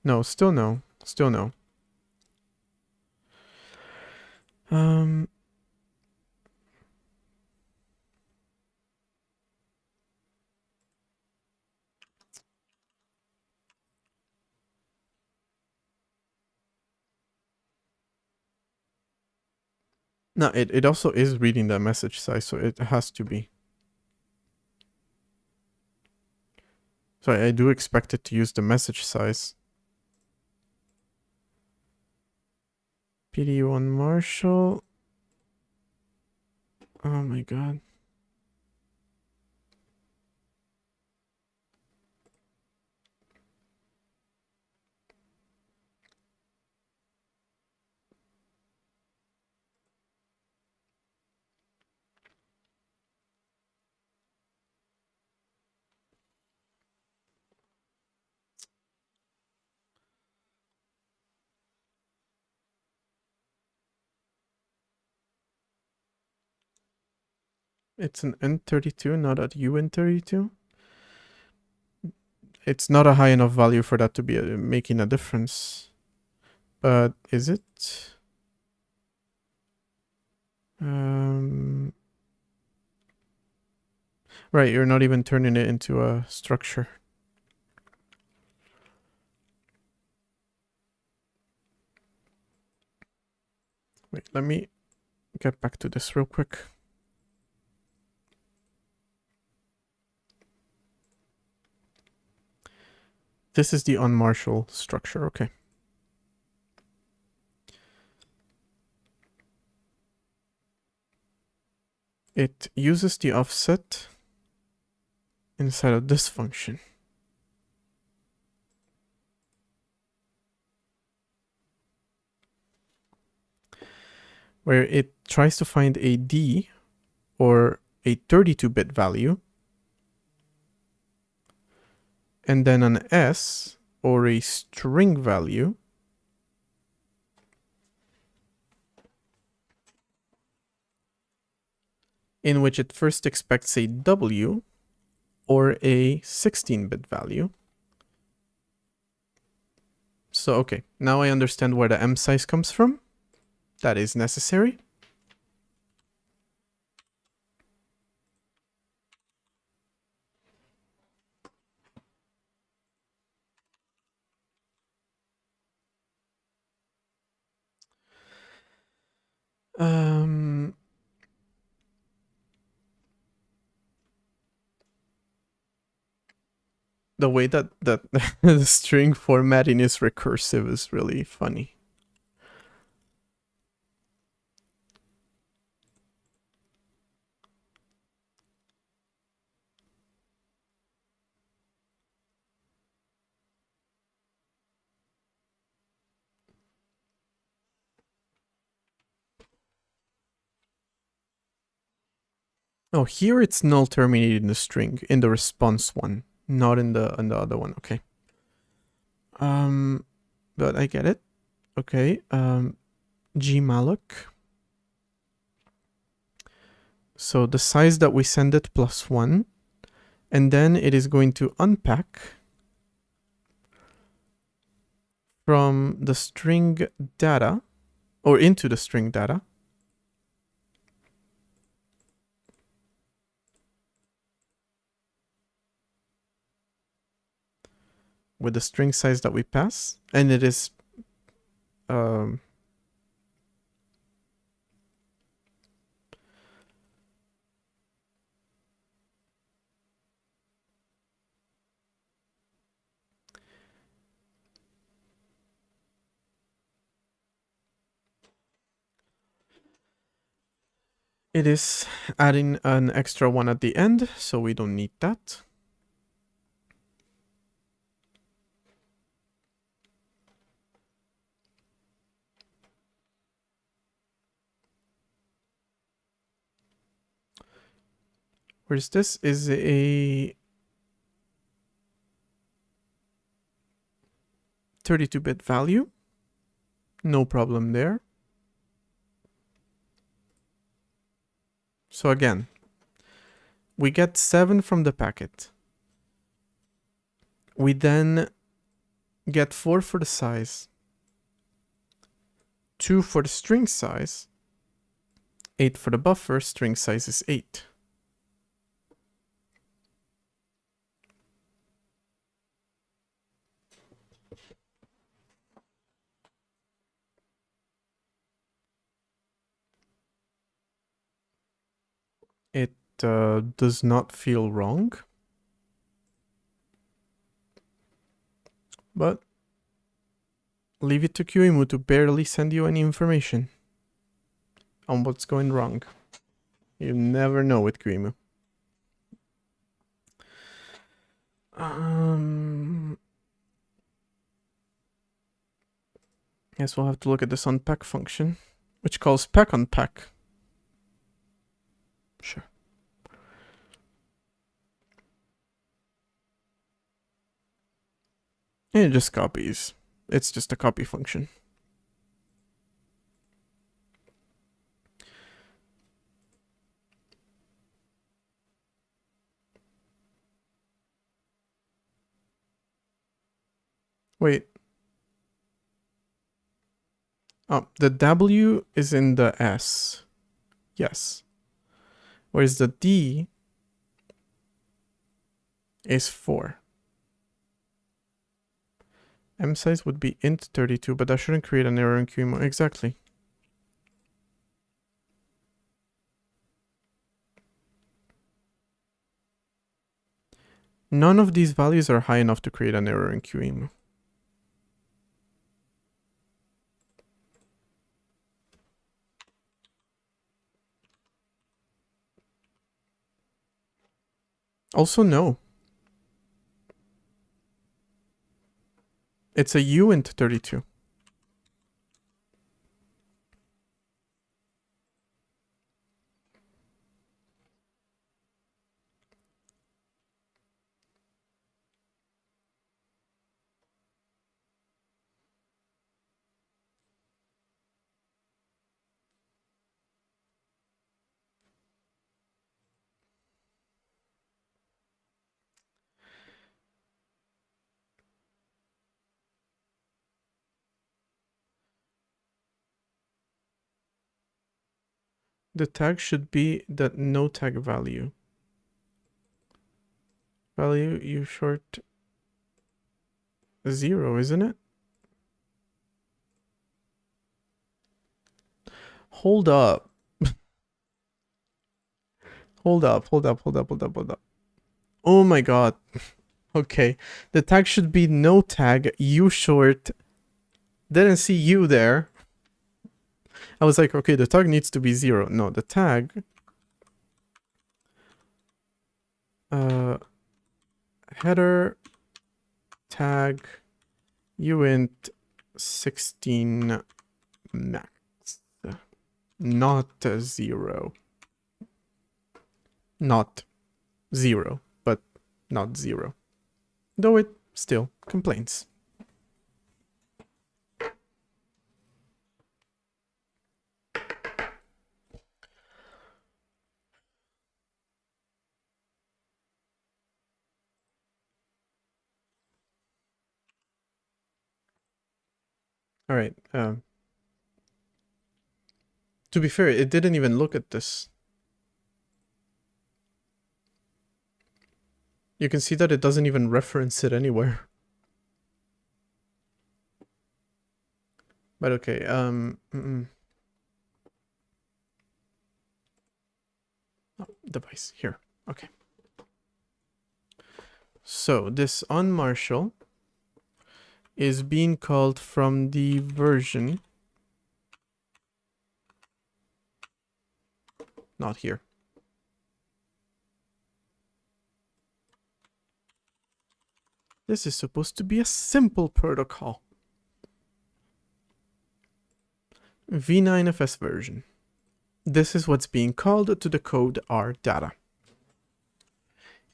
No, still no. Still no. No, it also is reading that message size, so it has to be. So I do expect it to use the message size. PDU on Marshall. Oh my god. It's an N32, not a UN32. It's not a high enough value for that to be making a difference. But is it? Right, you're not even turning it into a structure. Wait, let me get back to this real quick. This is the on-Marshall structure, okay. It uses the offset inside of this function. Where it tries to find a D or a 32-bit value, and then an S or a string value, in which it first expects a W or a 16-bit value. So, okay, now I understand where the M size comes from. That is necessary. The way that the string formatting is recursive is really funny. Oh, here it's null terminated in the string in the response one, not in the other one. Okay. But I get it. Okay. Gmalloc. So the size that we send it plus 1, and then it is going to unpack from the string data, or into the string data, with the string size that we pass, and it is it is adding an extra one at the end, so we don't need that. Where's this? Is a 32-bit value. No problem there. So again, we get 7 from the packet. We then get 4 for the size, 2 for the string size, 8 for the buffer. String size is 8. It does not feel wrong, but leave it to QEMU to barely send you any information on what's going wrong. You never know with QEMU. Guess we'll have to look at this unpack function, which calls pack unpack. Sure. And it just copies. It's just a copy function. Wait. Oh, the W is in the S. Yes. Whereas the D is 4. M size would be int 32, but that shouldn't create an error in QEMU. Exactly. None of these values are high enough to create an error in QEMU. Also, no. It's a uint 32. The tag should be the no tag value. Value u short 0, isn't it? Hold up. Hold up. Oh my god. Okay. The tag should be no tag u short. Didn't see you there. I was like, okay, the tag needs to be 0. No, the tag header tag uint 16 max, not 0. Not 0, but not 0. Though it still complains. All right. To be fair, it didn't even look at this. You can see that it doesn't even reference it anywhere. But okay, oh, device, here, okay. So this onMarshall is being called from the version, not here. This is supposed to be a simple protocol. v9fs version. This is what's being called to decode our data.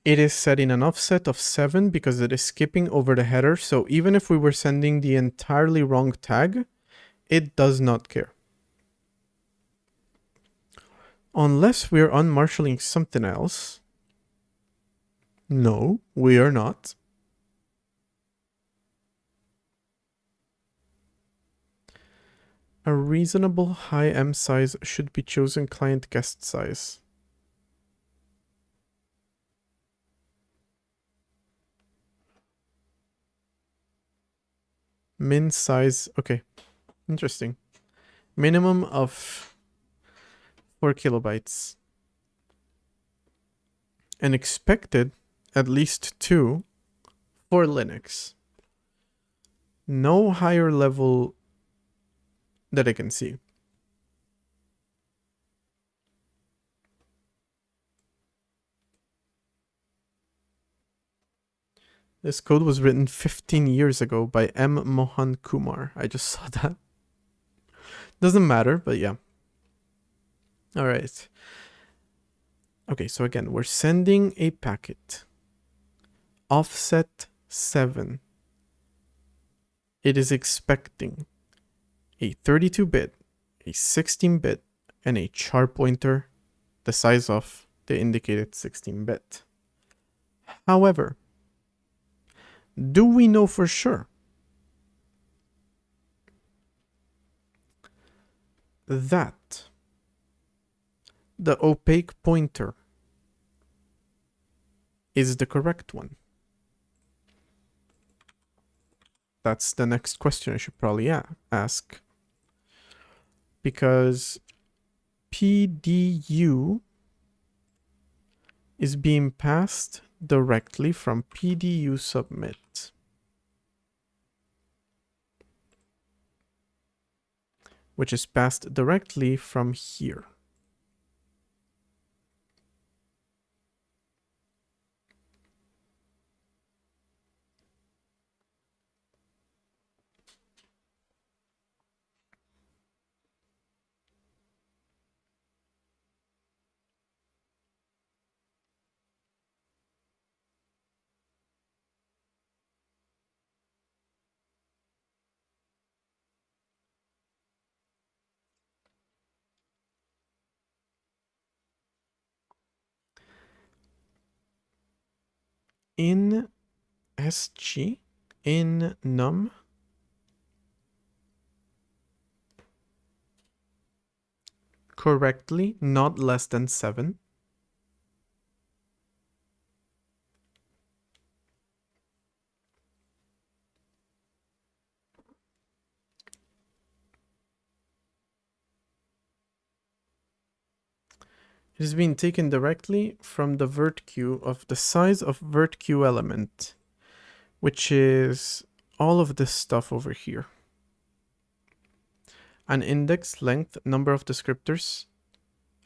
It is setting an offset of 7 because it is skipping over the header, so even if we were sending the entirely wrong tag, it does not care. Unless we're onMarshalling something else. No, we are not. A reasonable high M size should be chosen client guest size. Min size, okay, interesting. Minimum of 4 kilobytes. And expected at least 2 for Linux. No higher level that I can see. This code was written 15 years ago by M. Mohan Kumar. I just saw that. Doesn't matter, but yeah. All right. Okay, so again, we're sending a packet. Offset 7. It is expecting a 32-bit, a 16-bit, and a char pointer the size of the indicated 16-bit. However, do we know for sure that the opaque pointer is the correct one? That's the next question I should probably ask. Because PDU is being passed directly from PDU submit. Which is passed directly from here. In SG, in num, correctly not less than 7. It is being taken directly from the vert_q of the size of vert_q element, which is all of this stuff over here. An index, length, number of descriptors,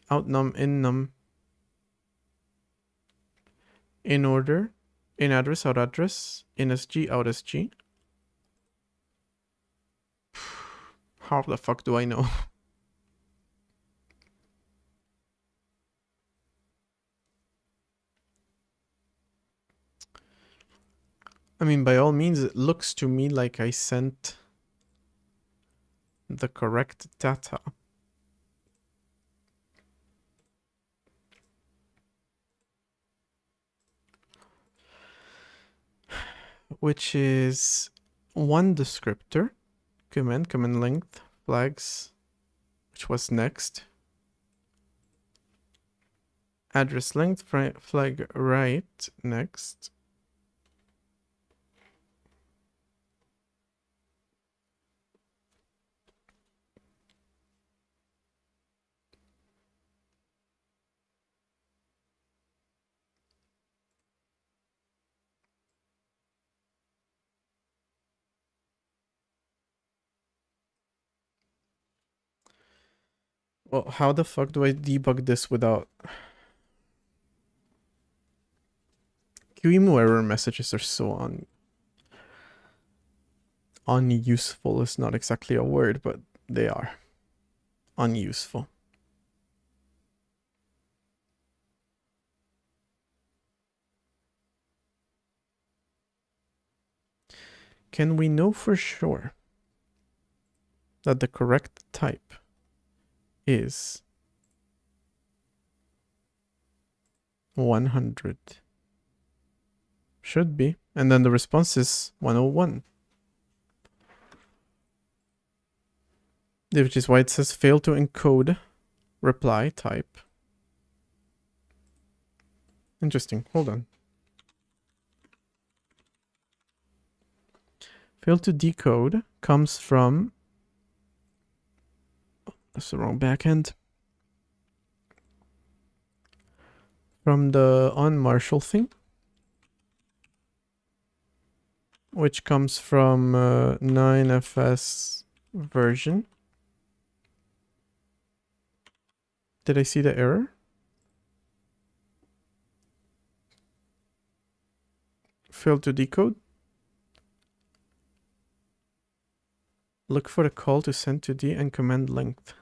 outnum, innum, in order, in address, out address, in SG, out SG. How the fuck do I know? I mean, by all means, it looks to me like I sent the correct data. Which is one descriptor, command length, flags, which was next. Address length, flag right, next. Well, how the fuck do I debug this without... QEMU error messages are so unuseful is not exactly a word, but they are unuseful. Can we know for sure that the correct type is 100? Should be. And then the response is 101. Which is why it says fail to encode reply type. Interesting. Hold on. Fail to decode comes from... That's the wrong backend. From the onMarshall thing. Which comes from 9FS version. Did I see the error? Failed to decode. Look for the call to send to D and command length.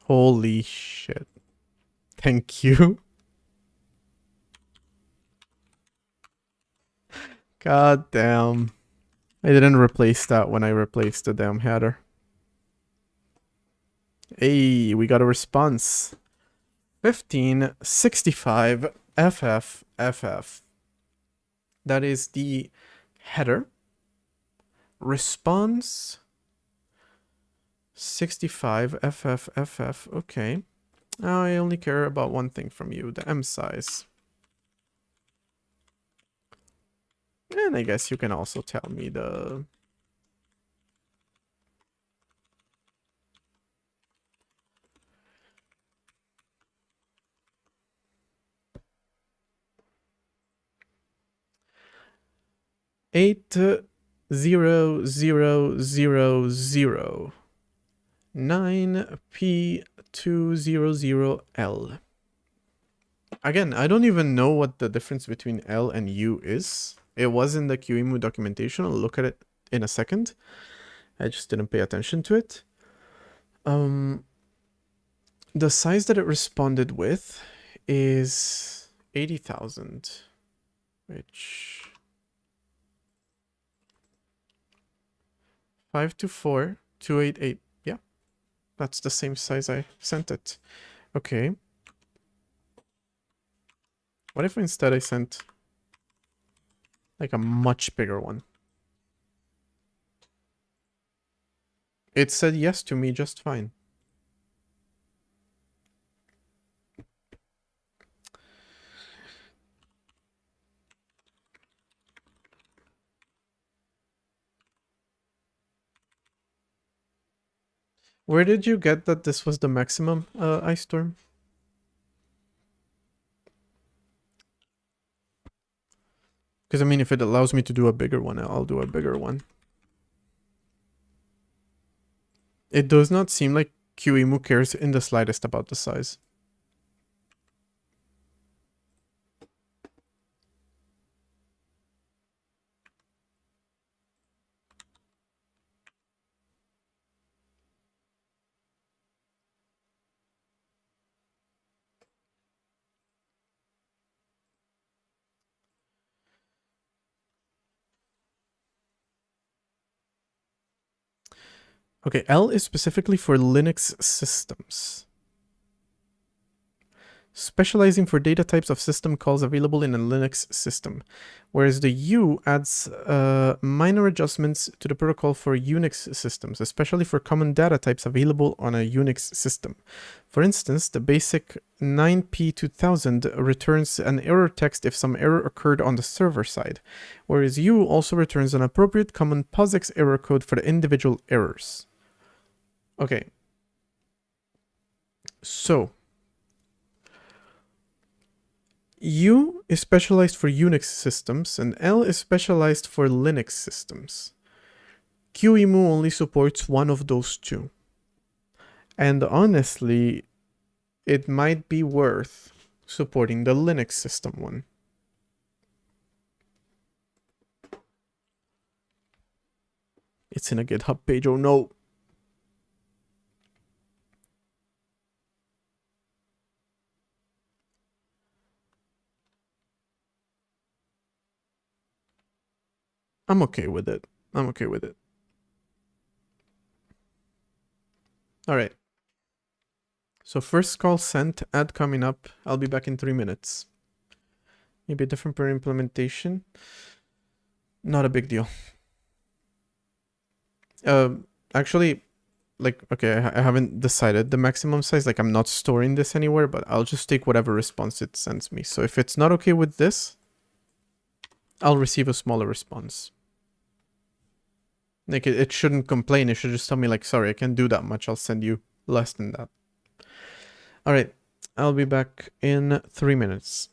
Holy shit. Thank you. God damn. I didn't replace that when I replaced the damn header. Hey, we got a response. 1565 FF. That is the header. Response 65 FF. Okay. Now I only care about one thing from you, the M size. And I guess you can also tell me the... Eight 00009 P200L. Again, I don't even know what the difference between L and U is. It was in the QEMU documentation. I'll look at it in a second. I just didn't pay attention to it. The size that it responded with is 80,000, which 524288. Yeah, that's the same size I sent it. Okay. What if instead I sent like a much bigger one? It said yes to me just fine. Where did you get that this was the maximum, Ice Storm? Because I mean, if it allows me to do a bigger one, I'll do a bigger one. It does not seem like QEMU cares in the slightest about the size. Okay, L is specifically for Linux systems. Specializing for data types of system calls available in a Linux system, whereas the U adds minor adjustments to the protocol for Unix systems, especially for common data types available on a Unix system. For instance, the basic 9p2000 returns an error text if some error occurred on the server side, whereas U also returns an appropriate common POSIX error code for the individual errors. Okay. So, U is specialized for Unix systems, and L is specialized for Linux systems. QEMU only supports one of those two. And honestly, it might be worth supporting the Linux system one. It's in a GitHub page, oh no. I'm okay with it. I'm okay with it. All right. So first call sent, ad coming up. I'll be back in 3 minutes. Maybe a different per implementation. Not a big deal. Actually, like, okay, I haven't decided the maximum size. Like, I'm not storing this anywhere, but I'll just take whatever response it sends me. So if it's not okay with this, I'll receive a smaller response. Like, it shouldn't complain. It should just tell me, like, sorry, I can't do that much. I'll send you less than that. All right. I'll be back in 3 minutes.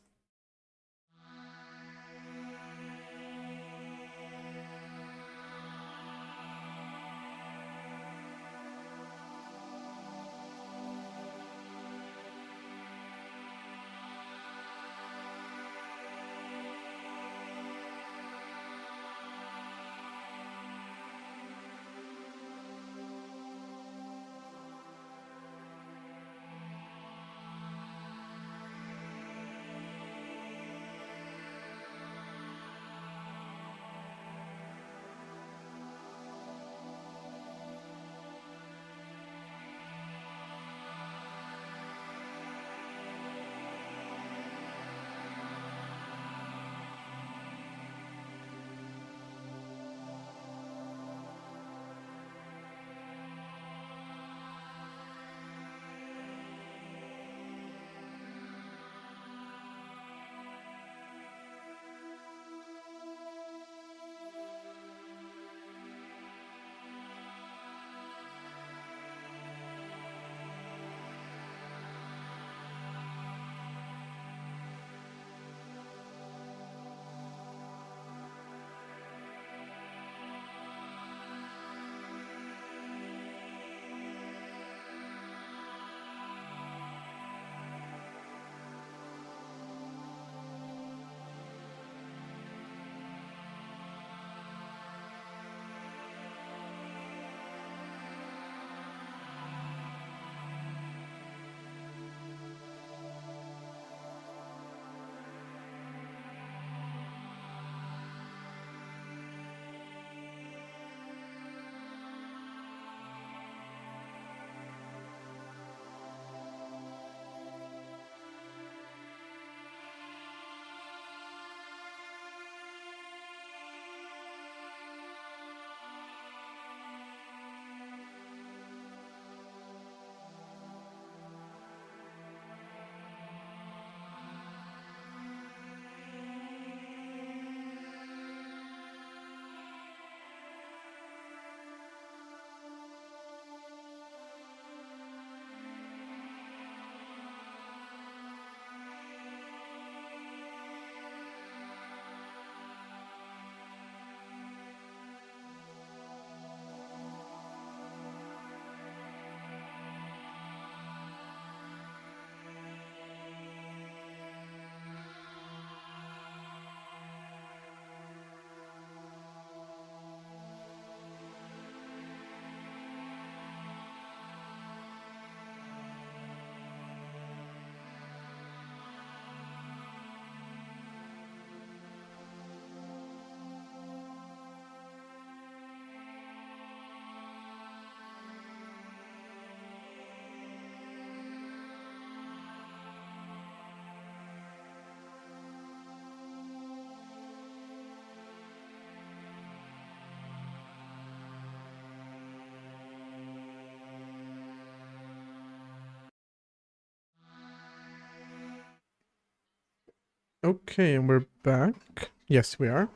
Okay, and we're back. Yes, we are.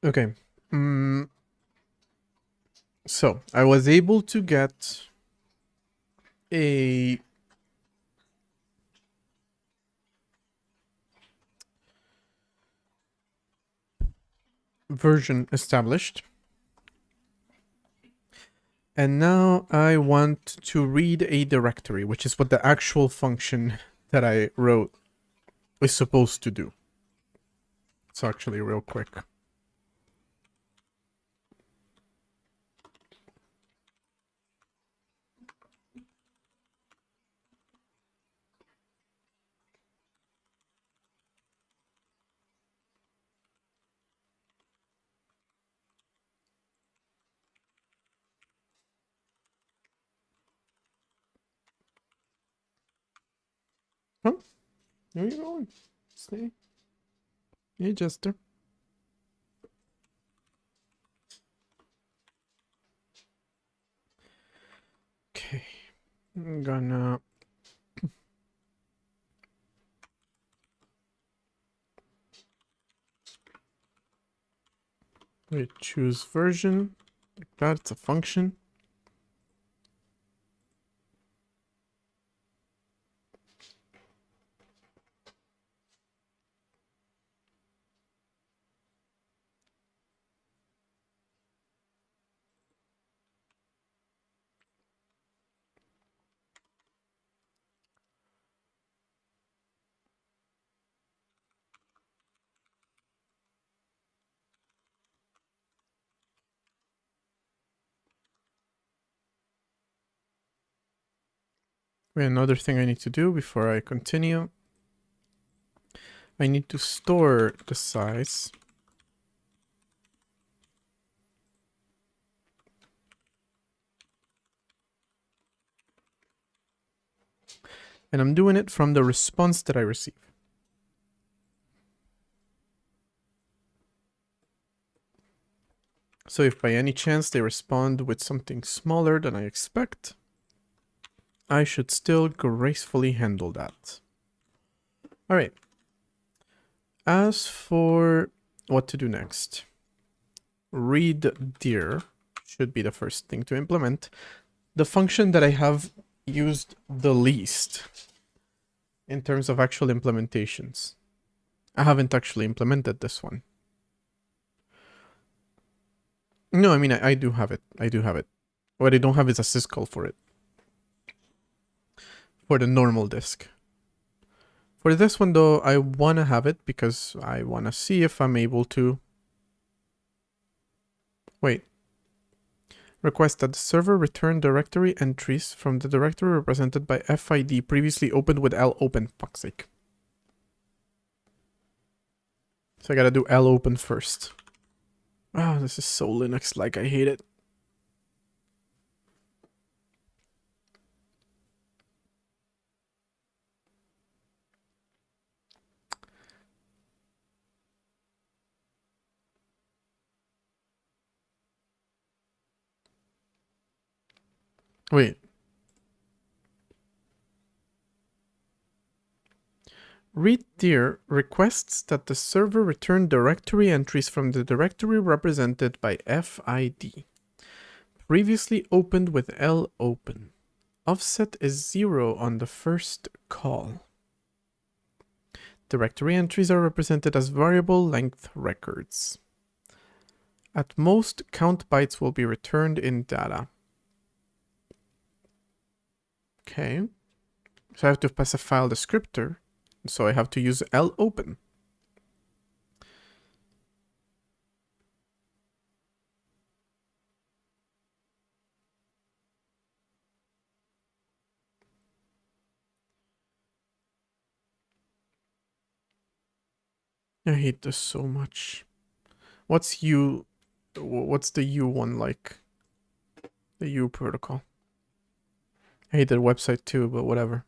Okay. So I was able to get a version established. And now I want to read a directory, which is what the actual function that I wrote is supposed to do. So actually real quick. Oh, where are you going? Stay. Hey, Jester. Okay. I'm gonna choose version. Like that, it's a function. Wait, another thing I need to do before I continue. I need to store the size. And I'm doing it from the response that I receive. So if by any chance they respond with something smaller than I expect, I should still gracefully handle that. All right. As for what to do next, read dir should be the first thing to implement. The function that I have used the least in terms of actual implementations. I haven't actually implemented this one. No, I mean, I do have it. I do have it. What I don't have is a syscall for it. For the normal disk. For this one, though, I want to have it because I want to see if I'm able to... Wait. Request that the server return directory entries from the directory represented by FID previously opened with lopen. Fuck's sake. So I gotta do lopen first. Oh, this is so Linux-like. I hate it. Wait. Read dir requests that the server return directory entries from the directory represented by FID. Previously opened with lopen. Offset is 0 on the first call. Directory entries are represented as variable length records. At most, count bytes will be returned in data. Okay. So I have to pass a file descriptor. So I have to use lopen. I hate this so much. What's the U one like? The U protocol. I hate their website too, but whatever.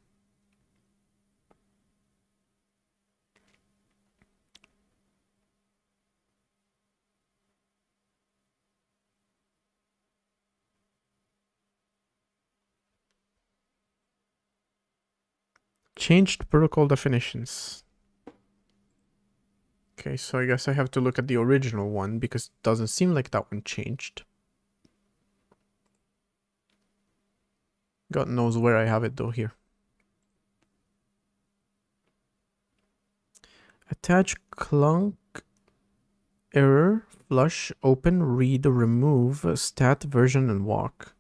Changed protocol definitions. Okay, so I guess I have to look at the original one because it doesn't seem like that one changed. God knows where I have it though here. Attach clunk error flush open read remove stat version and walk.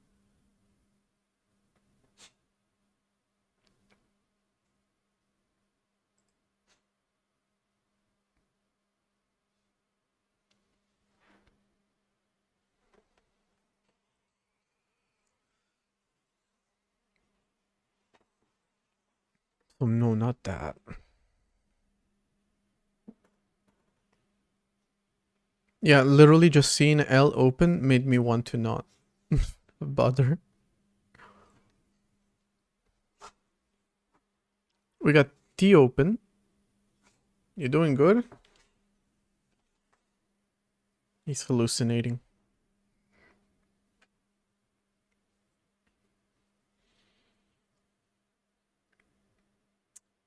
Oh no, not that. Yeah, literally just seeing L open made me want to not bother. We got T open. You doing good? He's hallucinating.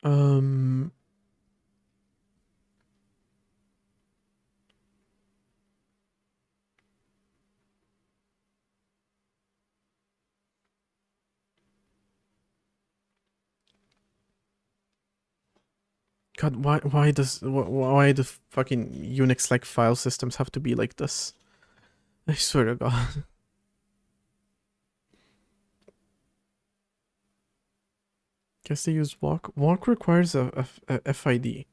Um... God, why do fucking Unix-like file systems have to be like this? I swear to God. Guess they use walk. Walk requires a FID.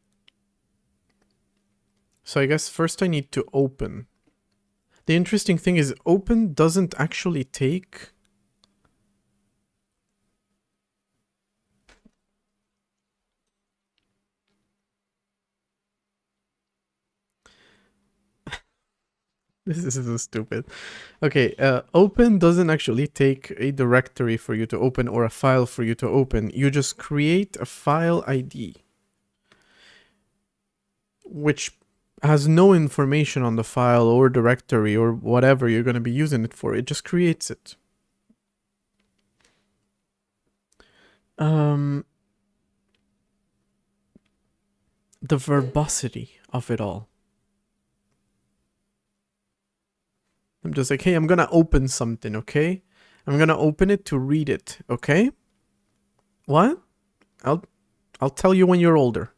So I guess first I need to open. The interesting thing is open doesn't actually take... This is so stupid. Okay, open doesn't actually take a directory for you to open or a file for you to open. You just create a file ID, which has no information on the file or directory or whatever you're going to be using it for. It just creates it. The verbosity of it all. I'm just like, hey, I'm gonna open something, okay? I'm gonna open it to read it, okay? What? I'll tell you when you're older.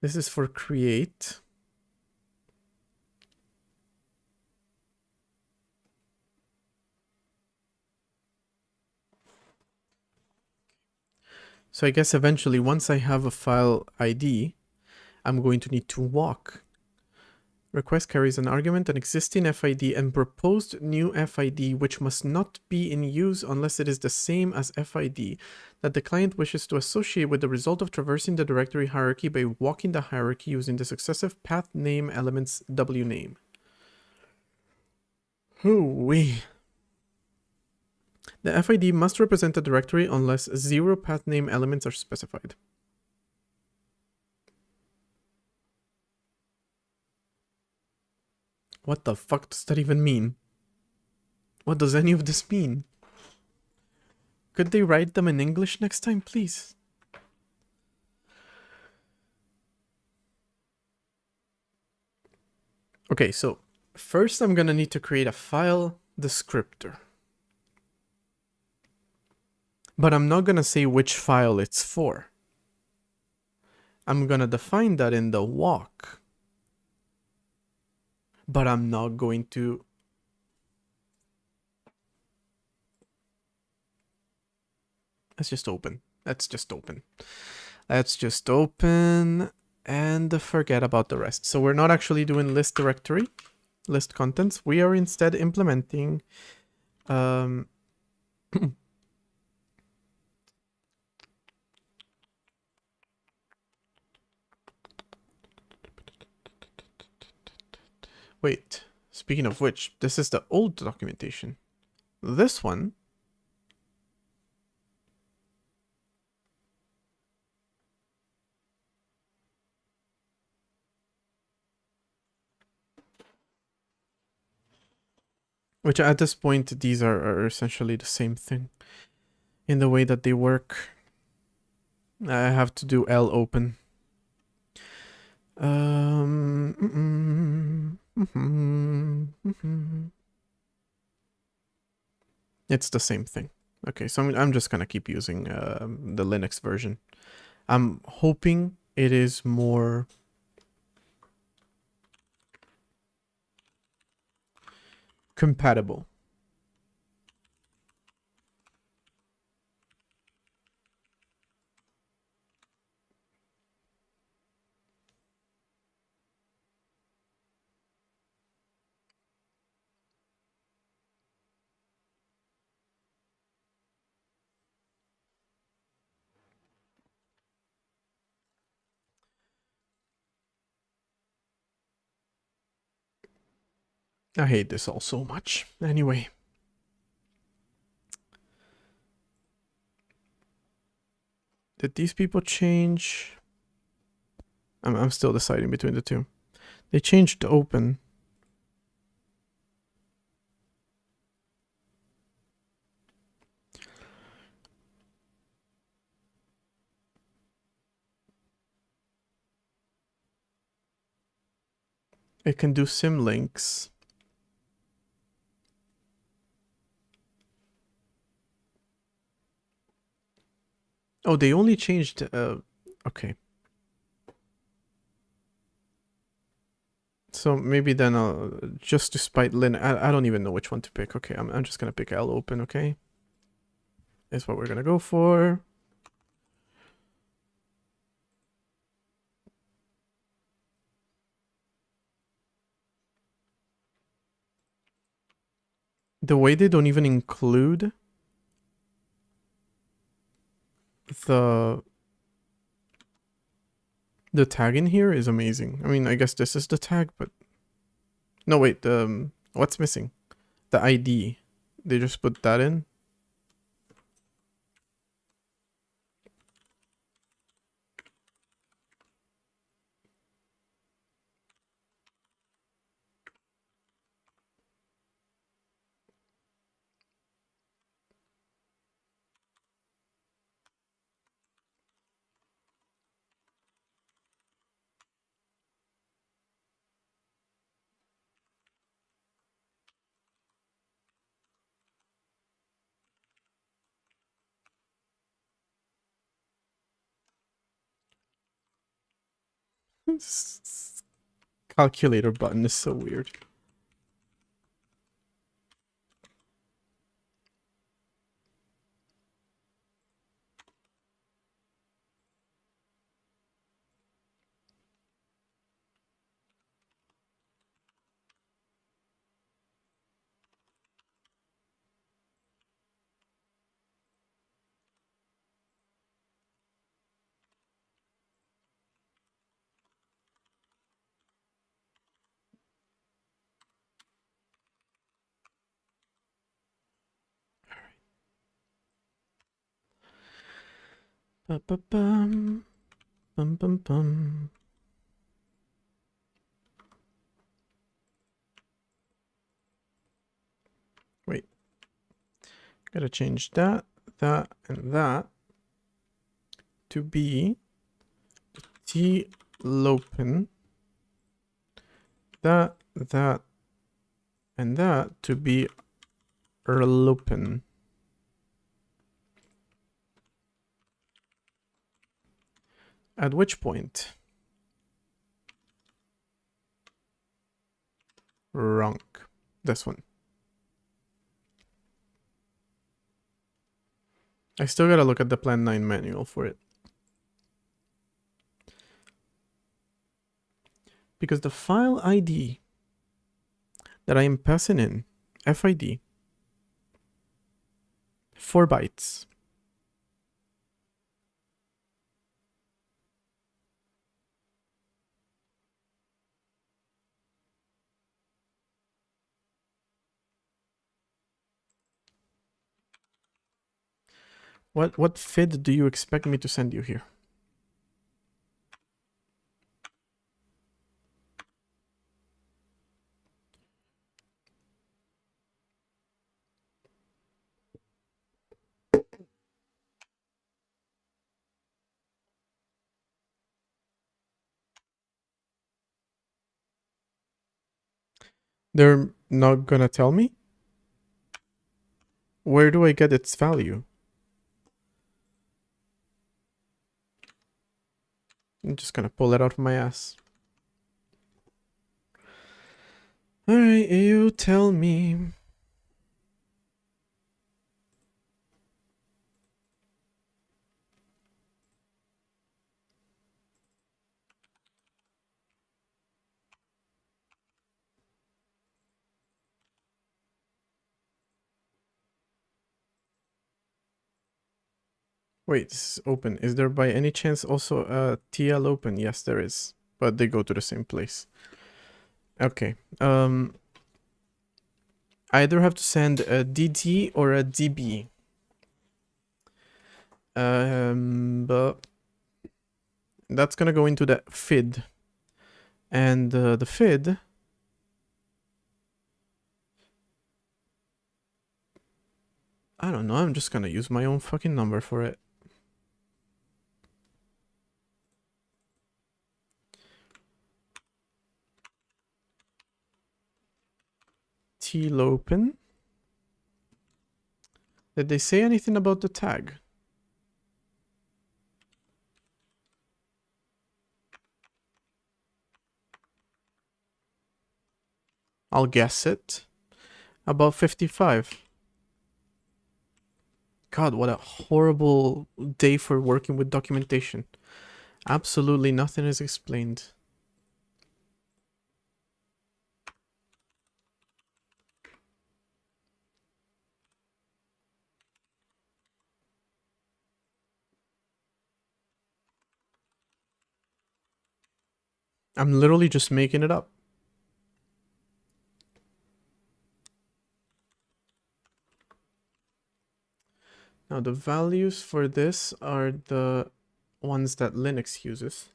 This is for create. So I guess eventually, once I have a file ID, I'm going to need to walk. Request carries an argument, an existing FID, and proposed new FID, which must not be in use unless it is the same as FID that the client wishes to associate with the result of traversing the directory hierarchy by walking the hierarchy using the successive path name element's wname. Hoo-wee. The FID must represent a directory unless 0 path name elements are specified. What the fuck does that even mean? What does any of this mean? Could they write them in English next time, please? Okay, so first I'm gonna need to create a file descriptor. But I'm not gonna say which file it's for. I'm gonna define that in the walk. But I'm not going to... Let's just open. Let's just open. Let's just open and forget about the rest. So we're not actually doing list directory, list contents. We are instead implementing wait, speaking of which, this is the old documentation. This one Which at this point, these are essentially the same thing in the way that they work. I have to do L open. It's the same thing. Okay, so I'm just gonna keep using the Linux version. I'm hoping it is more compatible. I hate this all so much. Anyway. Did these people change? I'm still deciding between the two. They changed to open. It can do symlinks. Oh, they only changed. Okay. So maybe then I'll just to spite Lin. I don't even know which one to pick. Okay, I'm just gonna pick L open. Okay, is what we're gonna go for. The way they don't even include the tag in here is amazing. I mean, I guess this is the tag, but no, wait. What's missing? The ID. They just put that in. Calculator button is so weird. Ba-ba-bum. Bum bum bum. Wait. Gotta change that, and that to be T-Lopen. That, and that to be Erlopen. At which point? Wrong. This one. I still gotta look at the Plan 9 manual for it. Because the file ID that I am passing in, FID, 4 bytes. What FID do you expect me to send you here? They're not gonna tell me? Where do I get its value? I'm just gonna pull it out of my ass. Alright, you tell me. Wait, this is open. Is there by any chance also a TL open? Yes, there is. But they go to the same place. Okay. I either have to send a DT or a DB. But that's gonna go into the FID. And the FID... I don't know, I'm just gonna use my own fucking number for it. TLopen. Did they say anything about the tag? I'll guess it. About 55. God, what a horrible day for working with documentation. Absolutely nothing is explained. I'm literally just making it up. Now the values for this are the ones that Linux uses.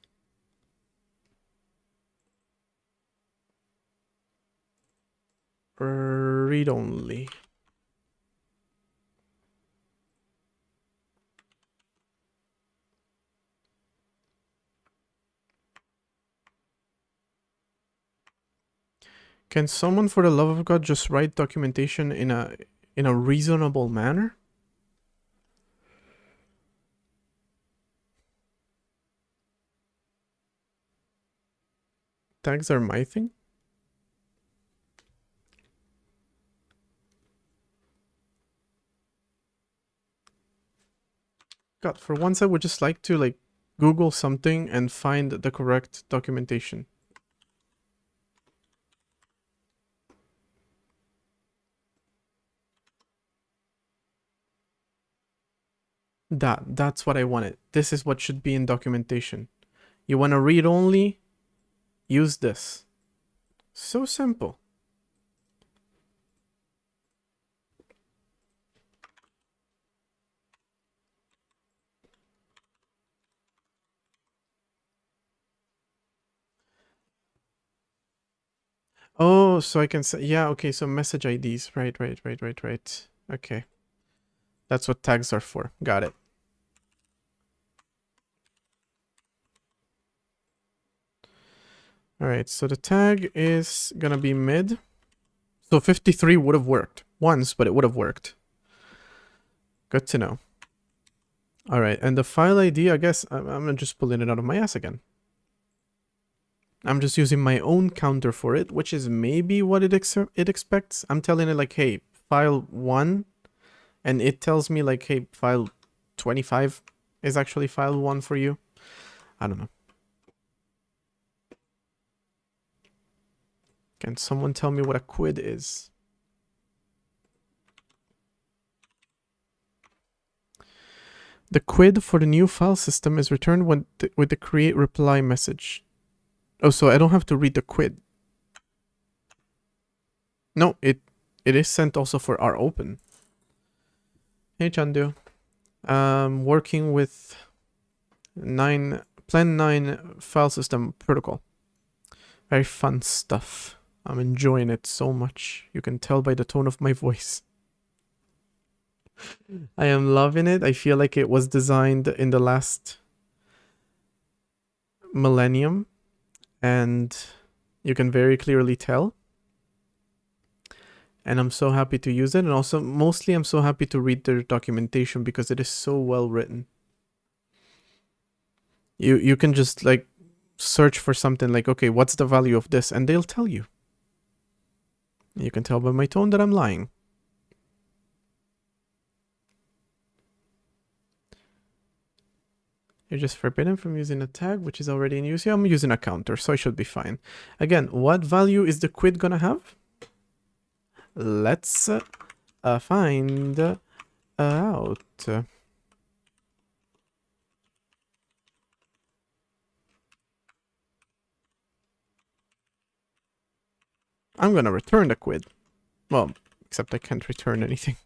Read only. Can someone, for the love of God, just write documentation in a reasonable manner? Tags are my thing. God, for once I would just like to like Google something and find the correct documentation. That's what I wanted. This is what should be in documentation. You want to read only? Use this. So simple. Oh, so I can say, yeah, okay, so message IDs. Right. Okay. That's what tags are for. Got it. All right, so the tag is gonna be mid. So 53 would have worked once, but it would have worked. Good to know. All right, and the file ID, I guess I'm just pulling it out of my ass again. I'm just using my own counter for it, which is maybe what it expects. I'm telling it like, hey, file 1, and it tells me like, hey, file 25 is actually file 1 for you. I don't know. Can someone tell me what a quid is? The quid for the new file system is returned with the create reply message. Oh, so I don't have to read the quid. No, it is sent also for ropen. Hey Chandu. Working with Plan 9 file system protocol. Very fun stuff. I'm enjoying it so much. You can tell by the tone of my voice. I am loving it. I feel like it was designed in the last millennium, and you can very clearly tell. And I'm so happy to use it. And also, mostly, I'm so happy to read their documentation because it is so well written. You can just like search for something like, okay, what's the value of this? And they'll tell you. You can tell by my tone that I'm lying. You're just forbidden from using a tag which is already in use. Yeah, I'm using a counter, so I should be fine. Again, what value is the quid gonna have? Let's find out. I'm gonna return the quid. Well, except I can't return anything.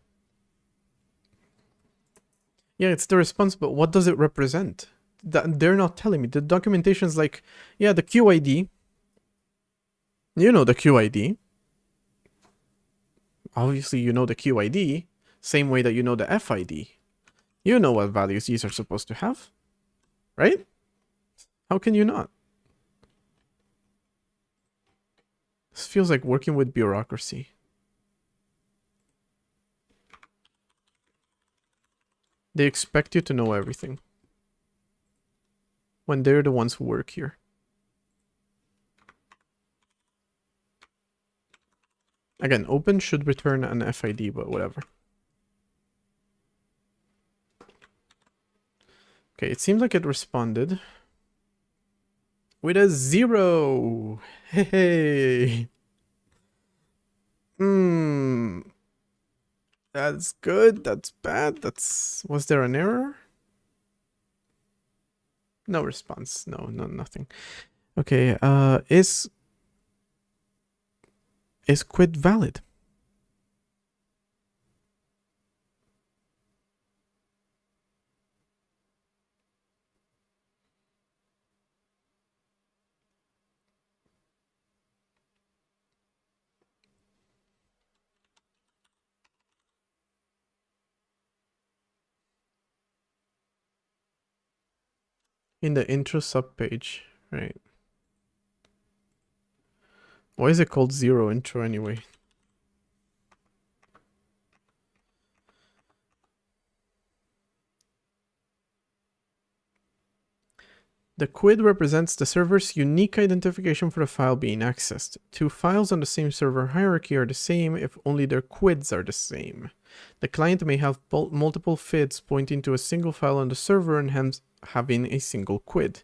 Yeah, it's the response, but what does it represent? They're not telling me. The documentation is like, yeah, the QID. You know the QID. Obviously, you know the QID. Same way that you know the FID. You know what values these are supposed to have. Right? How can you not? This feels like working with bureaucracy. They expect you to know everything. When they're the ones who work here. Again, open should return an FID, but whatever. Okay, it seems like it responded. With a 0! Hey! That's good, that's bad, that's... Was there an error? No response. No, nothing. Okay, is quid valid? In the intro subpage, right? Why is it called zero intro anyway? The quid represents the server's unique identification for the file being accessed. Two files on the same server hierarchy are the same if only their quids are the same. The client may have multiple FIDs pointing to a single file on the server and hence having a single quid.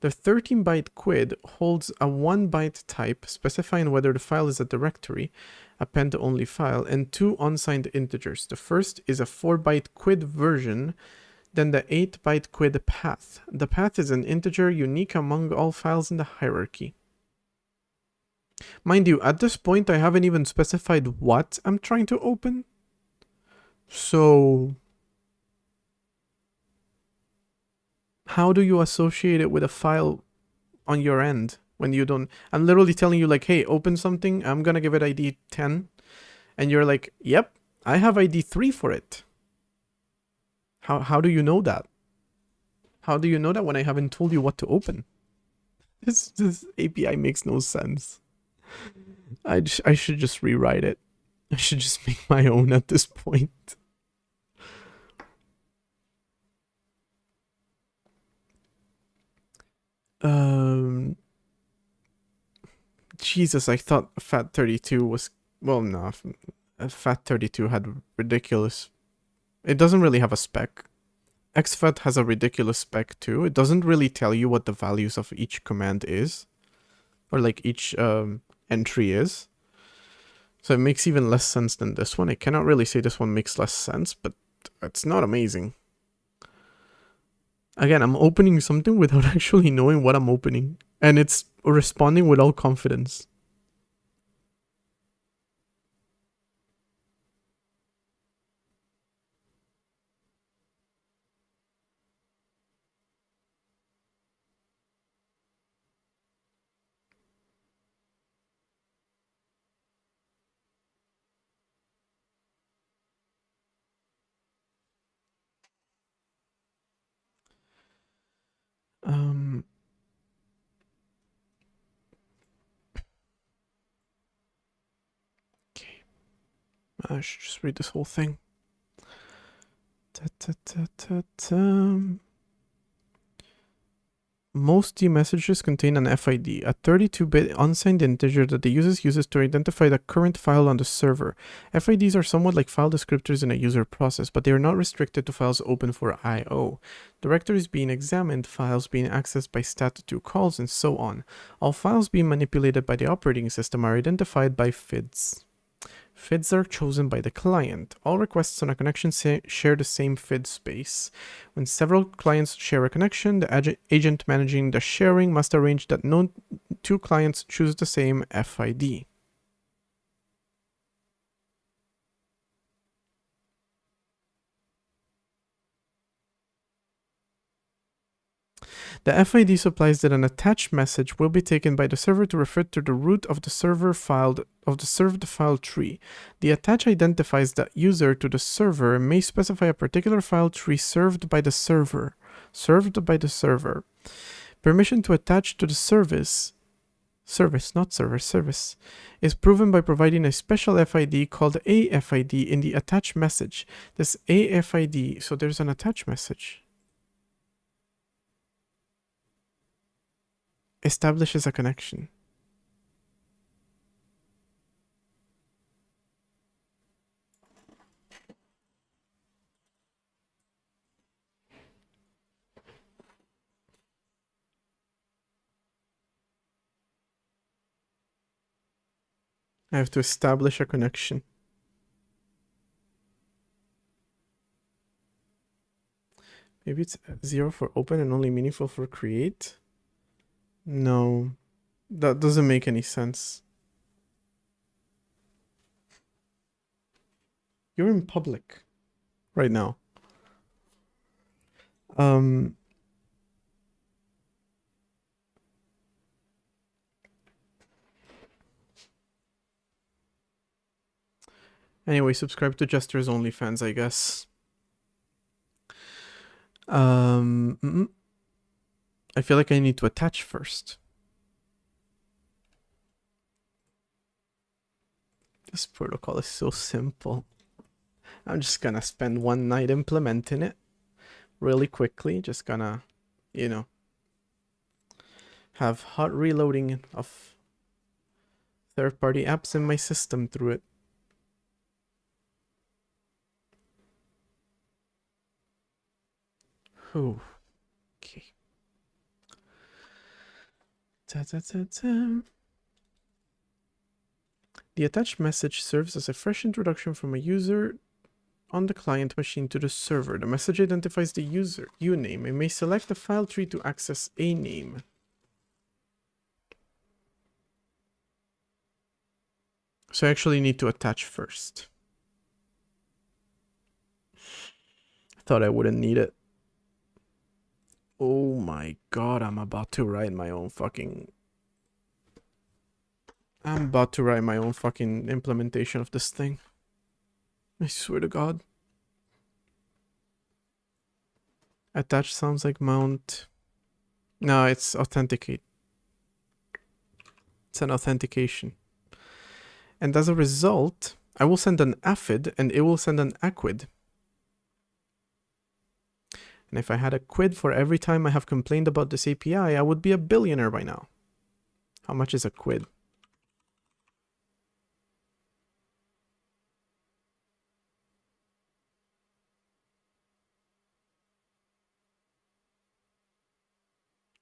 The 13-byte quid holds a 1-byte type specifying whether the file is a directory, append-only file, and two unsigned integers. The first is a 4-byte quid version, then the 8-byte quid path. The path is an integer unique among all files in the hierarchy. Mind you, at this point I haven't even specified what I'm trying to open. So... how do you associate it with a file on your end when you don't... I'm literally telling you like, hey, open something, I'm gonna give it ID 10. And you're like, yep, I have ID 3 for it. How do you know that? How do you know that when I haven't told you what to open? This API makes no sense. I should just rewrite it. I should just make my own at this point. Jesus, I thought FAT32 was... well, no. FAT32 had ridiculous... it doesn't really have a spec. exFAT has a ridiculous spec too. It doesn't really tell you what the values of each command is. Or like each entry is. So it makes even less sense than this one. I cannot really say this one makes less sense, but it's not amazing. Again, I'm opening something without actually knowing what I'm opening. And it's responding with all confidence. I should just read this whole thing. Ta-ta-ta-ta-ta. Most D messages contain an FID, a 32-bit unsigned integer that the user uses to identify the current file on the server. FIDs are somewhat like file descriptors in a user process, but they are not restricted to files open for I/O. Directories being examined, files being accessed by stat2 calls, and so on. All files being manipulated by the operating system are identified by FIDs. FIDs are chosen by the client. All requests on a connection share the same FID space. When several clients share a connection, the agent managing the sharing must arrange that no two clients choose the same FID. The FID supplies that an attached message will be taken by the server to refer to the root of the server file of the served file tree. The attach identifies the user to the server and may specify a particular file tree served by the server. Permission to attach to the service is proven by providing a special FID called AFID in the attach message. This AFID, so there's an attach message, establishes a connection. I have to establish a connection. Maybe it's 0 for open and only meaningful for create? No, that doesn't make any sense. You're in public right now. Anyway, subscribe to Jester's OnlyFans, I guess. I feel like I need to attach first. This protocol is so simple. I'm just gonna spend one night implementing it really quickly. Just gonna, you know, have hot reloading of third-party apps in my system through it. Oh, okay. The attached message serves as a fresh introduction from a user on the client machine to the server. The message identifies the user uname and may select the file tree to access a name. So I actually need to attach first. I thought I wouldn't need it. Oh my god, I'm about to write my own fucking implementation of this thing. I swear to god. Attach sounds like mount. No, it's authenticate. It's an authentication. And as a result, I will send an AFID and it will send an AQUID. And if I had a quid for every time I have complained about this API, I would be a billionaire by now. How much is a quid?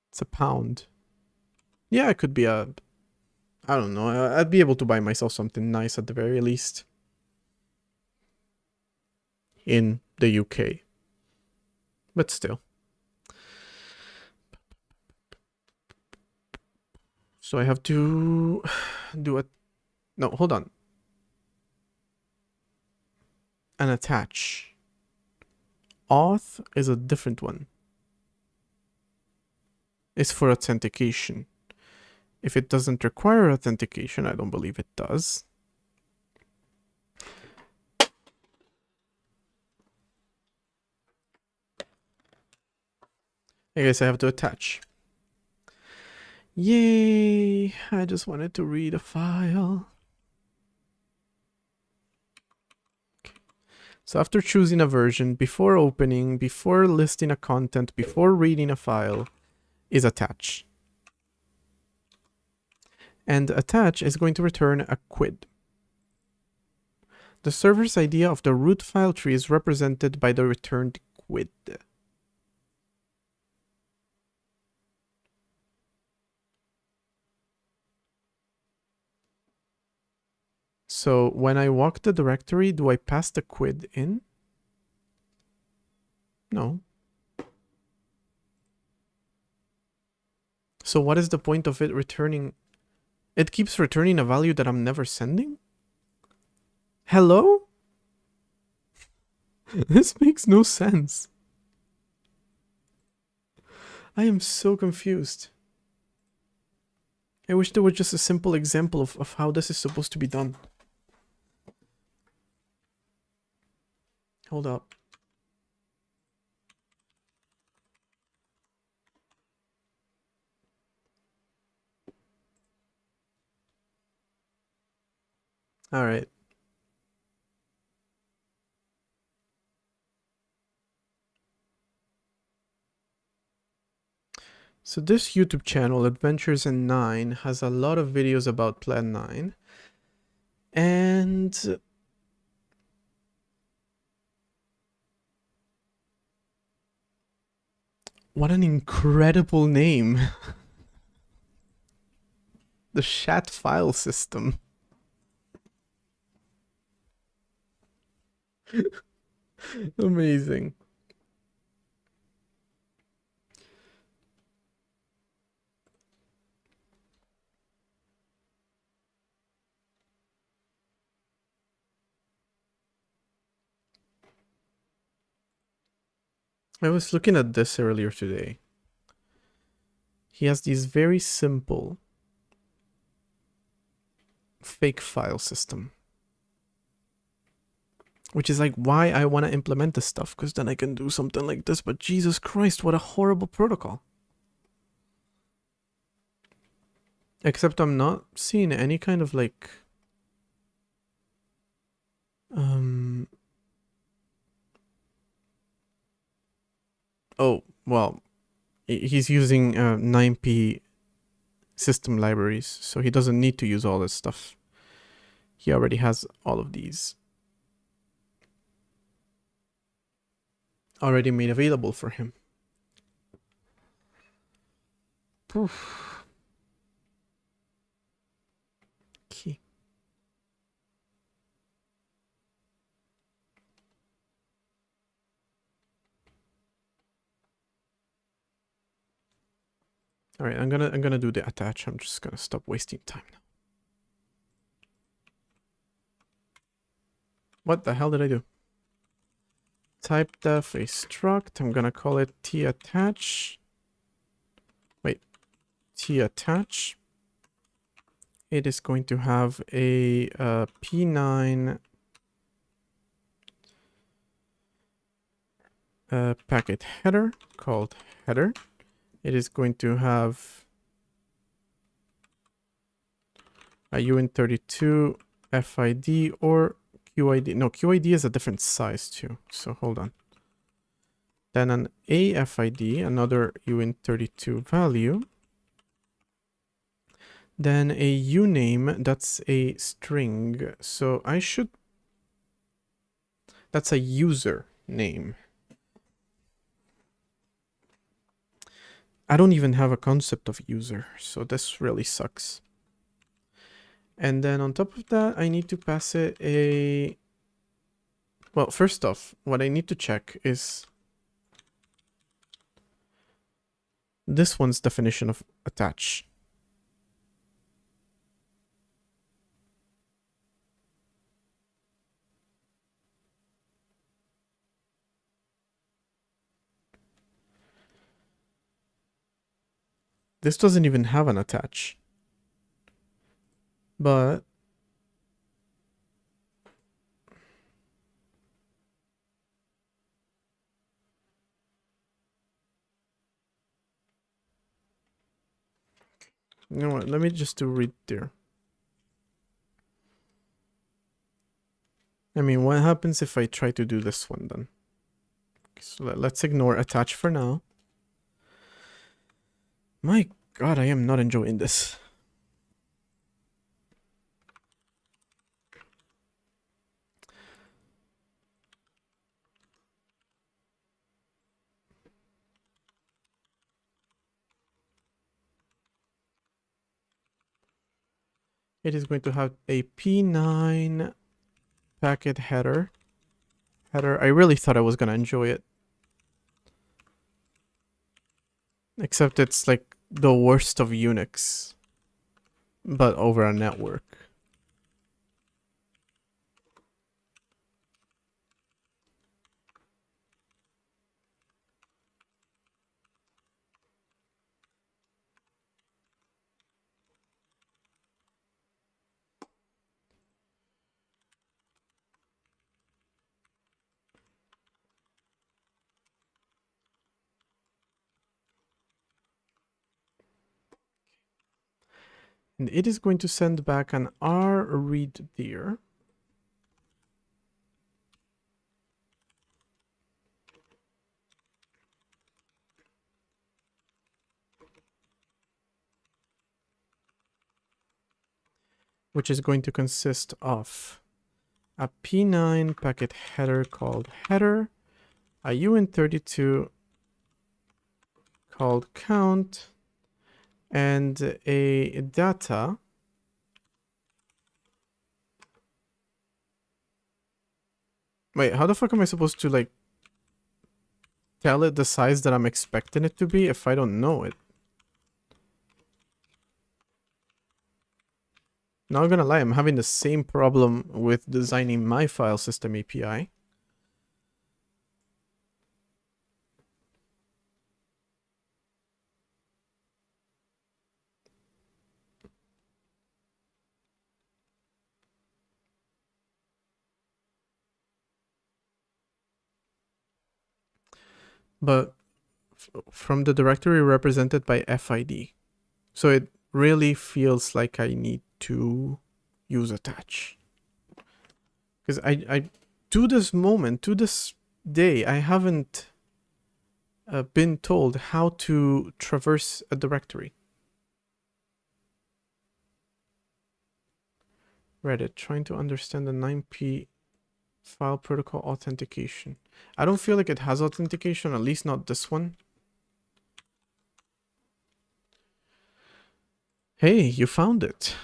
It's a pound. Yeah, it could be a... I don't know. I'd be able to buy myself something nice at the very least. In the UK. But still. So I have to do a... No, hold on. An attach. Auth is a different one. It's for authentication. If it doesn't require authentication, I don't believe it does. I guess I have to attach. Yay! I just wanted to read a file. So after choosing a version, before opening, before listing a content, before reading a file, is attach. And attach is going to return a quid. The server's idea of the root file tree is represented by the returned quid. So when I walk the directory, do I pass the quid in? No. So what is the point of it returning? It keeps returning a value that I'm never sending? Hello? This makes no sense. I am so confused. I wish there was just a simple example of how this is supposed to be done. Hold up. All right. So this YouTube channel, Adventures in 9, has a lot of videos about Plan 9. And what an incredible name. The chat file system. Amazing. I was looking at this earlier today. He has these very simple fake file system. Which is like why I want to implement this stuff, because then I can do something like this. But Jesus Christ, what a horrible protocol. Except I'm not seeing any kind of like... Oh, well, he's using 9p system libraries, so he doesn't need to use all this stuff. He already has all of these already made available for him. Poof. Okay. All right, I'm gonna do the attach. I'm just gonna stop wasting time now. What the hell did I do? Type def a struct. I'm gonna call it tattach. Wait, tattach. It is going to have a p9 packet header called header. It is going to have a uint32 FID or QID. No, QID is a different size too. So hold on. Then an AFID, another uint32 value. Then a uname, that's a string. So I should... That's a user name. I don't even have a concept of user, so this really sucks. And then on top of that, I need to pass it a... Well, first off, what I need to check is this one's definition of attach. This doesn't even have an attach. But you know what? Let me just do read there. I mean, what happens if I try to do this one then? So let's ignore attach for now. My god, I am not enjoying this. It is going to have a P9 packet header. I really thought I was gonna enjoy it. Except it's like the worst of Unix, but over a network. And it is going to send back an R read dir. Which is going to consist of a P9 packet header called header, a uint32 called count, and a data Wait, how the fuck am I supposed to, like, tell it the size that I'm expecting it to be if I don't know it? Not gonna lie, I'm having the same problem with designing my file system API. But from the directory represented by FID. So it really feels like I need to use attach. Because I to this moment, to this day, I haven't been told how to traverse a directory. Reddit, trying to understand the 9p file protocol authentication. I don't feel like it has authentication, at least not this one. Hey, you found it.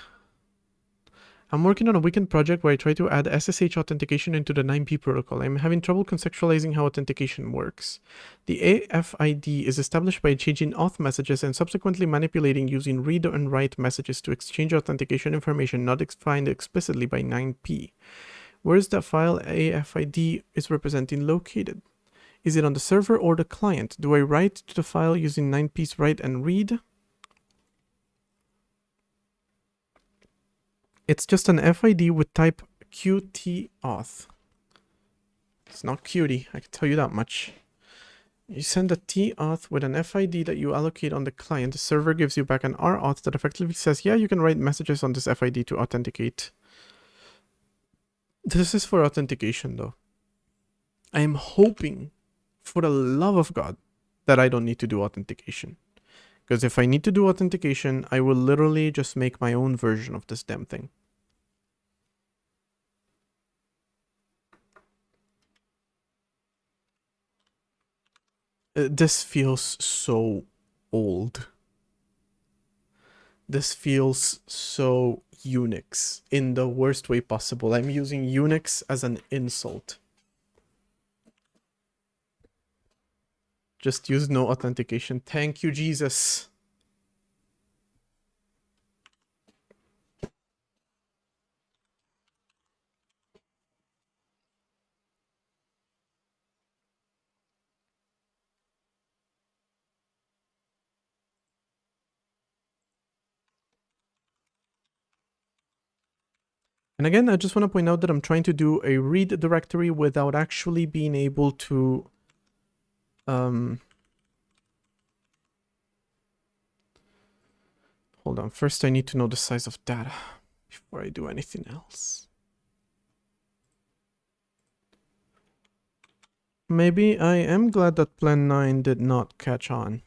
I'm working on a weekend project where I try to add SSH authentication into the 9p protocol. I'm having trouble conceptualizing how authentication works. The AFID is established by changing auth messages and subsequently manipulating using read and write messages to exchange authentication information not defined explicitly by 9p. Where is that file AFID is representing located? Is it on the server or the client? Do I write to the file using 9p's write and read? It's just an FID with type qtauth. It's not Qt, I can tell you that much. You send a tauth with an FID that you allocate on the client. The server gives you back an rauth that effectively says, yeah, you can write messages on this FID to authenticate. This is for authentication though. I am hoping, for the love of God, that I don't need to do authentication. Because if I need to do authentication, I will literally just make my own version of this damn thing. This feels so old. This feels so Unix in the worst way possible. I'm using Unix as an insult. Just use no authentication. Thank you, Jesus. And again, I just want to point out that I'm trying to do a read directory without actually being able to hold on. First, I need to know the size of data before I do anything else. Maybe I am glad that Plan 9 did not catch on.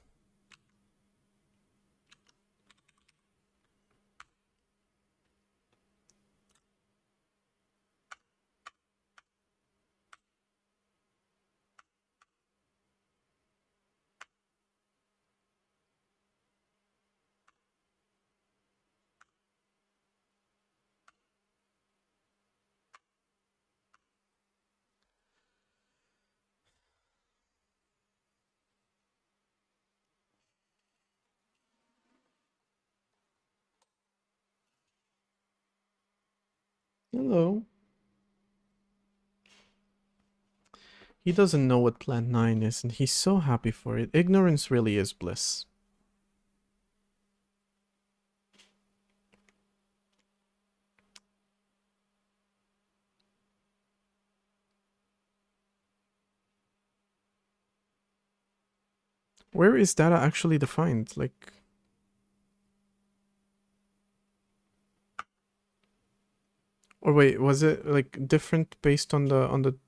Hello. He doesn't know what Plan 9 is, and he's so happy for it. Ignorance really is bliss. Where is data actually defined? Like... Or wait, was it like different based on the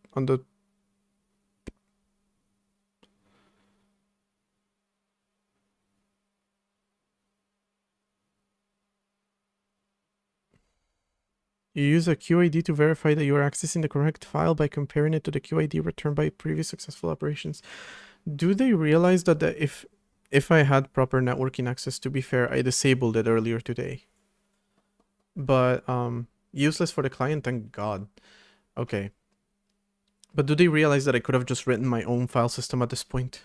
You use a QID to verify that you are accessing the correct file by comparing it to the QID returned by previous successful operations. Do they realize that if I had proper networking access, to be fair, I disabled it earlier today. But useless for the client, thank God. Okay. But do they realize that I could have just written my own file system at this point?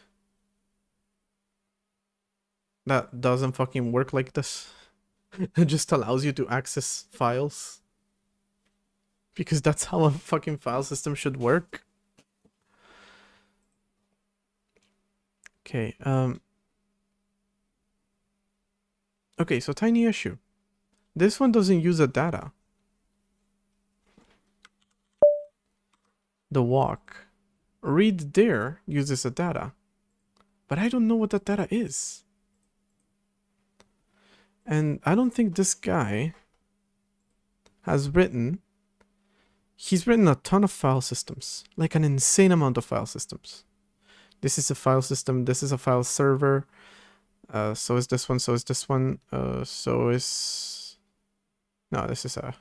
That doesn't fucking work like this. It just allows you to access files. Because that's how a fucking file system should work. Okay, okay, so tiny issue. This one doesn't use a data. The walk. Read there uses a data. But I don't know what that data is. And I don't think this guy has written... He's written a ton of file systems. Like an insane amount of file systems. This is a file system. This is a file server. So is this one. So is this one. So is... No, this is a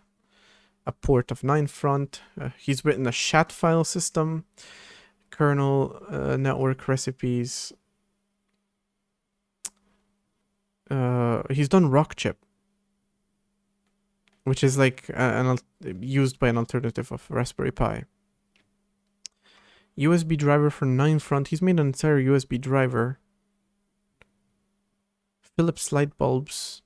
port of 9 front. He's written a chat file system. Kernel, network recipes. He's done Rockchip, which is like used by an alternative of Raspberry Pi. USB driver for 9 front. He's made an entire USB driver. Philips light bulbs.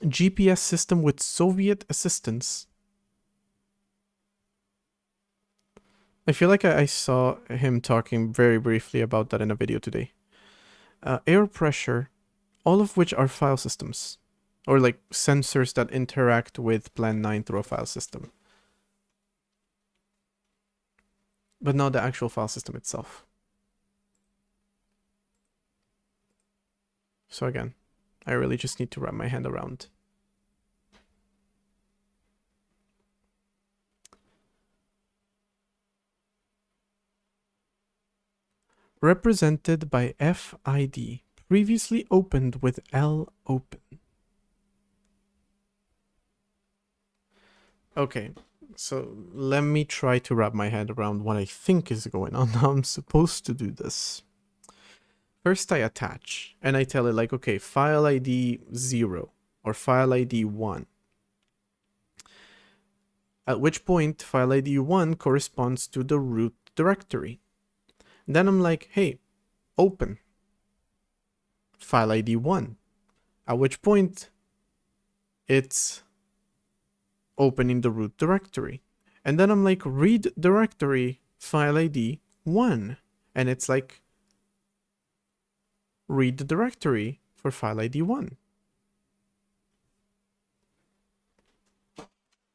GPS system with Soviet assistance. I feel like I saw him talking very briefly about that in a video today. Air pressure, all of which are file systems. Or like sensors that interact with Plan 9 through a file system. But not the actual file system itself. So again, I really just need to wrap my hand around. Represented by FID, previously opened with L open. Okay, so let me try to wrap my head around what I think is going on. How I'm supposed to do this. First I attach, and I tell it like, okay, file ID 0 or file ID 1. At which point file ID 1 corresponds to the root directory. Then I'm like, hey, open file ID 1. At which point it's opening the root directory. And then I'm like, read directory file ID 1. And it's like, read the directory for file ID 1.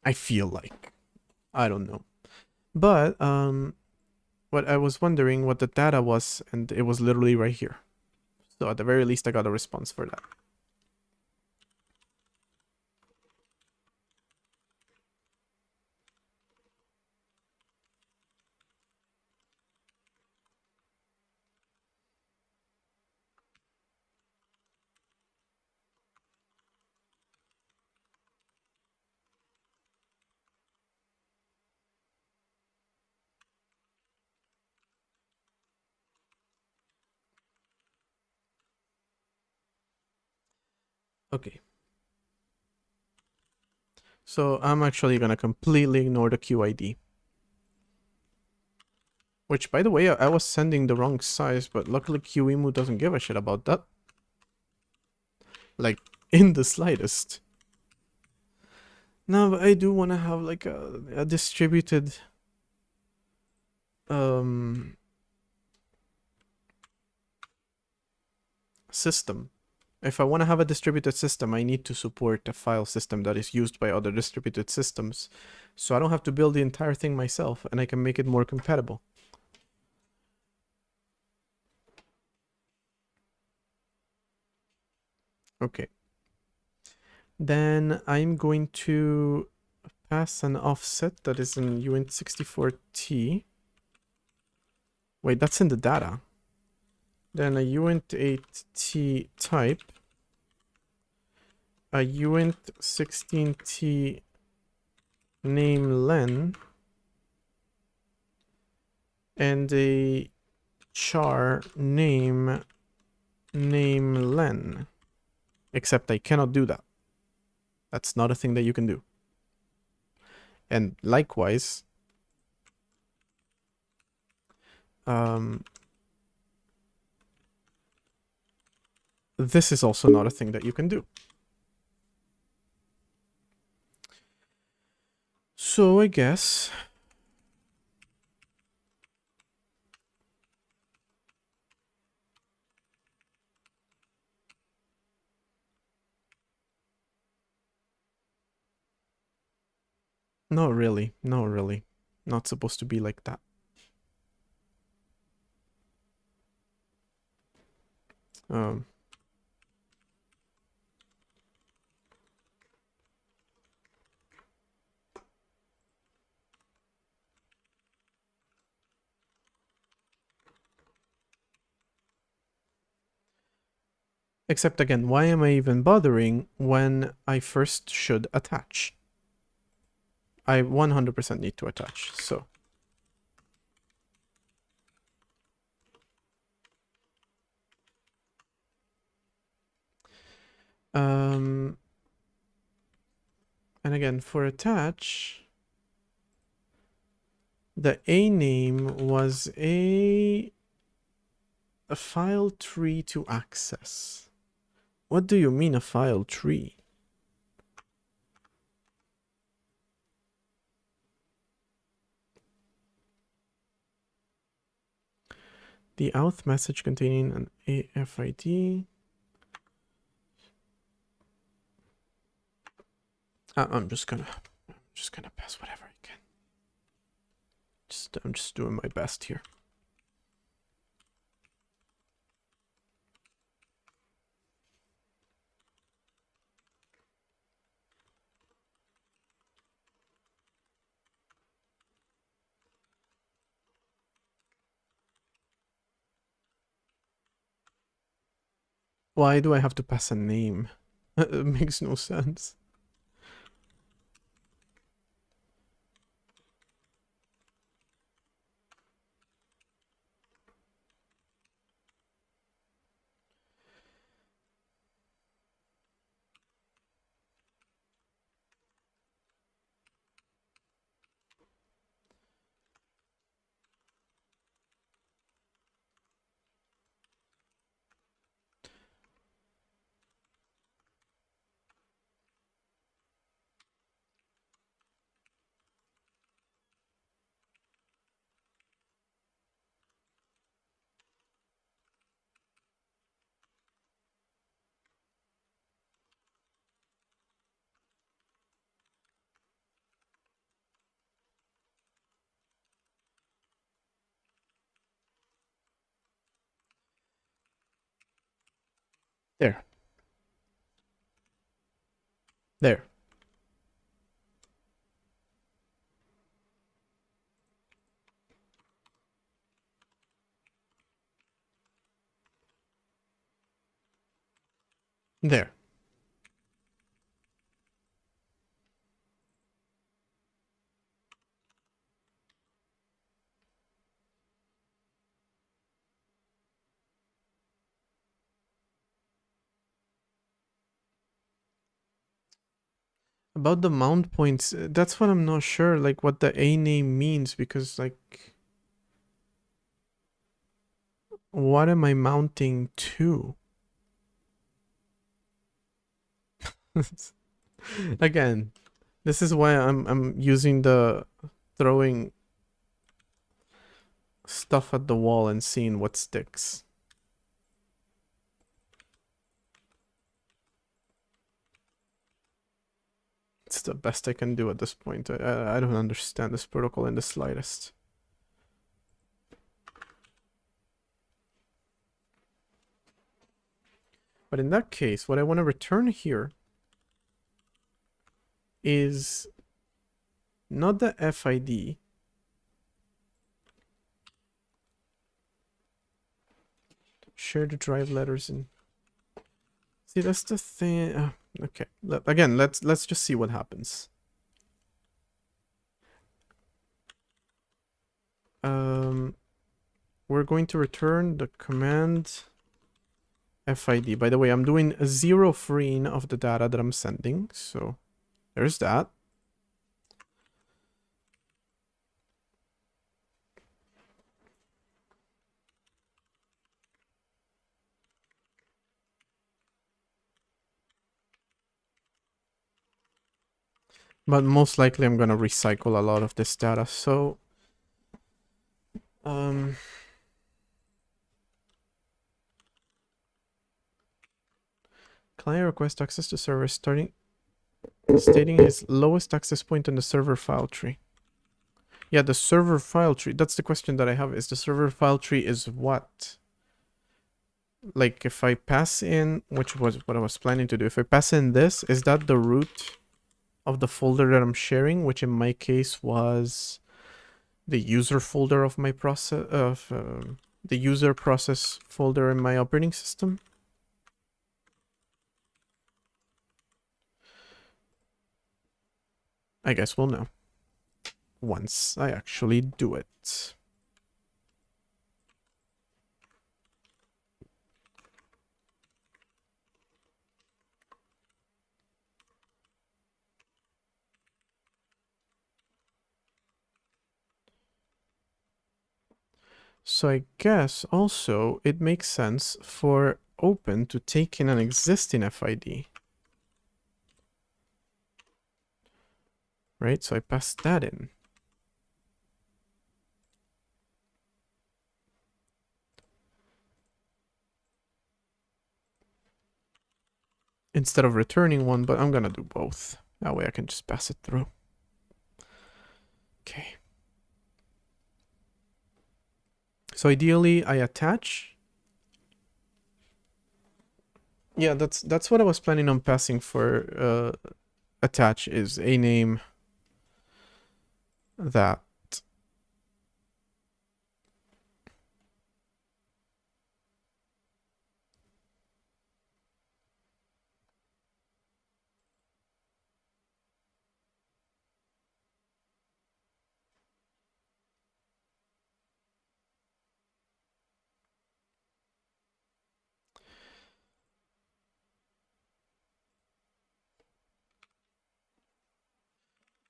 I feel like. I don't know. But what I was wondering what the data was, and it was literally right here. So at the very least I got a response for that. Okay. So I'm actually gonna completely ignore the QID. Which, by the way, I was sending the wrong size, but luckily QEMU doesn't give a shit about that. Like, in the slightest. No, but I do want to have like a distributed system. If I want to have a distributed system, I need to support a file system that is used by other distributed systems. So I don't have to build the entire thing myself, and I can make it more compatible. Okay. Then I'm going to pass an offset that is in uint64t. Wait, that's in the data. Then a uint8t type, a uint16t name len, and a char name len. Except I cannot do that. That's not a thing that you can do. And likewise, this is also not a thing that you can do. So I guess no, really, not supposed to be like that. Except again, why am I even bothering when I first should attach? I 100% need to attach, so. And again, for attach, the A name was a file tree to access. What do you mean a file tree? The auth message containing an AFID. I'm just gonna pass whatever I can. I'm just doing my best here. Why do I have to pass a name? It makes no sense. There. There. There. About the mount points, that's what I'm not sure, like what the A name means, because like, what am I mounting to? Again, this is why I'm using the throwing stuff at the wall and seeing what sticks. It's the best I can do at this point. I don't understand this protocol in the slightest. But in that case, what I want to return here is not the FID. Share the drive letters in. See, that's the thing. Okay. Again, let's just see what happens. We're going to return the command FID. By the way, I'm doing a zero freeing of the data that I'm sending, so there's that. But most likely I'm gonna recycle a lot of this data, so client requests access to server stating his lowest access point on the server file tree. Yeah, the server file tree, that's the question that I have, is the server file tree is what? Like if I pass in, which was what I was planning to do, if I pass in this, is that the root of the folder that I'm sharing, which in my case was the user folder of my process, the user process folder in my operating system? I guess we'll know once I actually do it. So I guess also it makes sense for open to take in an existing FID. Right, so I pass that in. Instead of returning one, but I'm gonna do both. That way I can just pass it through. Okay. So ideally I attach. Yeah, that's what I was planning on passing for attach, is a name that.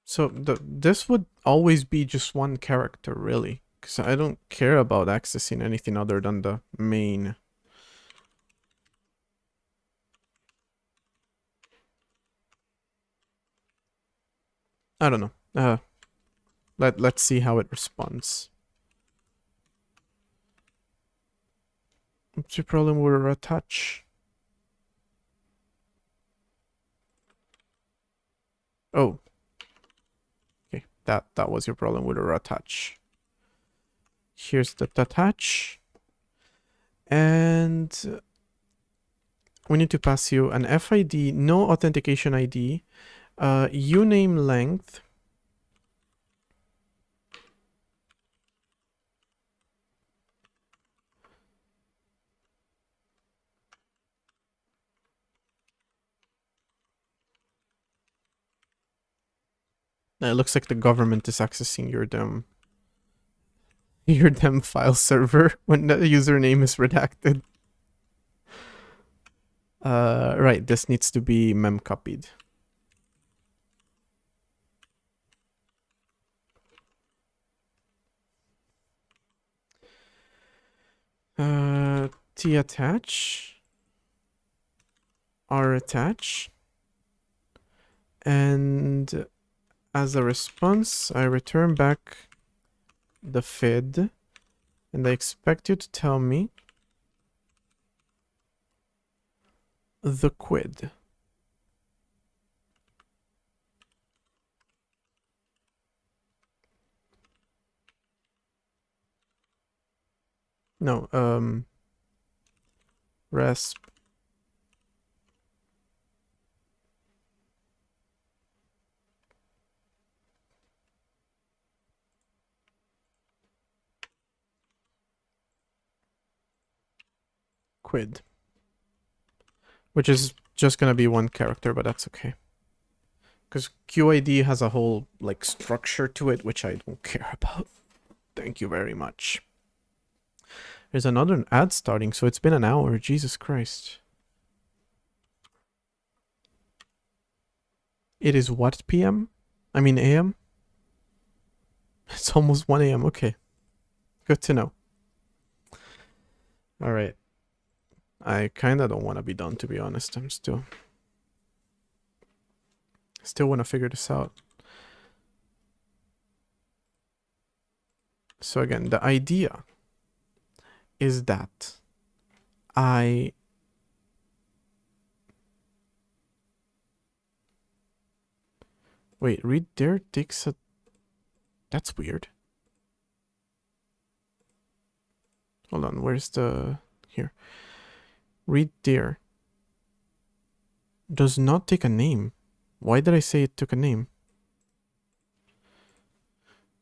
So this would always be just one character, really, because I don't care about accessing anything other than the main. I don't know. Let's see how it responds. What's your problem with a attach? Oh. Okay, that was your problem with a attach. Here's the attach. And we need to pass you an FID, no authentication ID, uname length. It looks like the government is accessing your dem file server when the username is redacted. Right, this needs to be mem copied. T attach, R attach, and as a response, I return back the fid, and I expect you to tell me the quid. No, resp quid, which is just gonna be one character, but that's okay. Because QID has a whole like structure to it, which I don't care about. Thank you very much. There's another ad starting, so it's been an hour. Jesus Christ. It is what PM? I mean AM? It's almost 1 a.m. Okay. Good to know. Alright. I kinda don't want to be done, to be honest. I'm still want to figure this out. So again, the idea is that wait, read there takes a... That's weird. Hold on, where's the... Here. Read there does not take a name. Why did I say it took a name?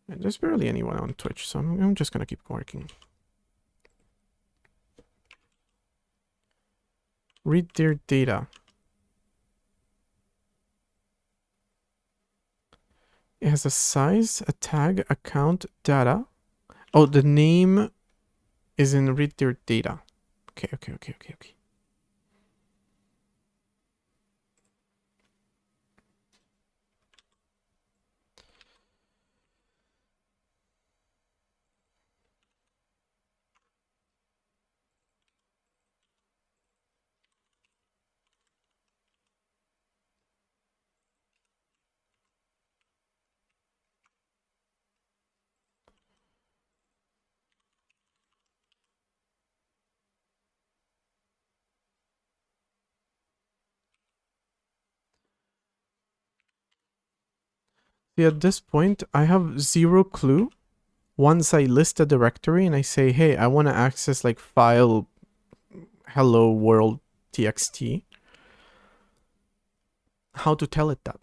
There's barely anyone on Twitch, so I'm just gonna keep working. Read their data. It has a size, a tag, account, data. Oh, the name is in read their data. Okay. See, at this point, I have zero clue. Once I list a directory and I say, hey, I want to access like file hello world txt, how to tell it that?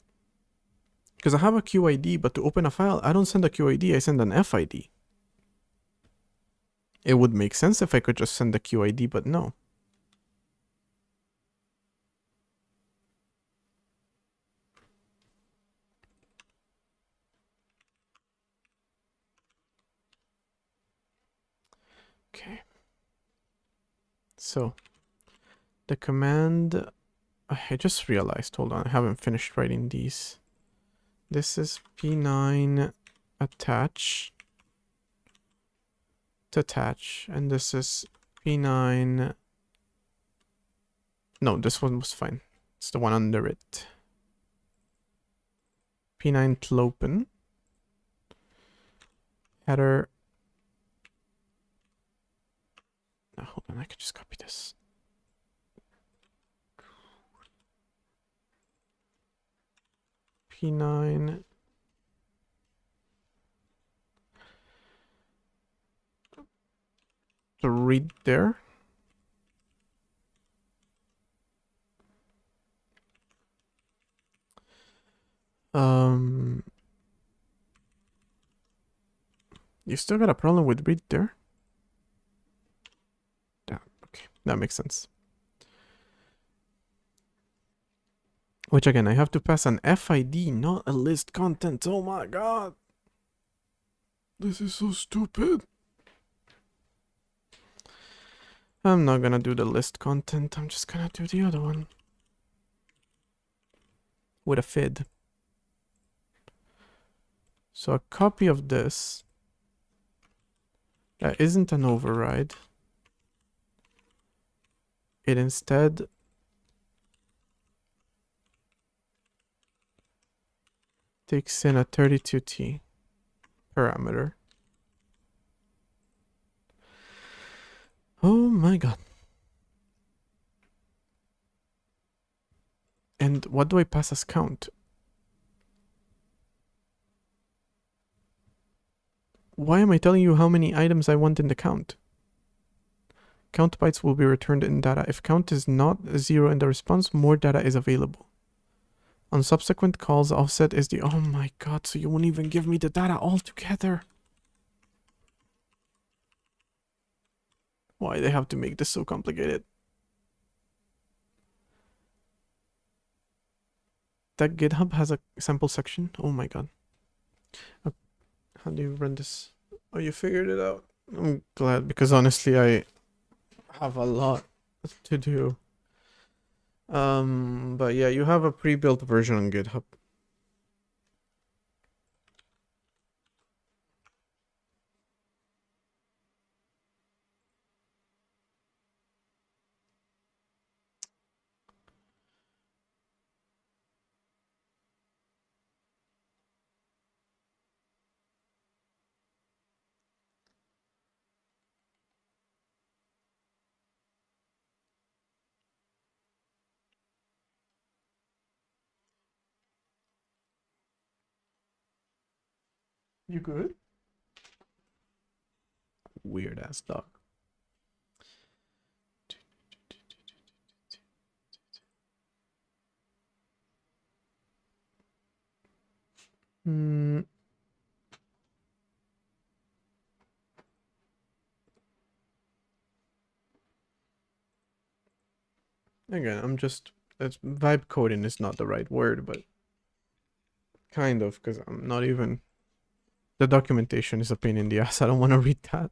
Because I have a QID, but to open a file, I don't send a QID, I send an FID. It would make sense if I could just send a QID, but no. Okay. So, the command... I just realized, hold on, I haven't finished writing these. This is p9 attach to attach, and this is p9... No, this one was fine. It's the one under it. p9 tlopen. Header. No, hold on, I could just copy this. p9 to read there. You still got a problem with read there? Yeah, okay, that makes sense. Which again, I have to pass an FID, not a list content. Oh my god. This is so stupid. I'm not gonna do the list content. I'm just gonna do the other one. With a fid. So a copy of this. That isn't an override. it instead takes in a 32T parameter. Oh my god. And what do I pass as count? Why am I telling you how many items I want in the count? Count bytes will be returned in data. If count is not 0 in the response, more data is available. On subsequent calls, offset is the... Oh my god, so you won't even give me the data altogether. Why they have to make this so complicated? That GitHub has a sample section. Oh my god. How do you run this? Oh, you figured it out. I'm glad, because honestly, I have a lot to do. But yeah, you have a pre-built version on GitHub. You good? Weird ass dog. Hmm. Again, I'm just... vibe coding is not the right word, but kind of, because I'm not even... The documentation is a pain in the ass. I don't want to read that.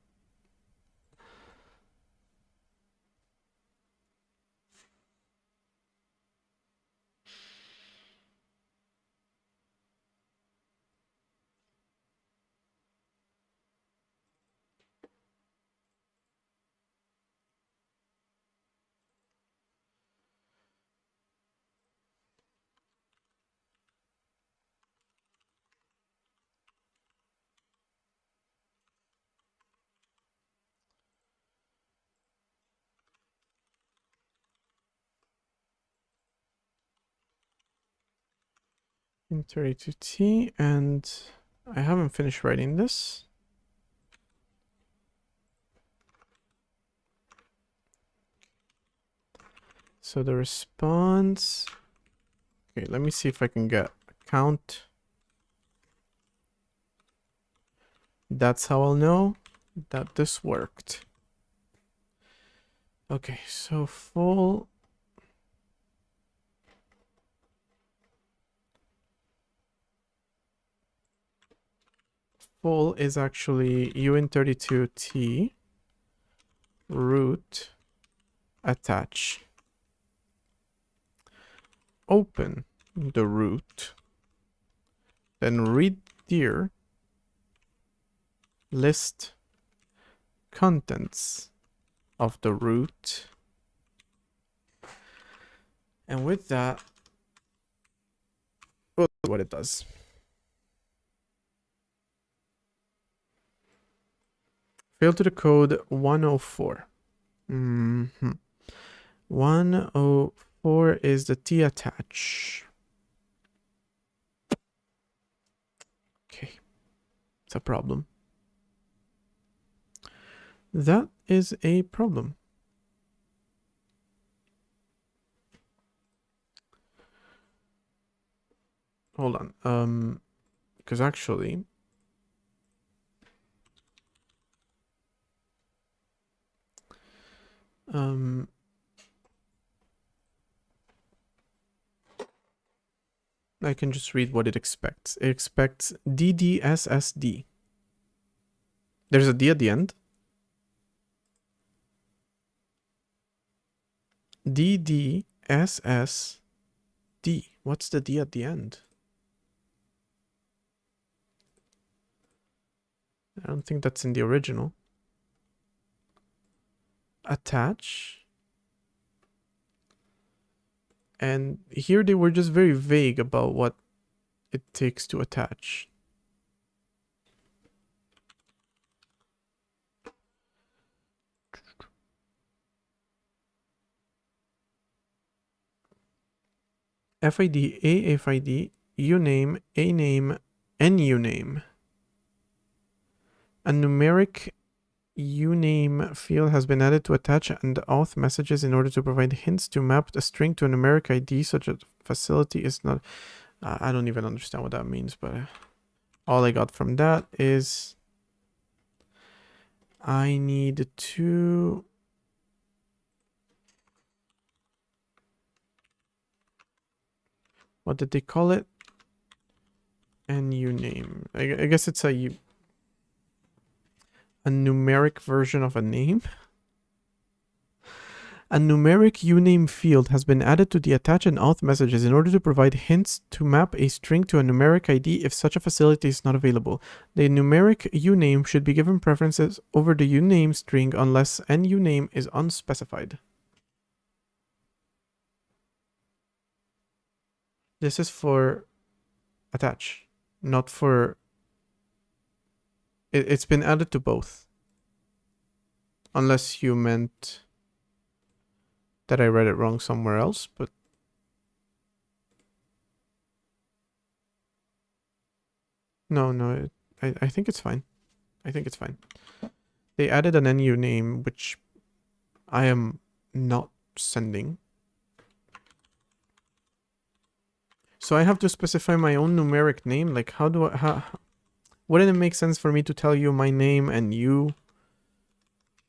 In 32T, and I haven't finished writing this. So the response... Okay, let me see if I can get a count. That's how I'll know that this worked. Okay, so full... Full is actually uint32t root attach. Open the root, then read dir list contents of the root, and with that, we'll see what it does. Fail to the code 104. 104 is the T attach. Okay, it's a problem. That is a problem. Hold on. Because actually, I can just read what it expects. It expects DDSSD. There's a D at the end. DDSSD. What's the D at the end? I don't think that's in the original. Attach. And here they were just very vague about what it takes to attach. FID, AFID, uname, aname, and uname. A numeric uname field has been added to attach and auth messages in order to provide hints to map a string to a numeric ID such that facility is not... I don't even understand what that means, but all I got from that is I need to... What did they call it? And uname. I guess it's a numeric version of a name. A numeric uname field has been added to the attach and auth messages in order to provide hints to map a string to a numeric ID if such a facility is not available. The numeric uname should be given preferences over the uname string unless an uname is unspecified. This is for attach, not for... It's been added to both. Unless you meant that I read it wrong somewhere else, but... No, I think it's fine. I think it's fine. They added an NU name, which I am not sending. So I have to specify my own numeric name? Like, how do I... Wouldn't it make sense for me to tell you my name and you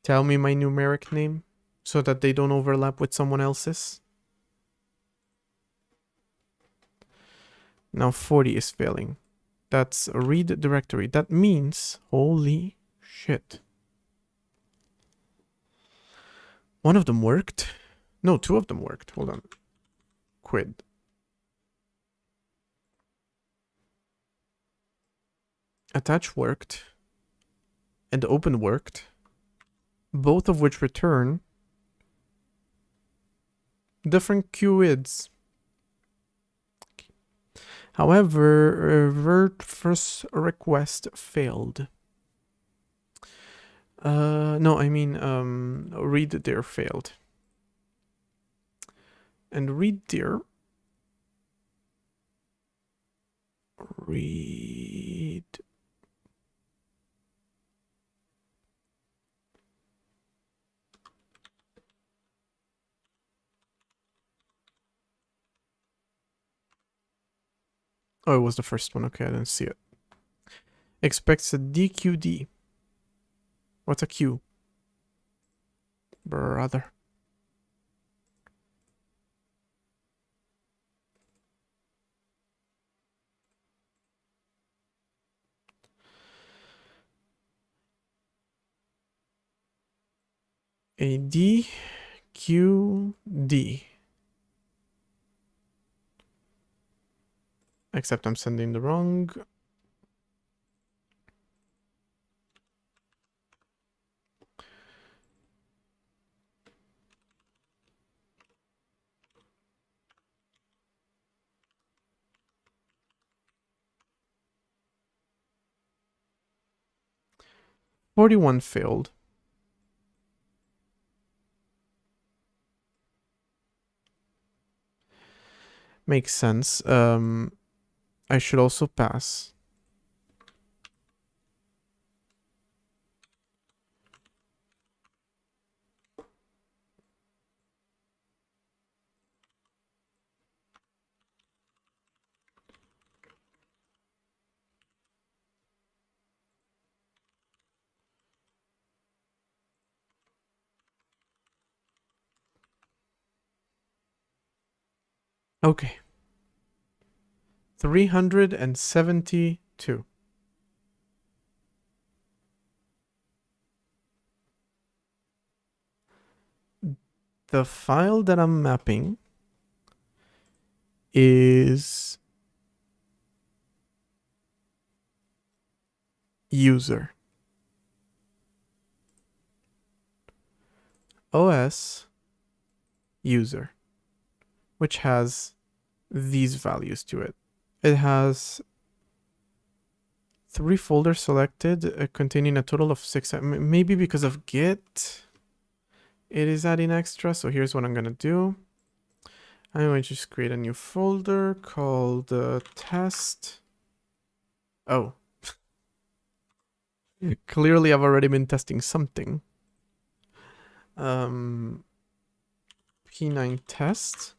tell me my numeric name so that they don't overlap with someone else's? Now 40 is failing. That's a read directory. That means, holy shit. One of them worked. No, two of them worked. Hold on. Quid. Attach worked. And open worked. Both of which return different QIDs. However, first request failed. No, I mean, read dir failed. And read dir. Read. Oh, it was the first one. Okay, I didn't see it. Expects a DQD. What's a Q? Brother. A DQD. Except I'm sending the wrong. $41 failed. Makes sense. I should also pass. Okay. 372. The file that I'm mapping is user. OS user. which has these values to it. It has 3 folders selected containing a total of 6. Maybe because of Git, it is adding extra. So here's what I'm going to do. I'm going to just create a new folder called test. Oh. Clearly, I've already been testing something. P9 test.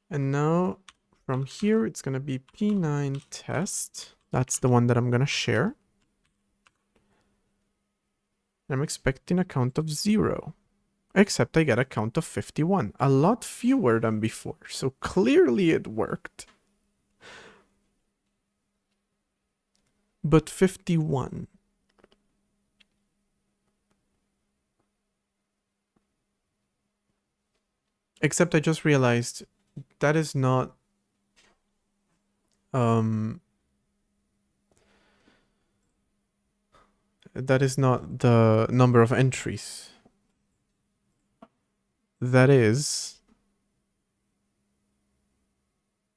And now from here, it's going to be P9 test. That's the one that I'm going to share. I'm expecting a count of 0. Except I get a count of 51. A lot fewer than before. So clearly it worked. But 51. Except I just realized that is not the number of entries. That is...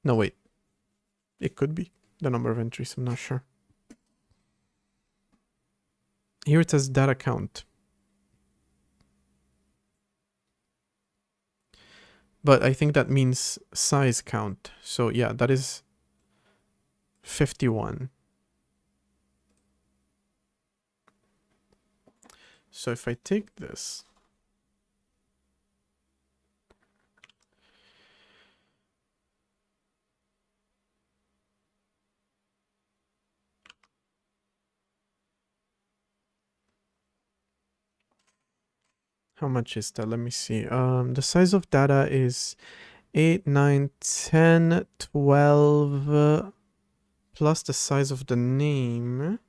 No, wait. It could be the number of entries, I'm not sure. Here it says data count. But I think that means size count. So yeah, that is 51. So if I take this, how much is that? Let me see. The size of data is 8, 9, 10, 12, plus the size of the name.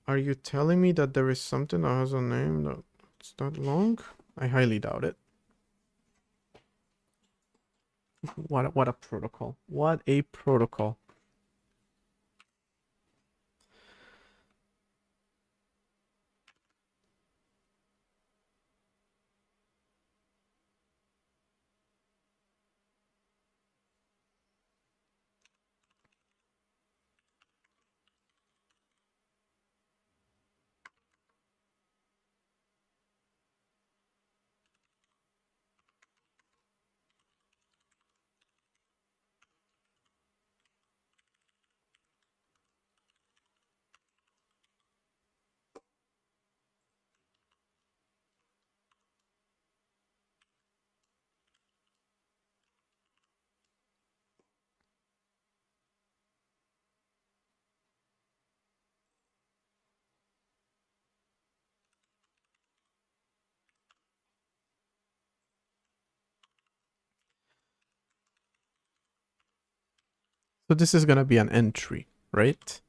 Are you telling me that there is something that has a name that's that long? I highly doubt it. What a protocol. What a protocol. So this is going to be an entry, right?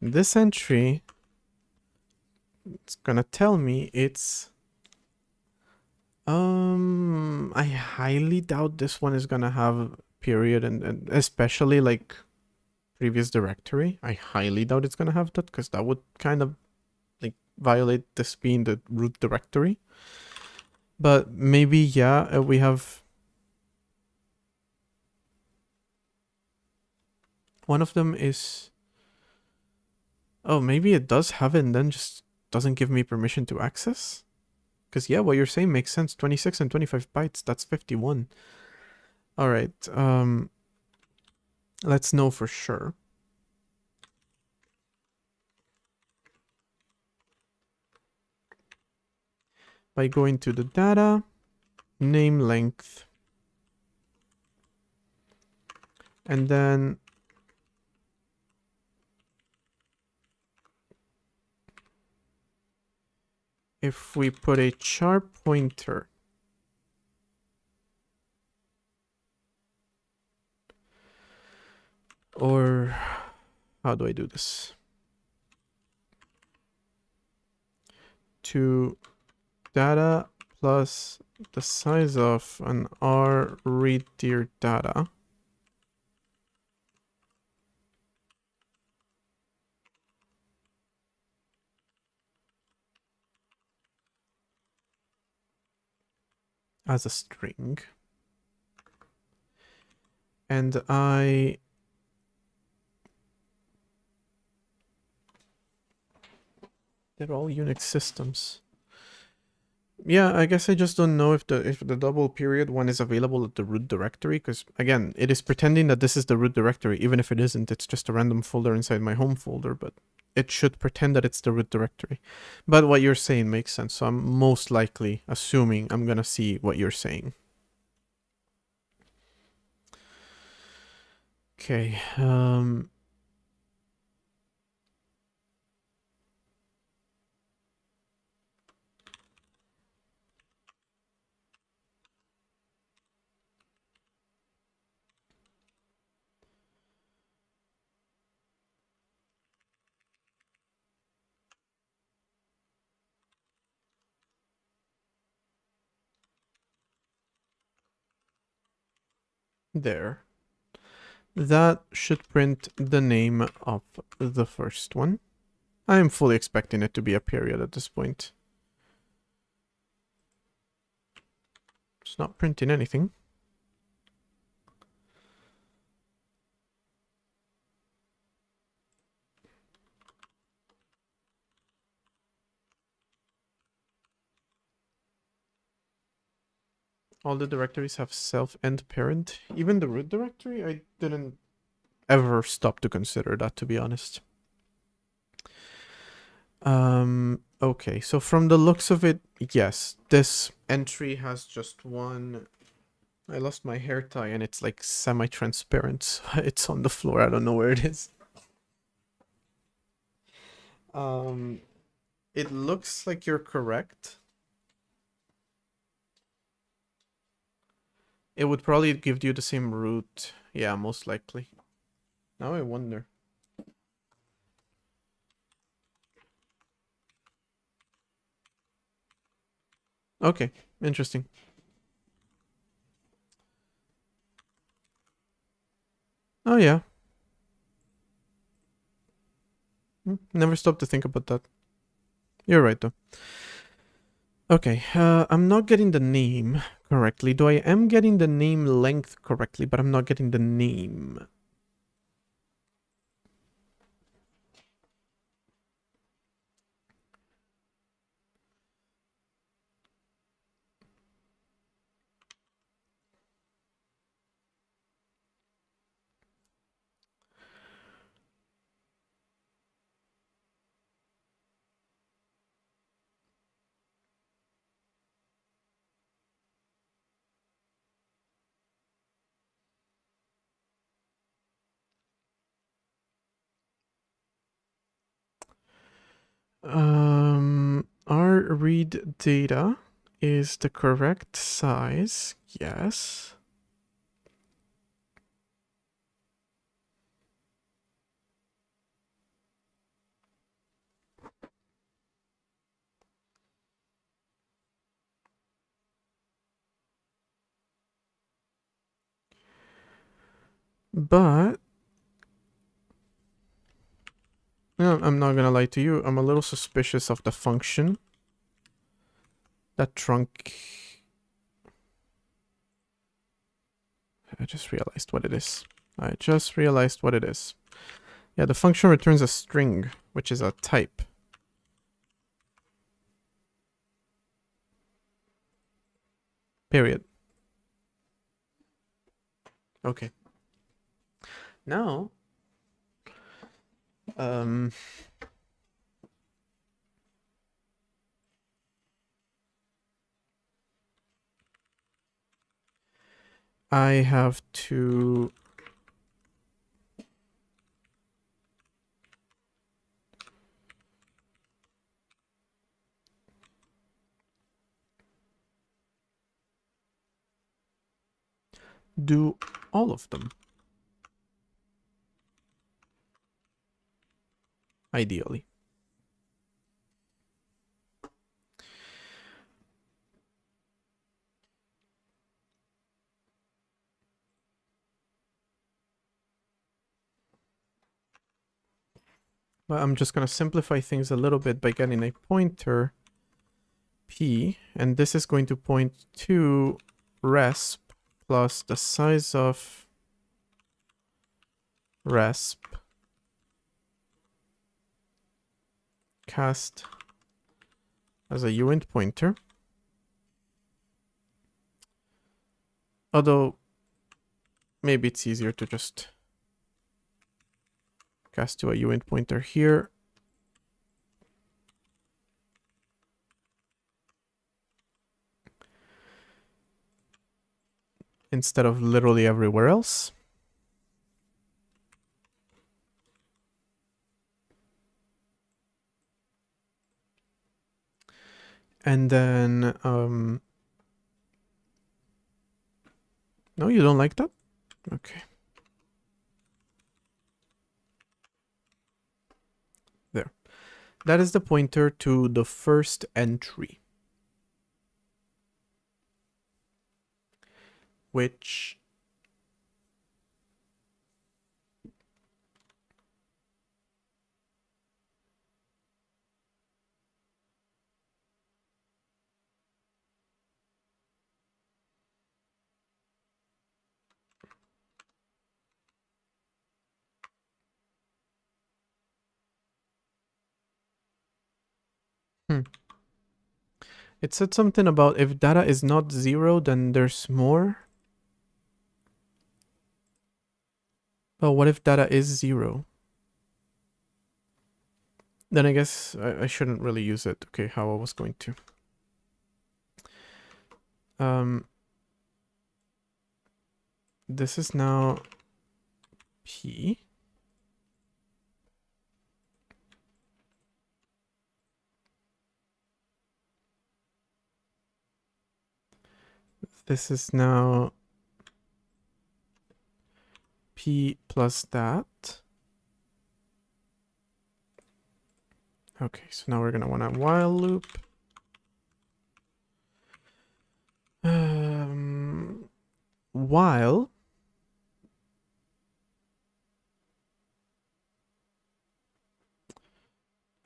This entry, it's going to tell me it's... I highly doubt this one is going to have period and especially like previous directory. I highly doubt it's going to have that because that would kind of like violate this being the root directory. But maybe, yeah, we have... One of them is... Oh, maybe it does have it and then just doesn't give me permission to access? Because, yeah, what you're saying makes sense. 26 and 25 bytes, that's 51. All right, let's know for sure. By going to the data, name length, and then if we put a char pointer or how do I do this? To data plus the size of an R read tier data. as a string. And they're all Unix systems. Yeah, I guess I just don't know if the double period one is available at the root directory, because again, it is pretending that this is the root directory, even if it isn't. It's just a random folder inside my home folder, but it should pretend that it's the root directory. But what you're saying makes sense, so I'm most likely assuming I'm gonna see what you're saying. Okay, there. That should print the name of the first one. I am fully expecting it to be a period at this point. It's not printing anything. All the directories have self and parent. Even the root directory, I didn't ever stop to consider that, to be honest. Okay, so from the looks of it, yes, this entry has just one. I lost my hair tie and it's like semi-transparent. So it's on the floor. I don't know where it is. It looks like you're correct. It would probably give you the same root. Yeah, most likely. Now I wonder. Okay, interesting. Oh yeah. Never stopped to think about that. You're right though. Okay, I'm not getting the name correctly. Though I am getting the name length correctly, but I'm not getting the name. Our read data is the correct size. Yes. But no, I'm not gonna lie to you. I'm a little suspicious of the function. That trunc. I just realized what it is. Yeah, the function returns a string, which is a type. Period. Okay. Now, I have to do all of them. Ideally. But I'm just going to simplify things a little bit by getting a pointer p, and this is going to point to resp plus the size of resp cast as a uint pointer. Although maybe it's easier to just cast to a uint pointer here. Instead of literally everywhere else. And then, no, you don't like that? Okay. There. That is the pointer to the first entry. Which it said something about if data is not 0, then there's more. Oh, what if data is 0? Then I guess I shouldn't really use it. Okay, how I was going to. This is now P. This is now P plus that. Okay, so now we're gonna want a while loop. While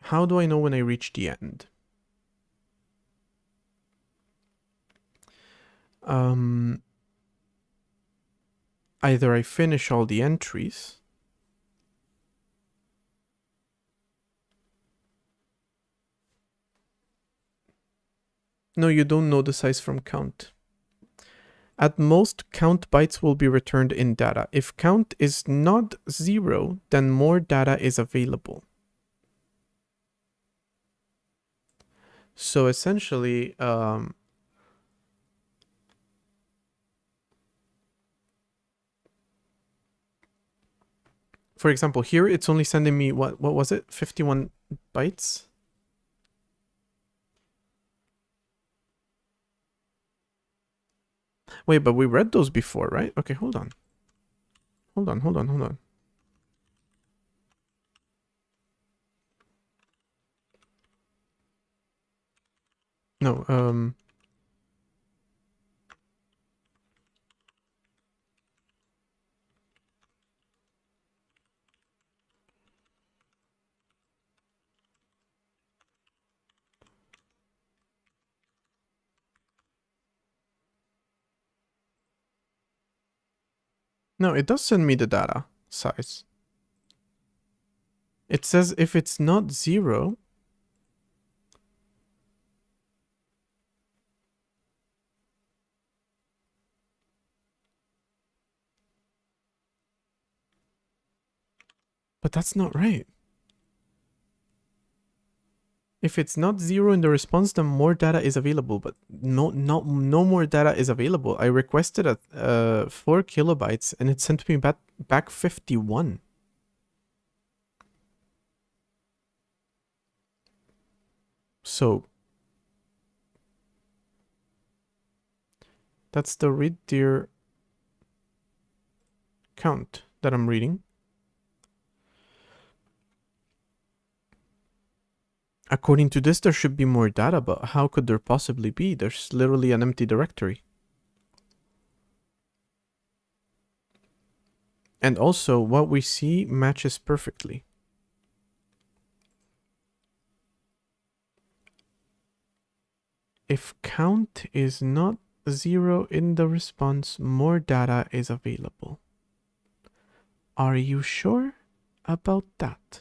how do I know when I reach the end? Either I finish all the entries. No, you don't know the size from count. At most, count bytes will be returned in data. If count is not 0, then more data is available. So essentially, for example, here it's only sending me, what was it? 51 bytes? Wait, but we read those before, right? Okay, hold on. Hold on. No, no, it does send me the data size. It says if it's not 0, but that's not right. If it's not 0 in the response, then more data is available, but no more data is available. I requested 4 kilobytes and it sent me back 51. So that's the read dir count that I'm reading. According to this, there should be more data, but how could there possibly be? There's literally an empty directory. And also, what we see matches perfectly. If count is not 0 in the response, more data is available. Are you sure about that?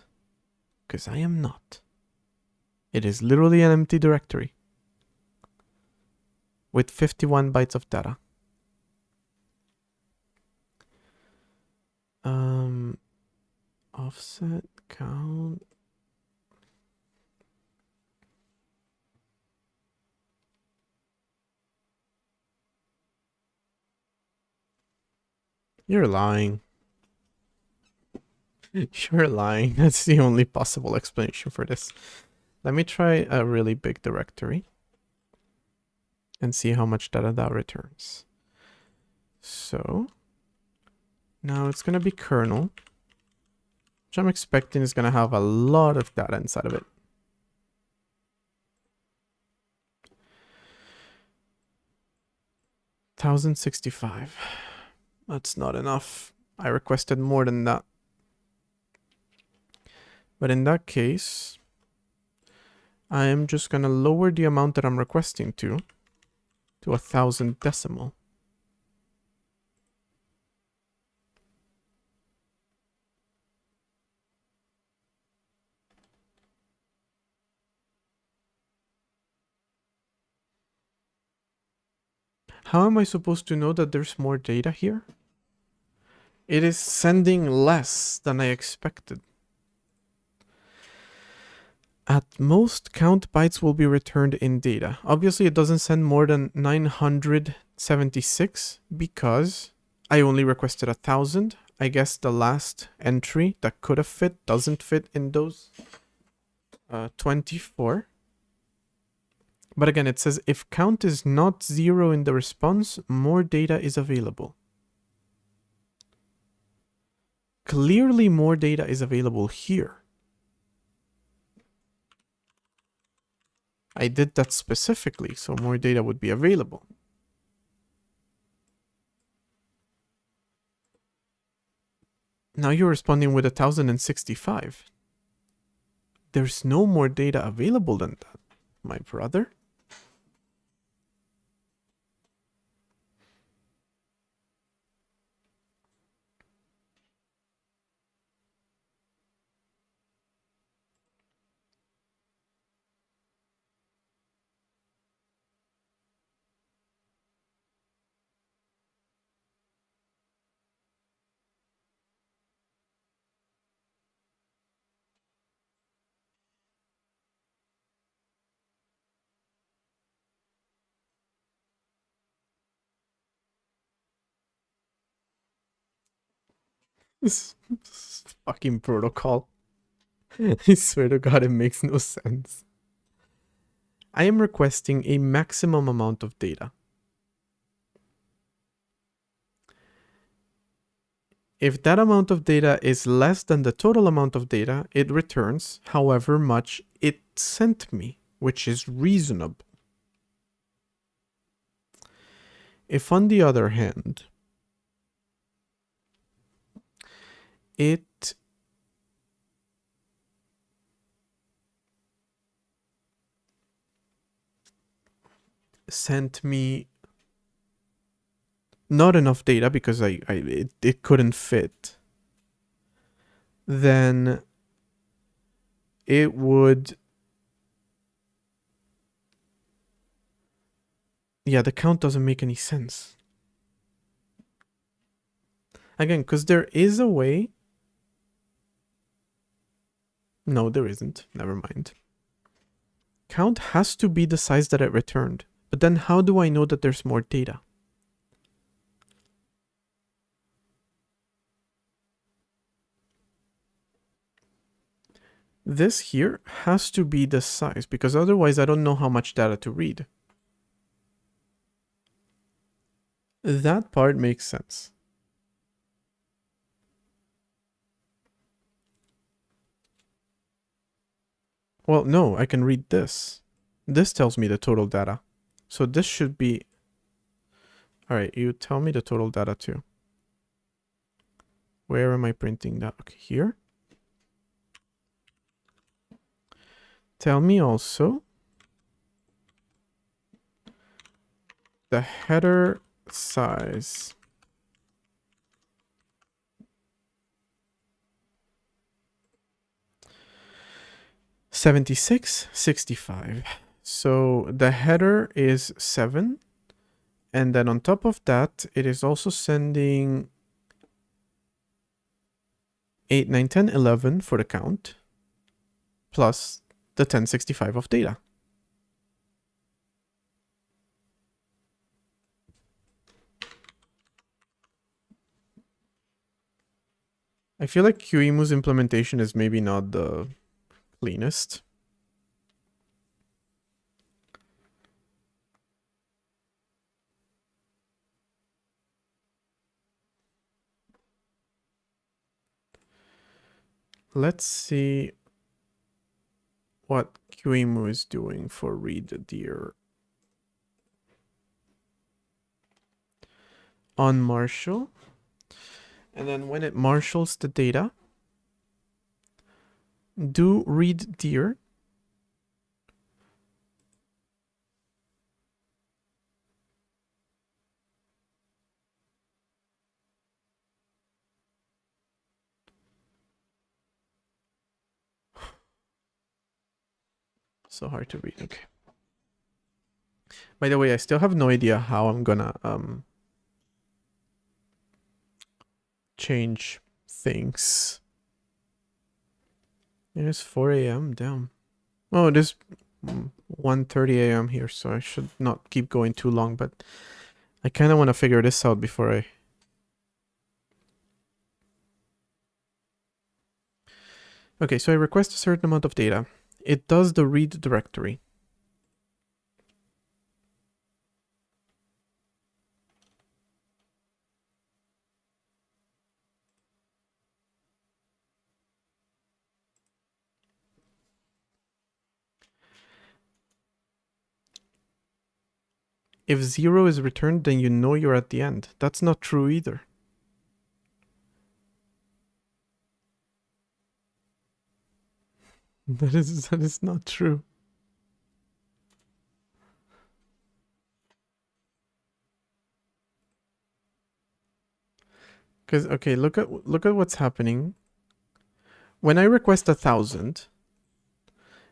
Because I am not. It is literally an empty directory with 51 bytes of data. Offset count. You're lying. You're lying. That's the only possible explanation for this. Let me try a really big directory and see how much data that returns. So now it's going to be kernel, which I'm expecting is going to have a lot of data inside of it. $1,065. That's not enough. I requested more than that. But in that case, I am just going to lower the amount that I'm requesting to 1,000 decimal. How am I supposed to know that there's more data here? It is sending less than I expected. At most, count bytes will be returned in data. Obviously, it doesn't send more than 976 because I only requested 1,000. I guess the last entry that could have fit doesn't fit in those 24. But again, it says if count is not 0 in the response, more data is available. Clearly, more data is available here. I did that specifically, so more data would be available. Now you're responding with 1,065. There's no more data available than that, my brother. This fucking protocol. I swear to God, it makes no sense. I am requesting a maximum amount of data. If that amount of data is less than the total amount of data, it returns however much it sent me, which is reasonable. If on the other hand, it sent me not enough data because it couldn't fit, then it would, yeah, the count doesn't make any sense. Again, because there is a way. No, there isn't. Never mind. Count has to be the size that it returned. But then how do I know that there's more data? This here has to be the size because otherwise I don't know how much data to read. That part makes sense. Well, no, I can read this. This tells me the total data. So this should be... Alright, you tell me the total data too. Where am I printing that? Okay, here. Tell me also the header size $76.65. So the header is 7, and then on top of that, it is also sending 8, 9, 10, 11 for the count, plus the 1065 of data. I feel like QEMU's implementation is maybe not the cleanest. Let's see what QEMU is doing for read dir. On Marshall. And then when it marshals the data, do read dir. So hard to read. Okay. By the way, I still have no idea how I'm gonna change things. It is 4 a.m. Damn. Oh, it is 1:30 a.m. here, so I should not keep going too long, but I kind of want to figure this out before I... Okay, so I request a certain amount of data. It does the read directory. If 0 is returned, then you know you're at the end. That's not true either. That is not true. Because okay, look at what's happening. When I request 1,000,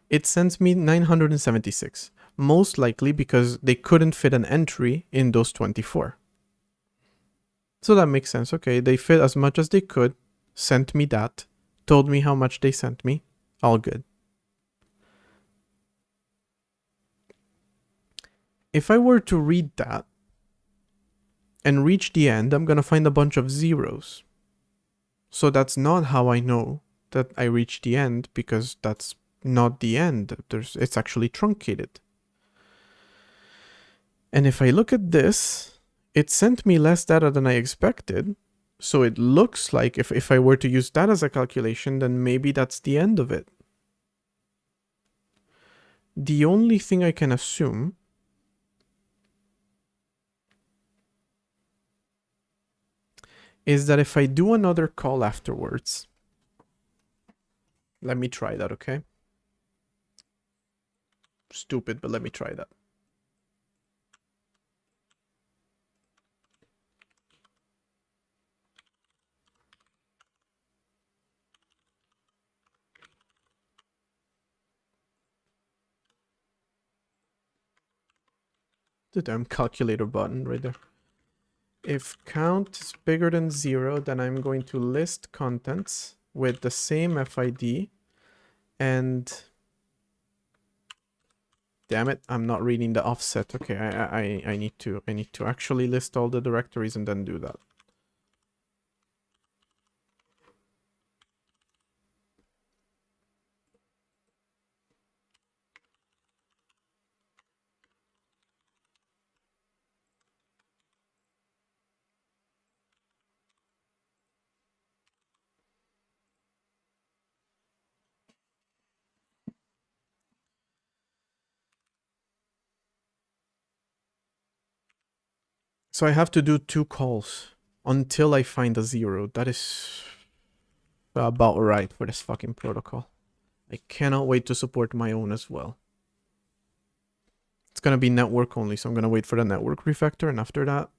it sends me 976. Most likely because they couldn't fit an entry in those 24. So that makes sense. Okay, they fit as much as they could, sent me that, told me how much they sent me. All good. If I were to read that and reach the end, I'm going to find a bunch of zeros. So that's not how I know that I reached the end, because that's not the end. It's actually truncated. And if I look at this, it sent me less data than I expected. So it looks like if I were to use that as a calculation, then maybe that's the end of it. The only thing I can assume is that if I do another call afterwards, let me try that, okay? Stupid, but let me try that. The damn calculator button right there. If count is bigger than 0, then I'm going to list contents with the same FID, and damn it, I'm not reading the offset. Okay, I need to actually list all the directories and then do that. So I have to do 2 calls until I find a 0. That is about right for this fucking protocol. I cannot wait to support my own as well. It's gonna be network only, so I'm gonna wait for the network refactor, and after that,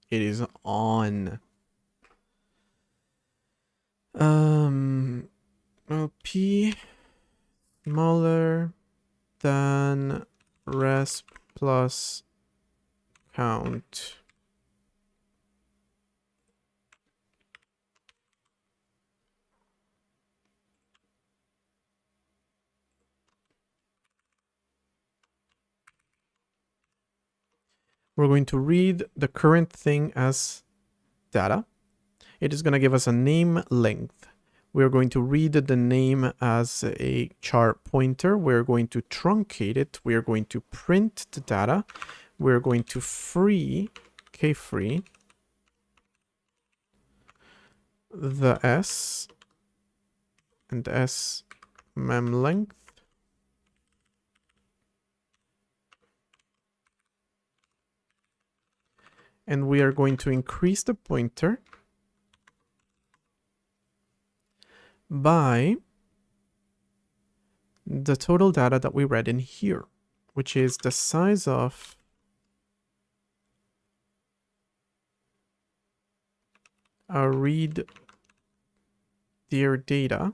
it is on. P smaller than resp plus count. We're going to read the current thing as data. It is going to give us a name length. We're going to read the name as a char pointer. We're going to truncate it. We're going to print the data. We're going to free, kfree, the s and s mem length. And we are going to increase the pointer by the total data that we read in here, which is the size of our read dir data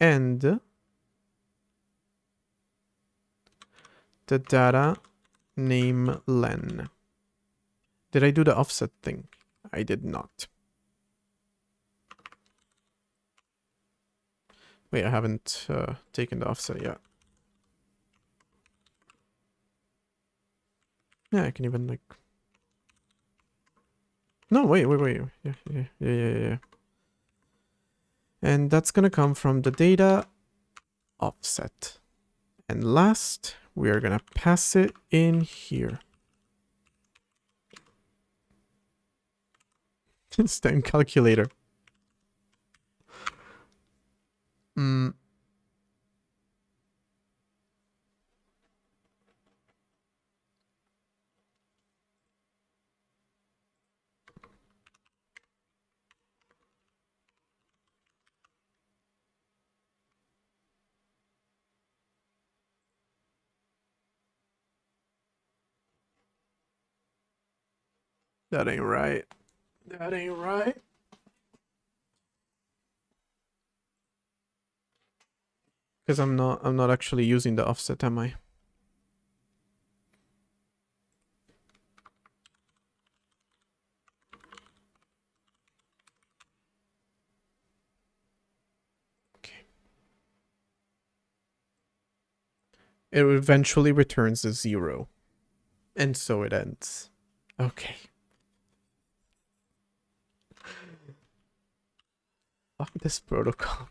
and the data name len. Did I do the offset thing? I did not. Wait, I haven't taken the offset yet. Yeah, I can even like... No, wait. Yeah. And that's gonna come from the data offset. And last, we are gonna pass it in here. Stem calculator. That ain't right. That ain't right. Because I'm not actually using the offset, am I? Okay. It eventually returns a 0. And so it ends. Okay. Fuck this protocol.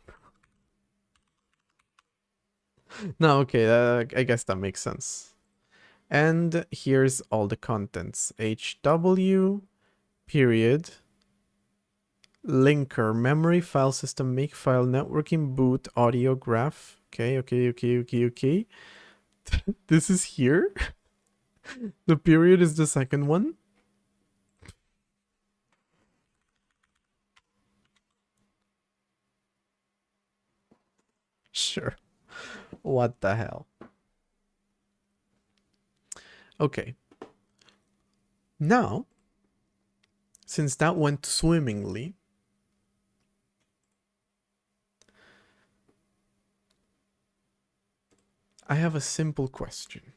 No, okay, I guess that makes sense. And here's all the contents. HW, period, linker, memory, file system, makefile, networking, boot, audio, graph. Okay. This is here. The period is the second one. Sure. What the hell? Okay. Now, since that went swimmingly, I have a simple question.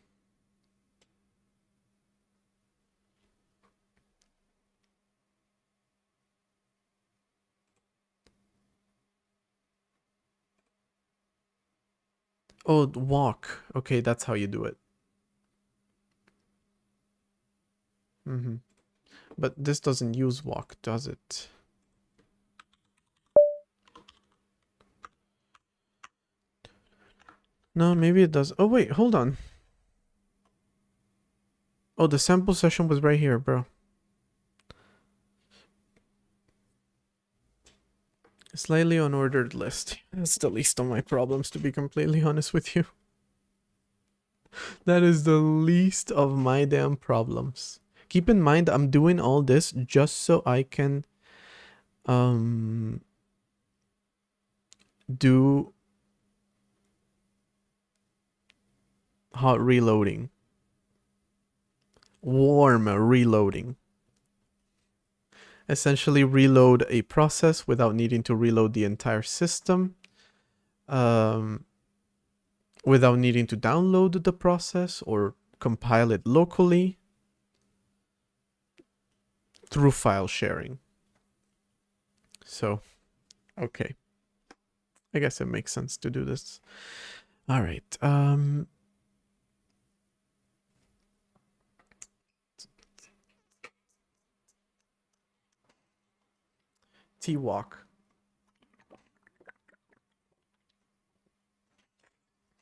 Oh, walk. Okay, that's how you do it. But this doesn't use walk, does it? No, maybe it does. Oh, wait, hold on. Oh, the sample session was right here, bro. Slightly unordered list. That's the least of my problems, to be completely honest with you. That is the least of my damn problems. Keep in mind, I'm doing all this just so I can do hot reloading, warm reloading. Essentially reload a process without needing to reload the entire system, without needing to download the process or compile it locally, through file sharing. So, okay. I guess it makes sense to do this. All right. T-walk.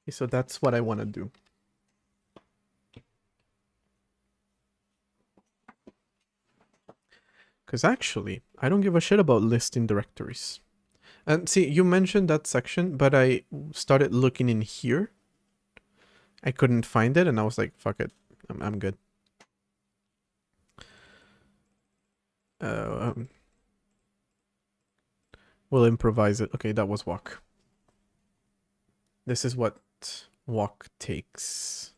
Okay, so that's what I want to do. Because actually, I don't give a shit about listing directories. And see, you mentioned that section, but I started looking in here. I couldn't find it, and I was like, fuck it. I'm good. We'll improvise it. Okay, that was walk. This is what walk takes.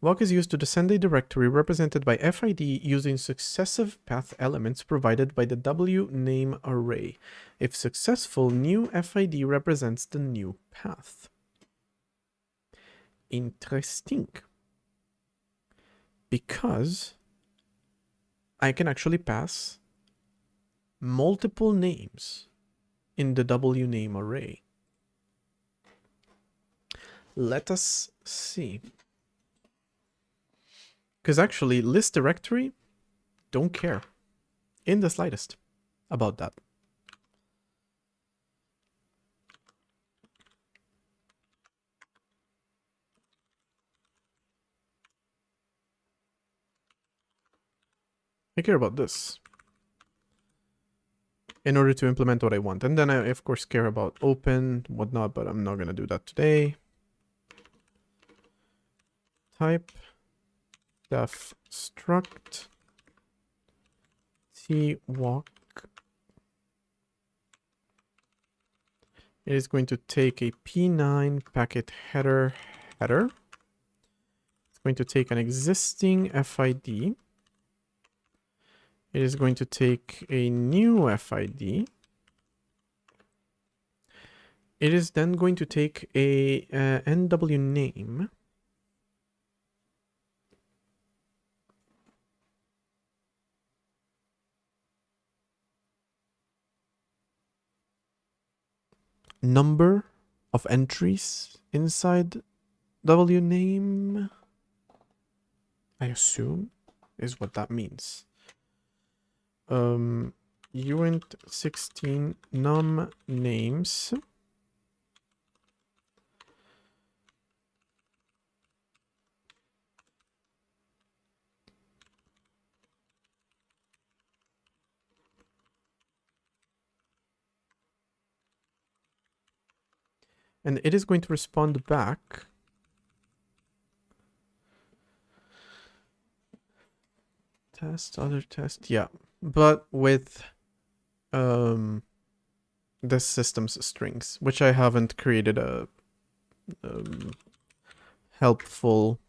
Walk is used to descend a directory represented by FID using successive path elements provided by the W name array. If successful, new FID represents the new path. Interesting. Because I can actually pass multiple names in the W name array. Let us see. Because actually, list directory, don't care in the slightest about that. I care about this in order to implement what I want. And then I, of course, care about open, whatnot, but I'm not going to do that today. Type def struct twalk. It is going to take a P9 packet header. It's going to take an existing FID. It is going to take a new FID. It is then going to take a NW name. Number of entries inside W name, I assume, is what that means. Uint 16 num names. And it is going to respond back test, other test, yeah, but with the system's strings, which I haven't created a helpful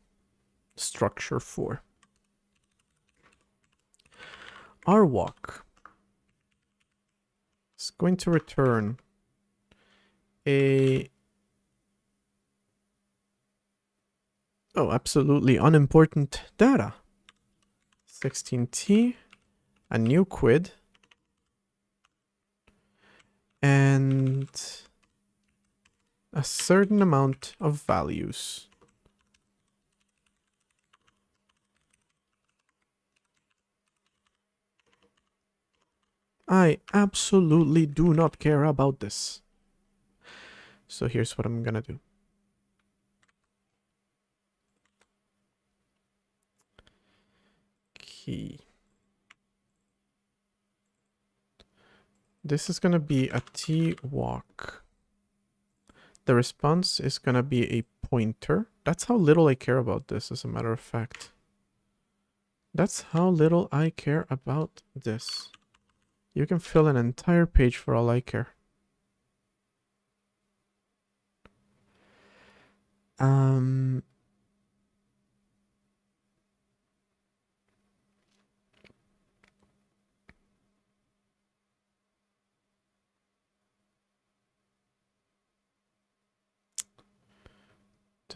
structure for. Our walk is going to return a absolutely unimportant data. 16t, a new quid, and a certain amount of values. I absolutely do not care about this. So here's what I'm gonna do. Key. This is gonna be a twalk. The response is gonna be a pointer. That's how little I care about this, as a matter of fact. That's how little I care about this. You can fill an entire page for all I care.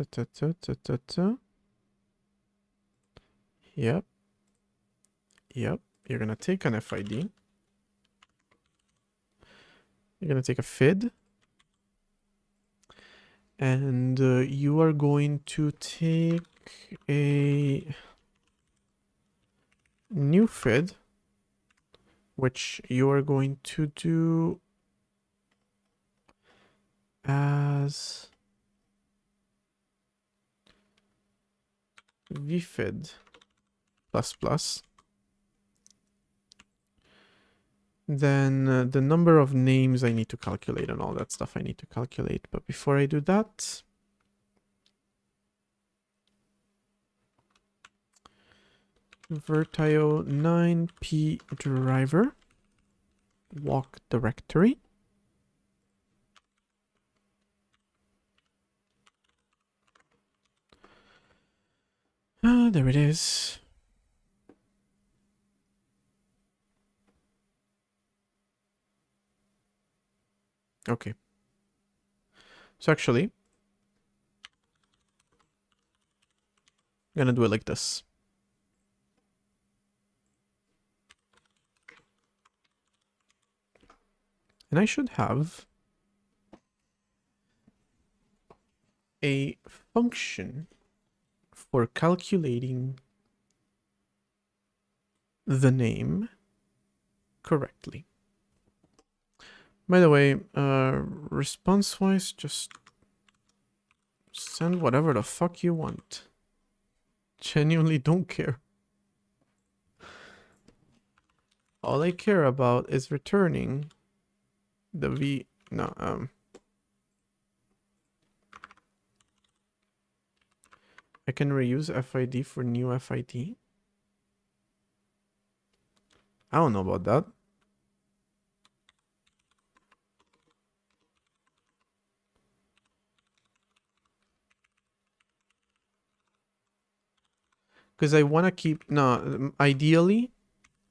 Ta, ta, ta, ta, ta, ta. Yep. Yep. You're gonna take an FID. You're gonna take a FID. And you are going to take a new FID, which you are going to do as vfid plus plus. Then the number of names I need to calculate and all that stuff I need to calculate. But before I do that, Vertio 9p driver walk directory. There it is. Okay. So actually, I'm gonna do it like this. And I should have a function for calculating the name correctly. By the way, response-wise, just send whatever the fuck you want. Genuinely don't care. All I care about is returning the I can reuse FID for new FID. I don't know about that. Because I want to keep, no, ideally,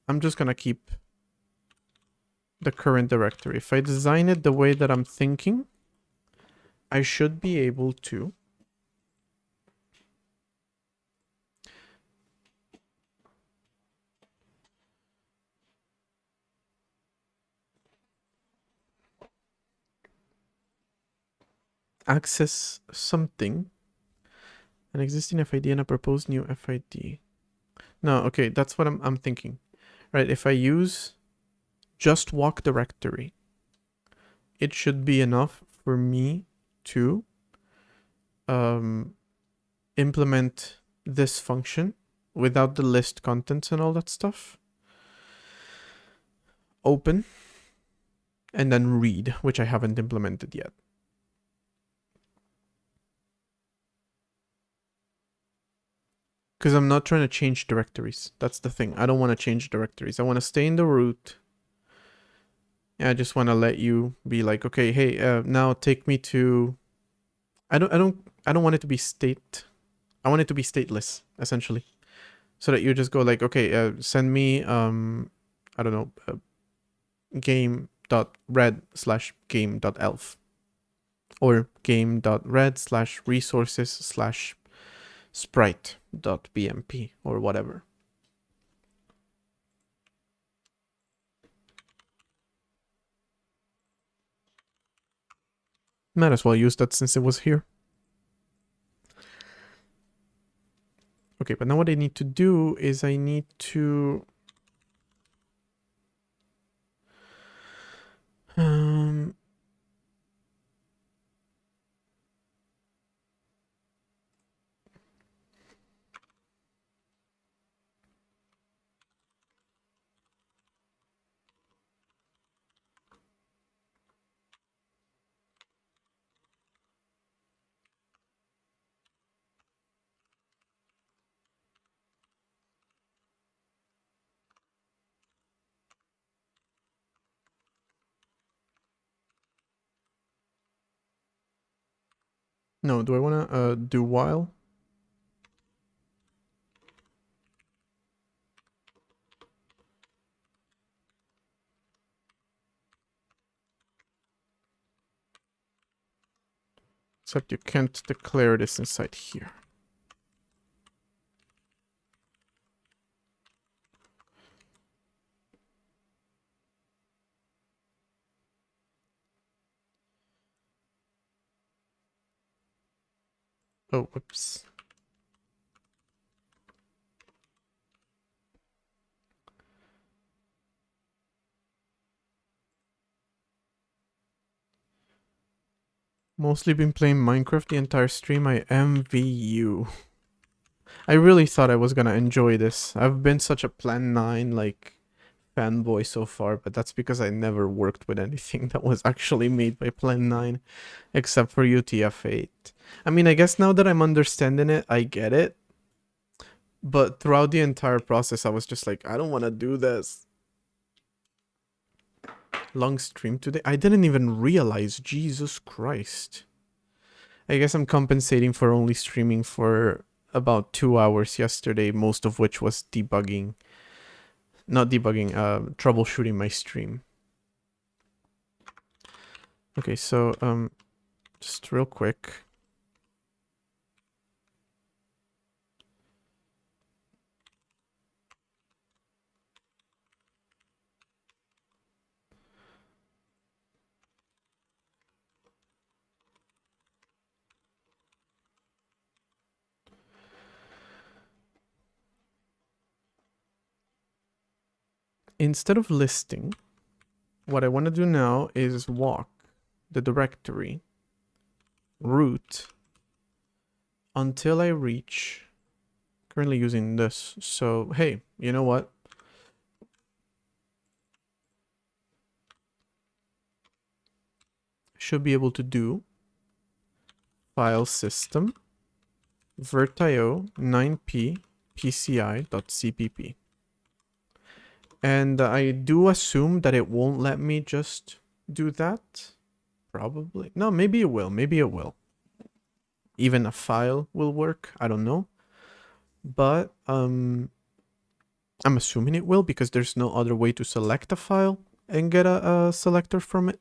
I'm just going to keep the current directory. If I design it the way that I'm thinking, I should be able to access something, an existing FID and a proposed new FID. No, okay, that's what I'm thinking. Right, if I use just walk directory, it should be enough for me to implement this function without the list contents and all that stuff. Open, and then read, which I haven't implemented yet. Because I'm not trying to change directories. That's the thing. I don't want to change directories. I want to stay in the root. I just want to let you be like, okay, hey, now take me to. I don't want it to be state. I want it to be stateless, essentially, so that you just go like, okay, send me I don't know, game.red/game.elf or game.red/resources/sprite.bmp or whatever. Might as well use that since it was here. Okay, but now what I need to do is I need to no, do I want to do while? Except you can't declare this inside here. Oh, whoops. Mostly been playing Minecraft the entire stream. I envy you. I really thought I was gonna enjoy this. I've been such a Plan 9, like, fanboy so far, but that's because I never worked with anything that was actually made by Plan 9, except for UTF-8. I mean, I guess now that I'm understanding it, I get it. But throughout the entire process, I was just like, I don't want to do this. Long stream today? I didn't even realize, Jesus Christ. I guess I'm compensating for only streaming for about 2 hours yesterday, most of which was debugging. Not debugging, troubleshooting my stream. Okay, so, just real quick. Instead of listing, what I want to do now is walk the directory root until I reach, currently using this. So, hey, you know what? Should be able to do file system virtio 9p pci.cpp. And I do assume that it won't let me just do that. Probably. No, maybe it will. Maybe it will. Even a file will work. I don't know. But I'm assuming it will because there's no other way to select a file and get a selector from it.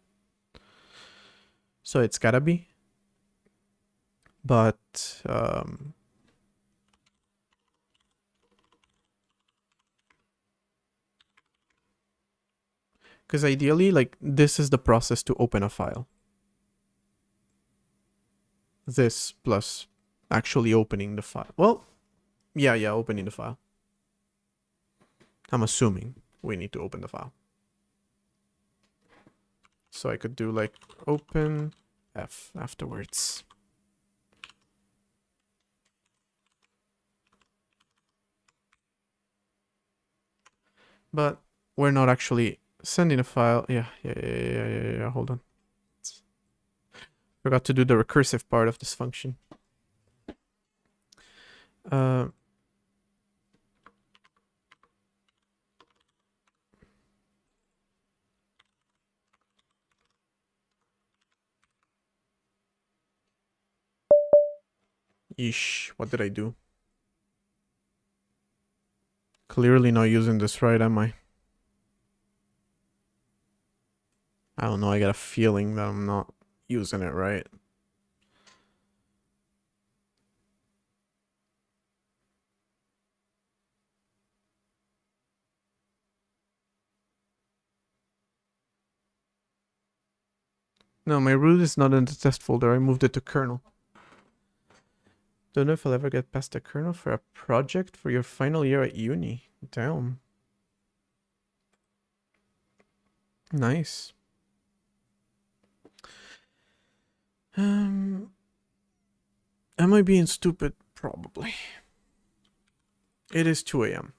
So it's gotta be. But because ideally, like, this is the process to open a file. This plus actually opening the file. Well, yeah, opening the file. I'm assuming we need to open the file. So I could do like open F afterwards. But we're not actually sending a file. Yeah. Hold on. Forgot to do the recursive part of this function. Yeesh, what did I do? Clearly not using this right, am I? I don't know, I got a feeling that I'm not using it right. No, my root is not in the test folder. I moved it to kernel. Don't know if I'll ever get past the kernel for a project for your final year at uni. Damn. Nice. Am I being stupid? Probably. It is 2 a.m.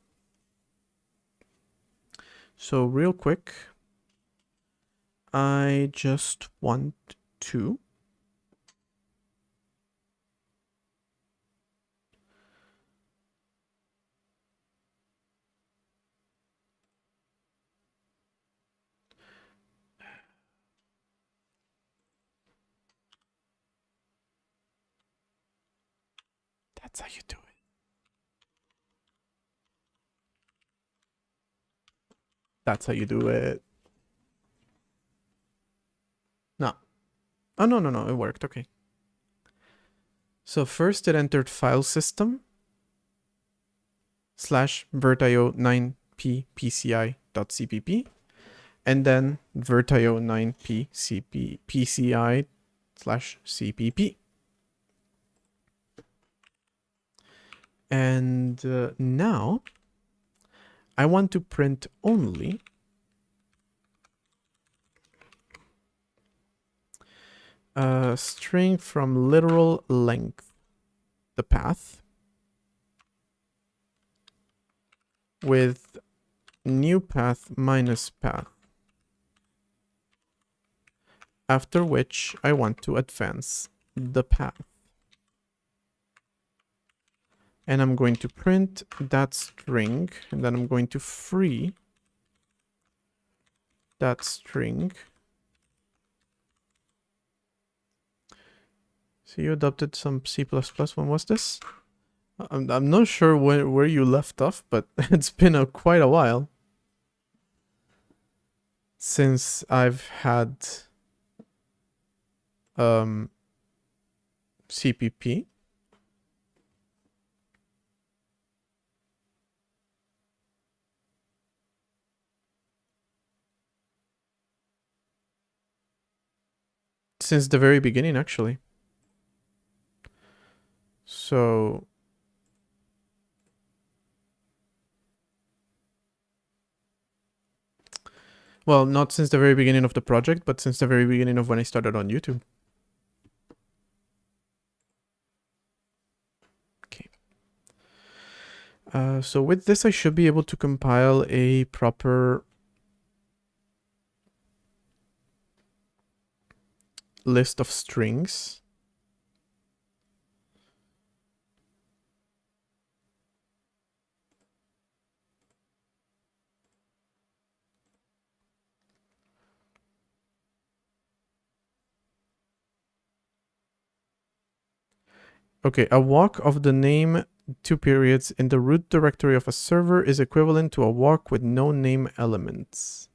So real quick, I just want to That's how you do it. That's how you do it. No. Oh, no. It worked. Okay. So first it entered file system / virtio 9p pci.cpp, and then virtio 9p pci /cpp. And now I want to print only a string from literal length, the path, with new path minus path, after which I want to advance the path. And I'm going to print that string, and then I'm going to free that string. So you adopted some C++. When was this? I'm not sure where you left off, but it's been quite a while since I've had CPP. Since the very beginning, actually. So well, not since the very beginning of the project, but since the very beginning of when I started on YouTube. Okay. So with this, I should be able to compile a proper list of strings. Okay, a walk of the name 2 periods in the root directory of a server is equivalent to a walk with no name elements.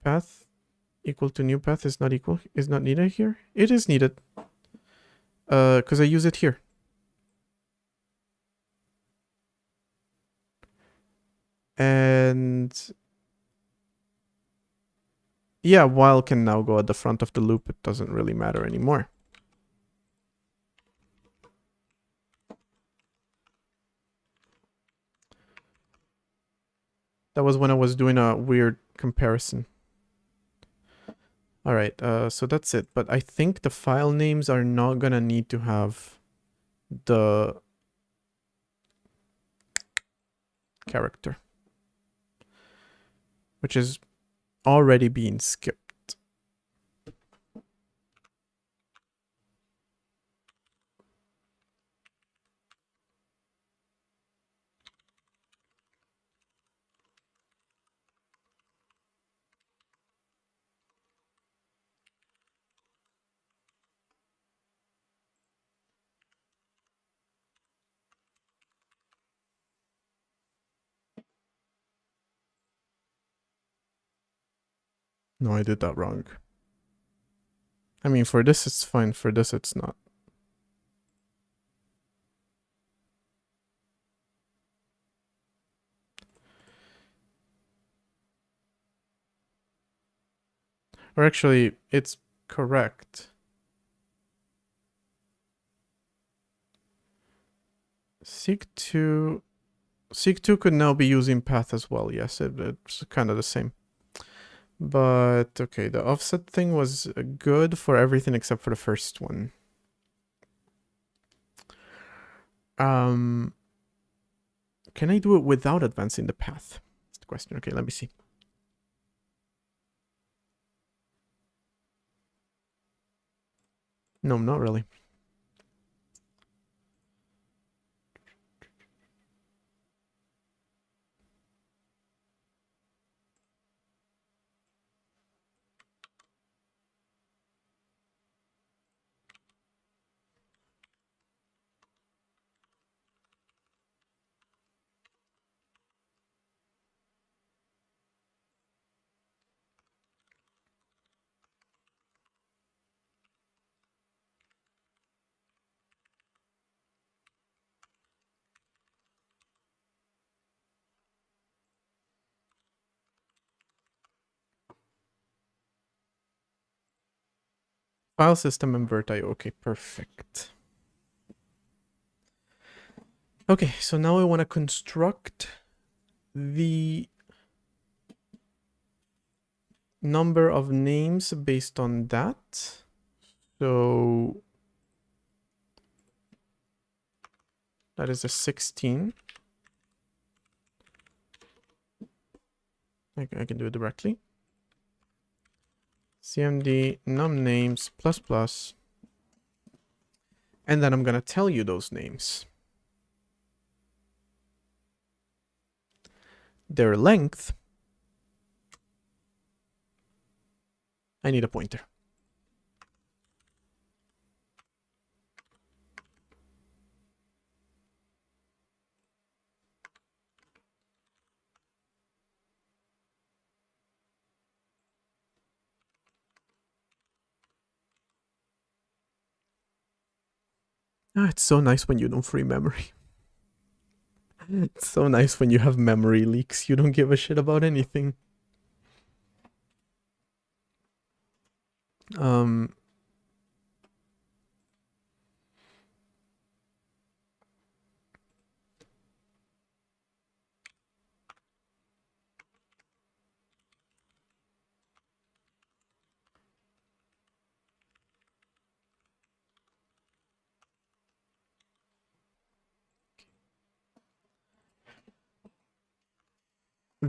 Path equal to new path is not needed here. It is needed. Because I use it here. And yeah, while can now go at the front of the loop. It doesn't really matter anymore. That was when I was doing a weird comparison. All right, so that's it. But I think the file names are not gonna need to have the character, which is already being skipped. No, I did that wrong. I mean, for this it's fine, for this it's not. Or actually, it's correct. Seek2 could now be using path as well. Yes, it's kind of the same. But okay, the offset thing was good for everything except for the first one. Can I do it without advancing the path? That's the question. Okay, let me see. No, not really. File system and VirtIO. Okay, perfect. Okay, so now I want to construct the number of names based on that. So that is a 16. I can do it directly. CMD num names plus plus. And then I'm going to tell you those names. Their length. I need a pointer. Ah, it's so nice when you don't free memory. It's so nice when you have memory leaks. You don't give a shit about anything.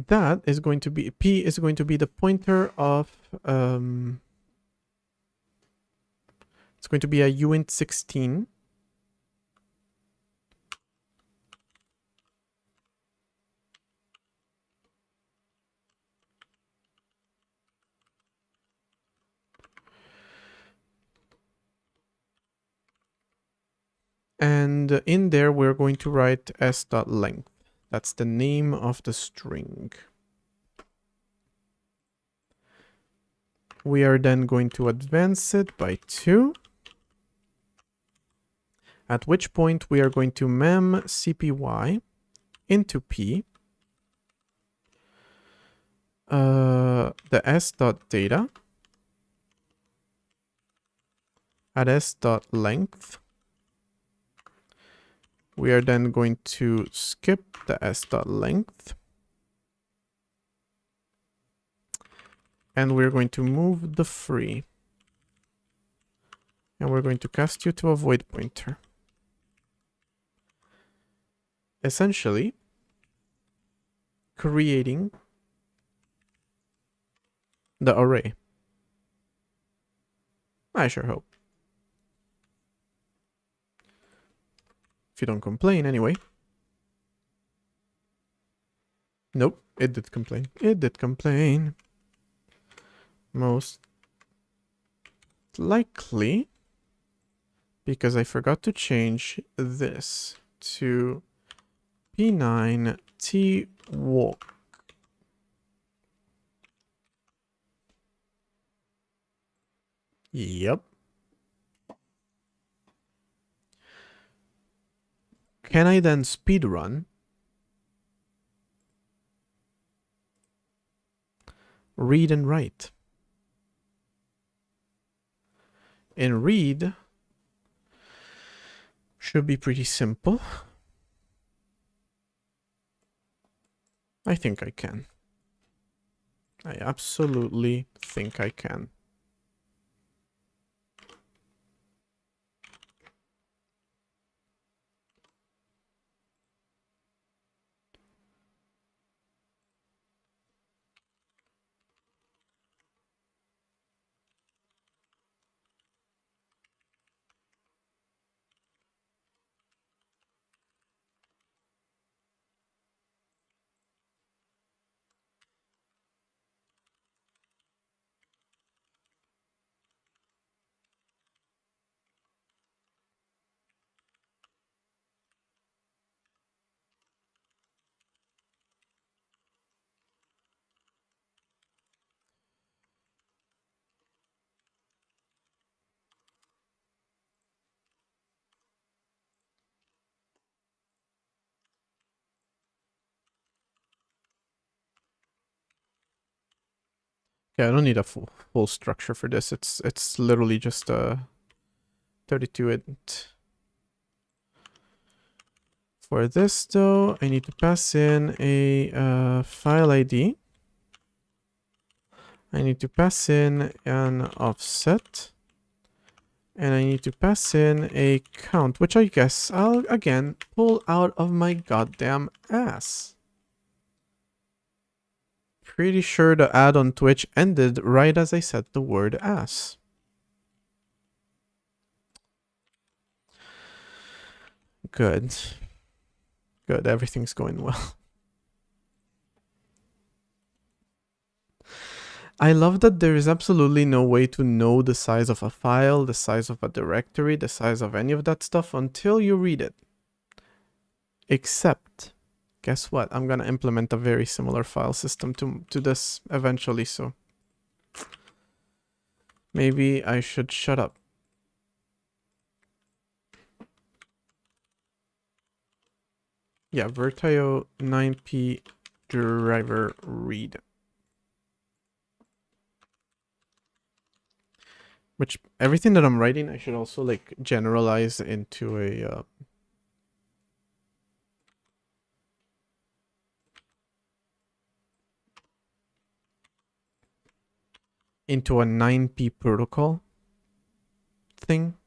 That is going to be, P is going to be the pointer of, it's going to be a uint 16. And in there, we're going to write s.length. That's the name of the string. We are then going to advance it by 2. At which point we are going to mem cpy into p. The s.data at s.length. We are then going to skip the s.length. And we're going to move the free. And we're going to cast you to a void pointer. Essentially, creating the array. I sure hope. If you don't complain, anyway. Nope, it did complain. It did complain. Most likely because I forgot to change this to P9 walk. Yep. Can I then speed run? Read and write. In read, should be pretty simple. I think I can. I absolutely think I can. Yeah, I don't need a full structure for this. It's literally just a 32-bit. For this though, I need to pass in a file ID. I need to pass in an offset. And I need to pass in a count, which I guess I'll again pull out of my goddamn ass. Pretty sure the ad on Twitch ended right as I said the word ass. Good. Good, everything's going well. I love that there is absolutely no way to know the size of a file, the size of a directory, the size of any of that stuff until you read it. Except, guess what? I'm gonna implement a very similar file system to this eventually, so maybe I should shut up. Yeah, Vertio 9p driver read. Which everything that I'm writing, I should also like generalize into a into a 9p protocol thing,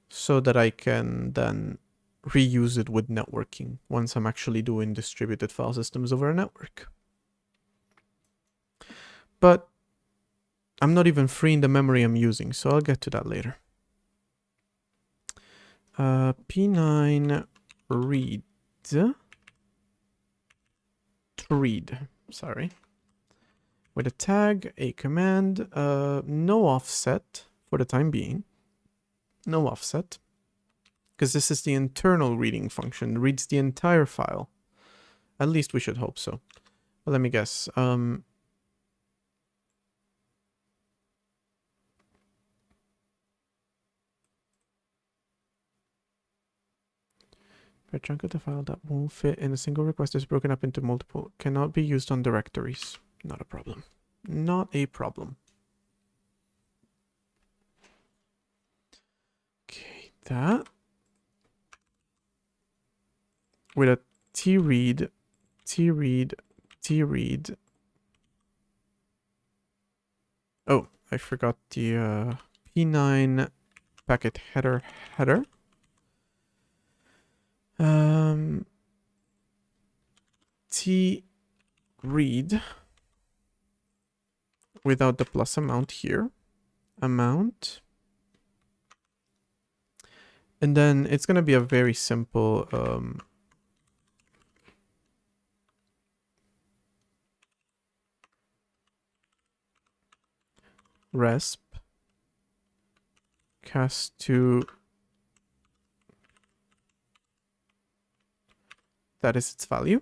so that I can then reuse it with networking once I'm actually doing distributed file systems over a network. But I'm not even freeing the memory I'm using, so I'll get to that later. P9 read. Read, sorry. With a tag, a command, no offset for the time being. No offset. Because this is the internal reading function. It reads the entire file. At least we should hope so. But let me guess. A chunk of the file that won't fit in a single request is broken up into multiple, cannot be used on directories. Not a problem. Not a problem. Okay, that. With a tread, tread. Oh, I forgot the P9 packet header. T read without the plus amount here. Amount. And then it's going to be a very simple resp cast to, that is its value.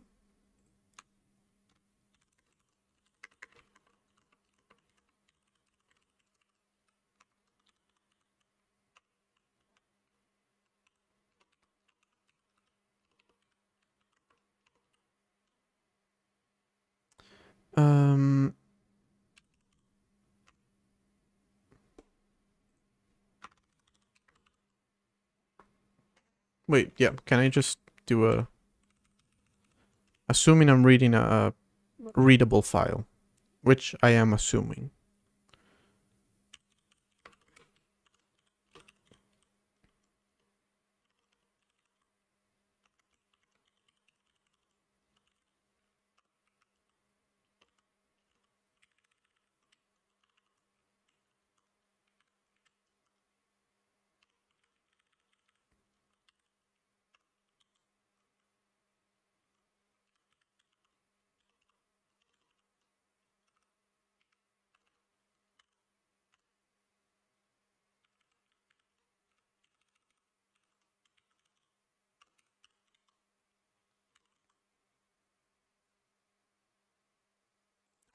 Wait, yeah, can I just do a, assuming I'm reading a readable file, which I am assuming.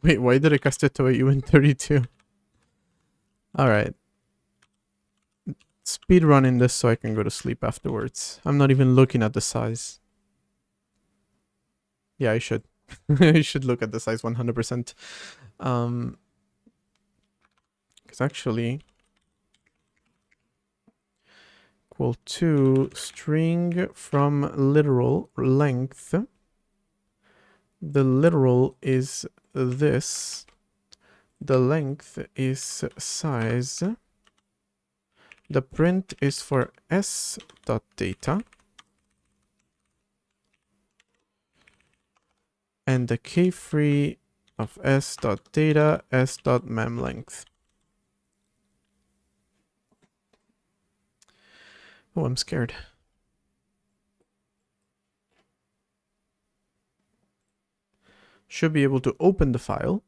Wait, why did I cast it to a UN32? Alright. Speed running this so I can go to sleep afterwards. I'm not even looking at the size. Yeah, I should. You should look at the size 100%. Because actually, equal to string from literal length. The literal is this. The length is size. The print is for s.data. And the keyfree of s.data, s.memLength. Oh, I'm scared. Should be able to open the file.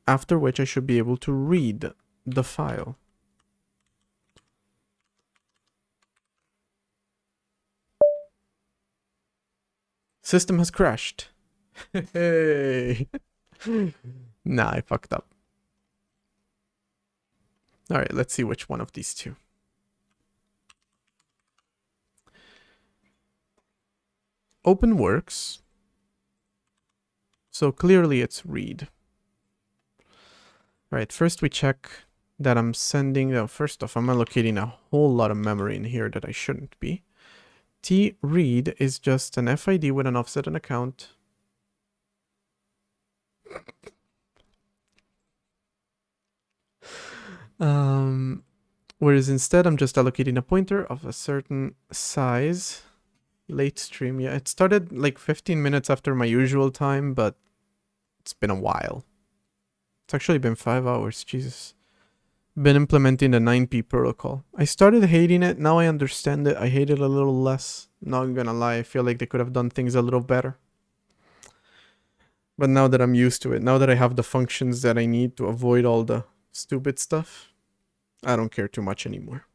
After which I should be able to read the file. System has crashed. Hey. Nah, I fucked up. Alright, let's see which one of these two. Open works. So clearly it's read. Alright, first we check that I'm sending... first off, I'm allocating a whole lot of memory in here that I shouldn't be. T-read is just an FID with an offset and a count. Whereas instead I'm just allocating a pointer of a certain size. Late stream, yeah. It started like 15 minutes after my usual time, but it's been a while. It's actually been 5 hours, Jesus. Been implementing the 9p protocol. I started hating it, now I understand it. I hate it a little less. Not gonna lie, I feel like they could have done things a little better. But now that I'm used to it, now that I have the functions that I need to avoid all the stupid stuff, I don't care too much anymore.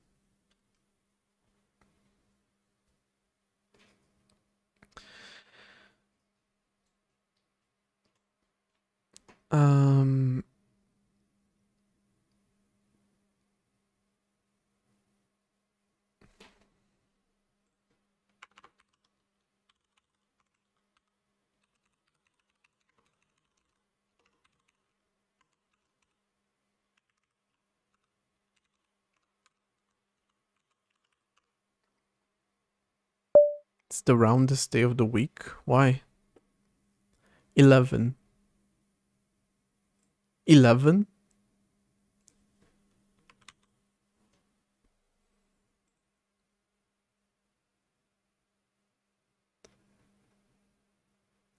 It's the roundest day of the week. Why? 11. 11?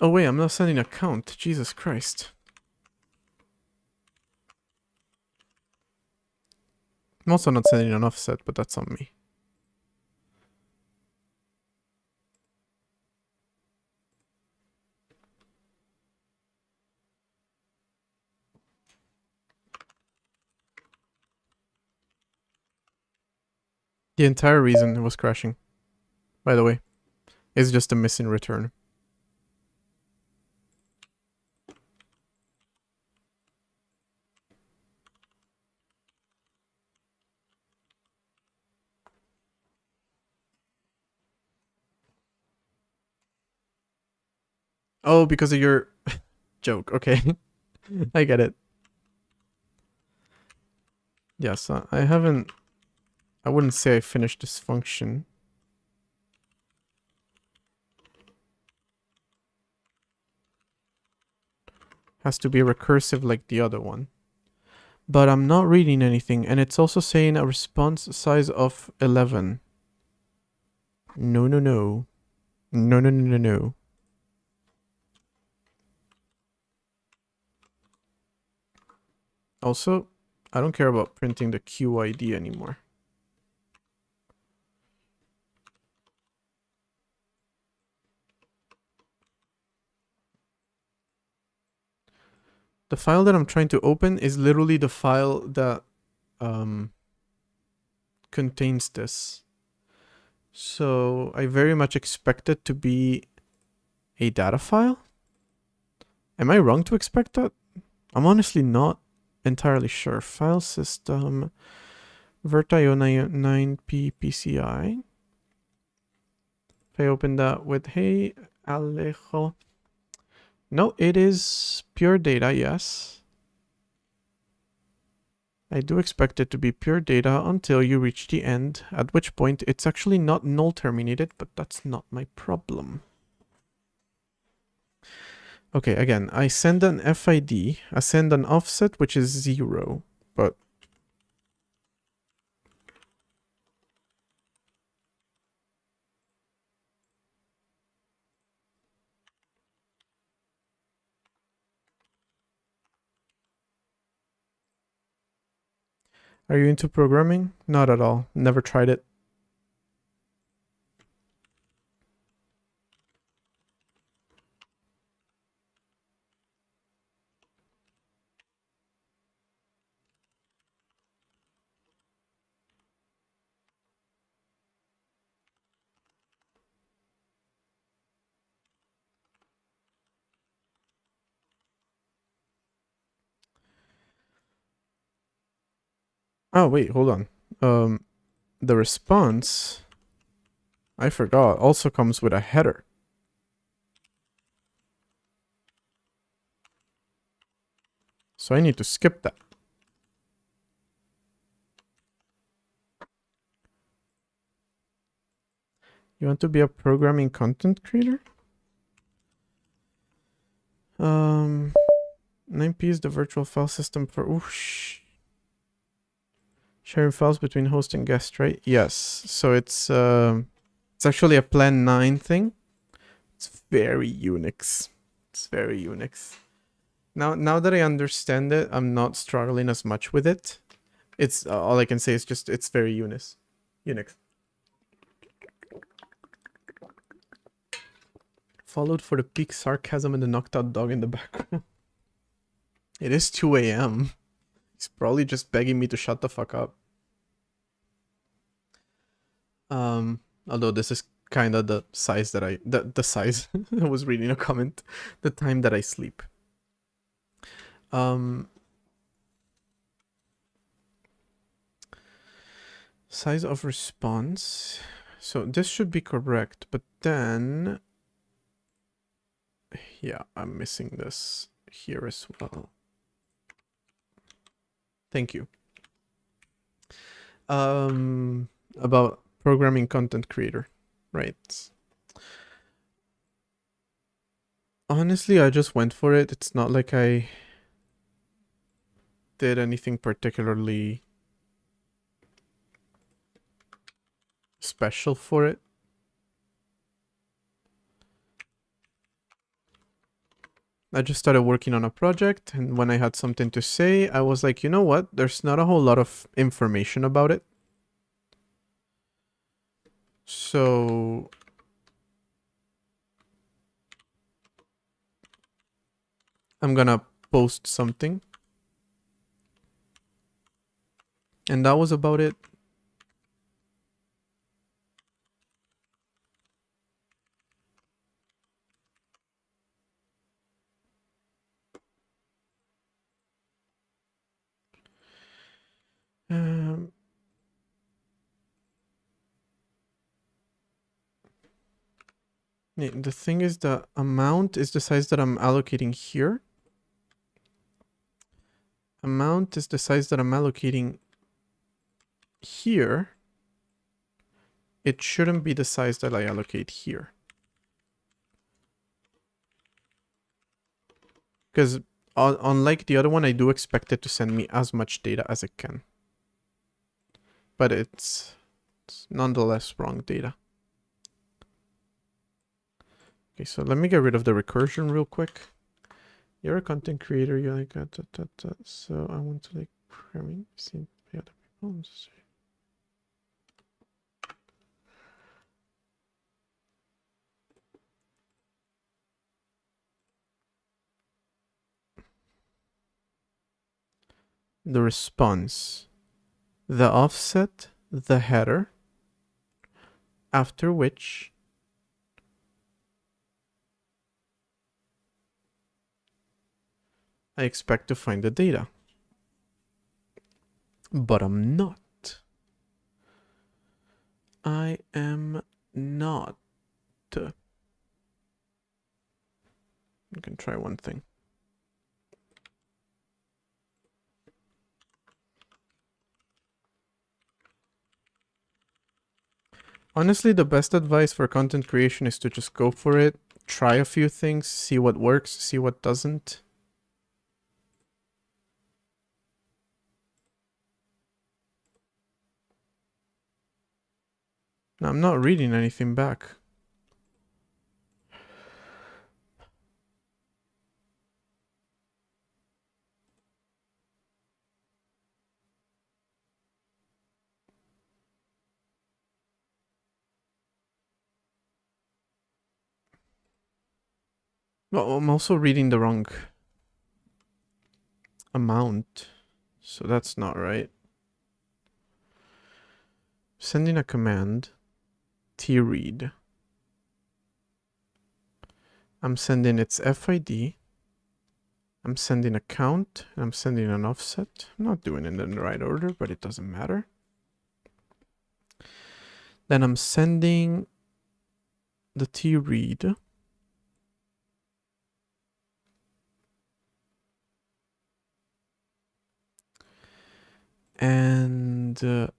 Oh wait, I'm not sending a count. Jesus Christ. I'm also not sending an offset, but that's on me. The entire reason it was crashing, by the way, is just a missing return. Oh, because of your joke. Okay. I get it. Yes, I haven't... I wouldn't say I finished this function. Has to be recursive like the other one. But I'm not reading anything, and it's also saying a response size of 11. No, no, no. No, no, no, no, no. Also, I don't care about printing the QID anymore. The file that I'm trying to open is literally the file that contains this. So I very much expect it to be a data file. Am I wrong to expect that? I'm honestly not entirely sure. File system Vertio 9p PCI. If I open that with hey Alejo. No, it is pure data, yes. I do expect it to be pure data until you reach the end, at which point it's actually not null terminated, but that's not my problem. Okay, again, I send an FID, I send an offset, which is 0, but... Are you into programming? Not at all. Never tried it. Oh, wait, hold on. The response, I forgot, also comes with a header. So I need to skip that. You want to be a programming content creator? 9p is the virtual file system for sharing files between host and guest, right? Yes. So it's actually a Plan 9 thing. It's very Unix. It's very Unix. Now that I understand it, I'm not struggling as much with it. It's all I can say is just it's very Unix. Followed for the peak sarcasm and the knocked out dog in the background. It is 2 a.m. He's probably just begging me to shut the fuck up. Although this is kind of the size that the size I was reading a comment, the time that I sleep. Size of response. So this should be correct, but then yeah, I'm missing this here as well. Thank you. About programming content creator, right? Honestly, I just went for it. It's not like I did anything particularly special for it. I just started working on a project, and when I had something to say, I was like, you know what? There's not a whole lot of information about it. So I'm gonna post something. And that was about it. The thing is, the amount is the size that I'm allocating here. Amount is the size that I'm allocating here. It shouldn't be the size that I allocate here. Because unlike the other one, I do expect it to send me as much data as it can. But it's nonetheless wrong data. Okay, so let me get rid of the recursion real quick. You're a content creator, you're like, so I want to like programming, see the other people. The response, the offset, the header, after which I expect to find the data. But I'm not. I am not. I can try one thing. Honestly, the best advice for content creation is to just go for it, try a few things, see what works, see what doesn't. No, I'm not reading anything back. Well, I'm also reading the wrong amount, so that's not right. Sending a command, tread. I'm sending its FID. I'm sending a count, and I'm sending an offset. I'm not doing it in the right order, but it doesn't matter. Then I'm sending the tread. And the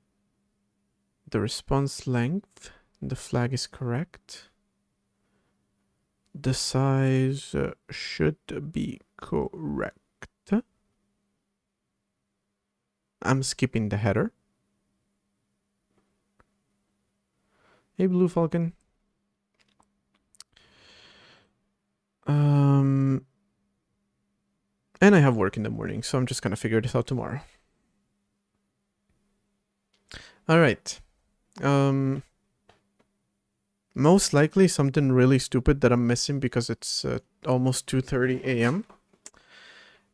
response length, the flag is correct. The size should be correct. I'm skipping the header. Hey, Blue Falcon. And I have work in the morning, so I'm just gonna figure this out tomorrow. All right. Most likely something really stupid that I'm missing because it's almost 2:30 a.m.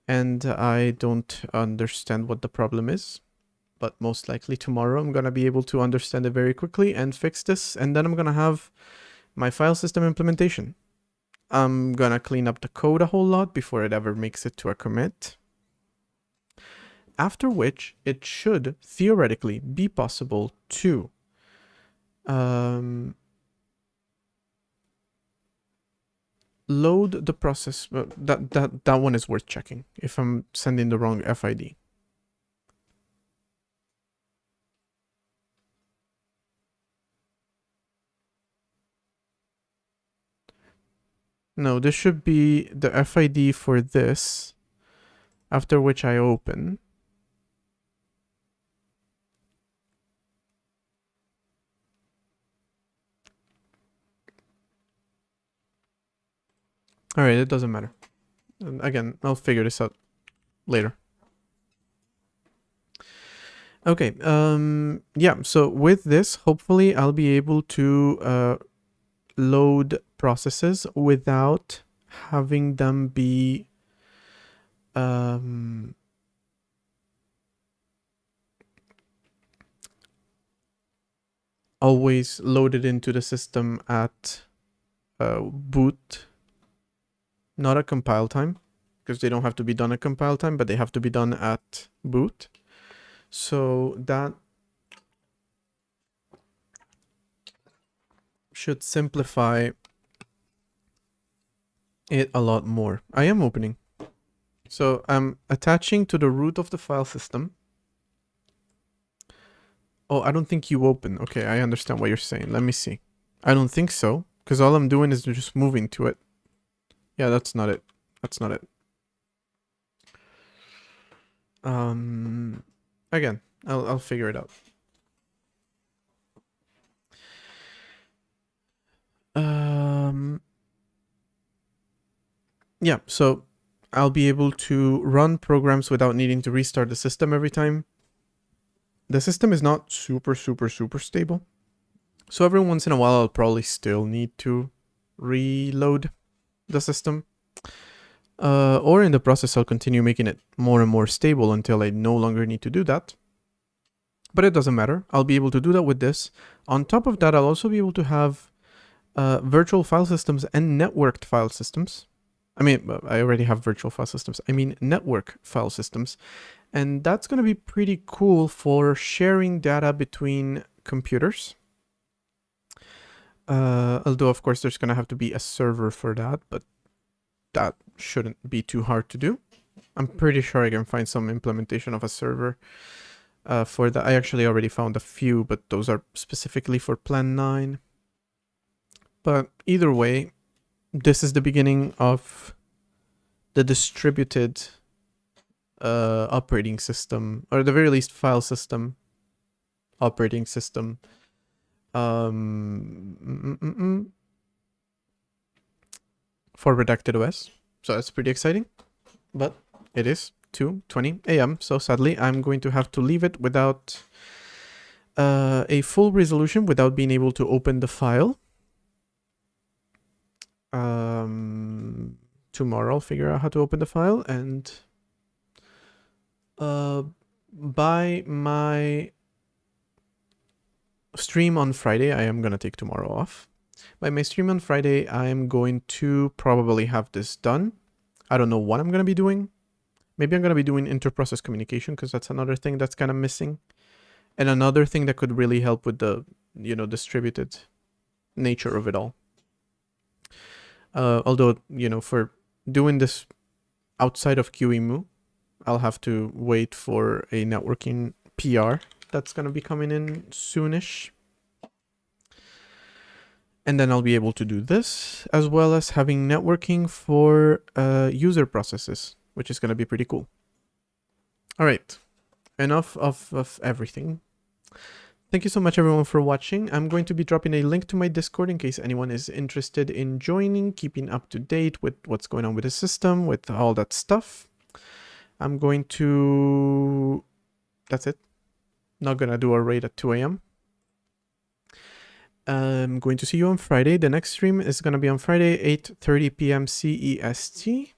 and I don't understand what the problem is. But most likely tomorrow I'm gonna be able to understand it very quickly and fix this, and then I'm gonna have my file system implementation. I'm gonna clean up the code a whole lot before it ever makes it to a commit. After which, it should theoretically be possible to load the process. That one is worth checking if I'm sending the wrong FID. No, this should be the FID for this, after which I open. All right, it doesn't matter. And again, I'll figure this out later. Okay, yeah, so with this, hopefully I'll be able to load processes without having them be always loaded into the system at boot, not at compile time, because they don't have to be done at compile time, but they have to be done at boot. So that should simplify it a lot more. I am opening. So I'm attaching to the root of the file system. Oh, I don't think you open. Okay, I understand what you're saying. Let me see. I don't think so, because all I'm doing is just moving to it. Yeah, that's not it. That's not it. Again, I'll figure it out. Yeah, so I'll be able to run programs without needing to restart the system every time. The system is not super stable. So every once in a while, I'll probably still need to reload the system. Or in the process, I'll continue making it more and more stable until I no longer need to do that. But it doesn't matter. I'll be able to do that with this. On top of that, I'll also be able to have virtual file systems and networked file systems. I mean, I already have virtual file systems. I mean, network file systems. And that's going to be pretty cool for sharing data between computers. Although, of course, there's going to have to be a server for that. But that shouldn't be too hard to do. I'm pretty sure I can find some implementation of a server for that. I actually already found a few, but those are specifically for Plan 9. But either way, this is the beginning of the distributed operating system, or at the very least file system operating system. For Redacted OS. So that's pretty exciting. But it is 2:20 a.m. So sadly, I'm going to have to leave it without a full resolution, without being able to open the file. Tomorrow I'll figure out how to open the file, and by my stream on Friday, I am gonna take tomorrow off. By my stream on Friday, I am going to probably have this done. I don't know what I'm gonna be doing. Maybe I'm gonna be doing inter-process communication, because that's another thing that's kind of missing, and another thing that could really help with the, you know, distributed nature of it all. Although, you know, for doing this outside of QEMU, I'll have to wait for a networking PR that's going to be coming in soonish. And then I'll be able to do this, as well as having networking for user processes, which is going to be pretty cool. All right, enough of everything. Thank you so much, everyone, for watching. I'm going to be dropping a link to my Discord in case anyone is interested in joining, keeping up to date with what's going on with the system, with all that stuff. I'm going to... That's it. Not going to do a raid at 2 a.m. I'm going to see you on Friday. The next stream is going to be on Friday, 8:30 p.m. CEST.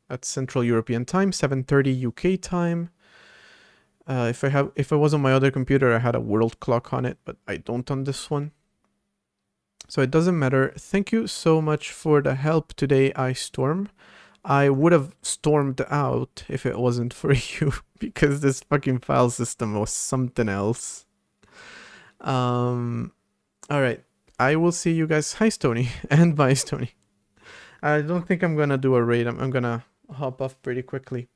That's Central European Time, 7:30 UK time. If I was on my other computer, I had a world clock on it, but I don't on this one. So it doesn't matter. Thank you so much for the help today, iStorm. I would have stormed out if it wasn't for you, because this fucking file system was something else. All right. I will see you guys. Hi, Stony, and bye, Stony. I don't think I'm gonna do a raid. I'm gonna hop off pretty quickly.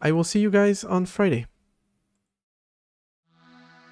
I will see you guys on Friday.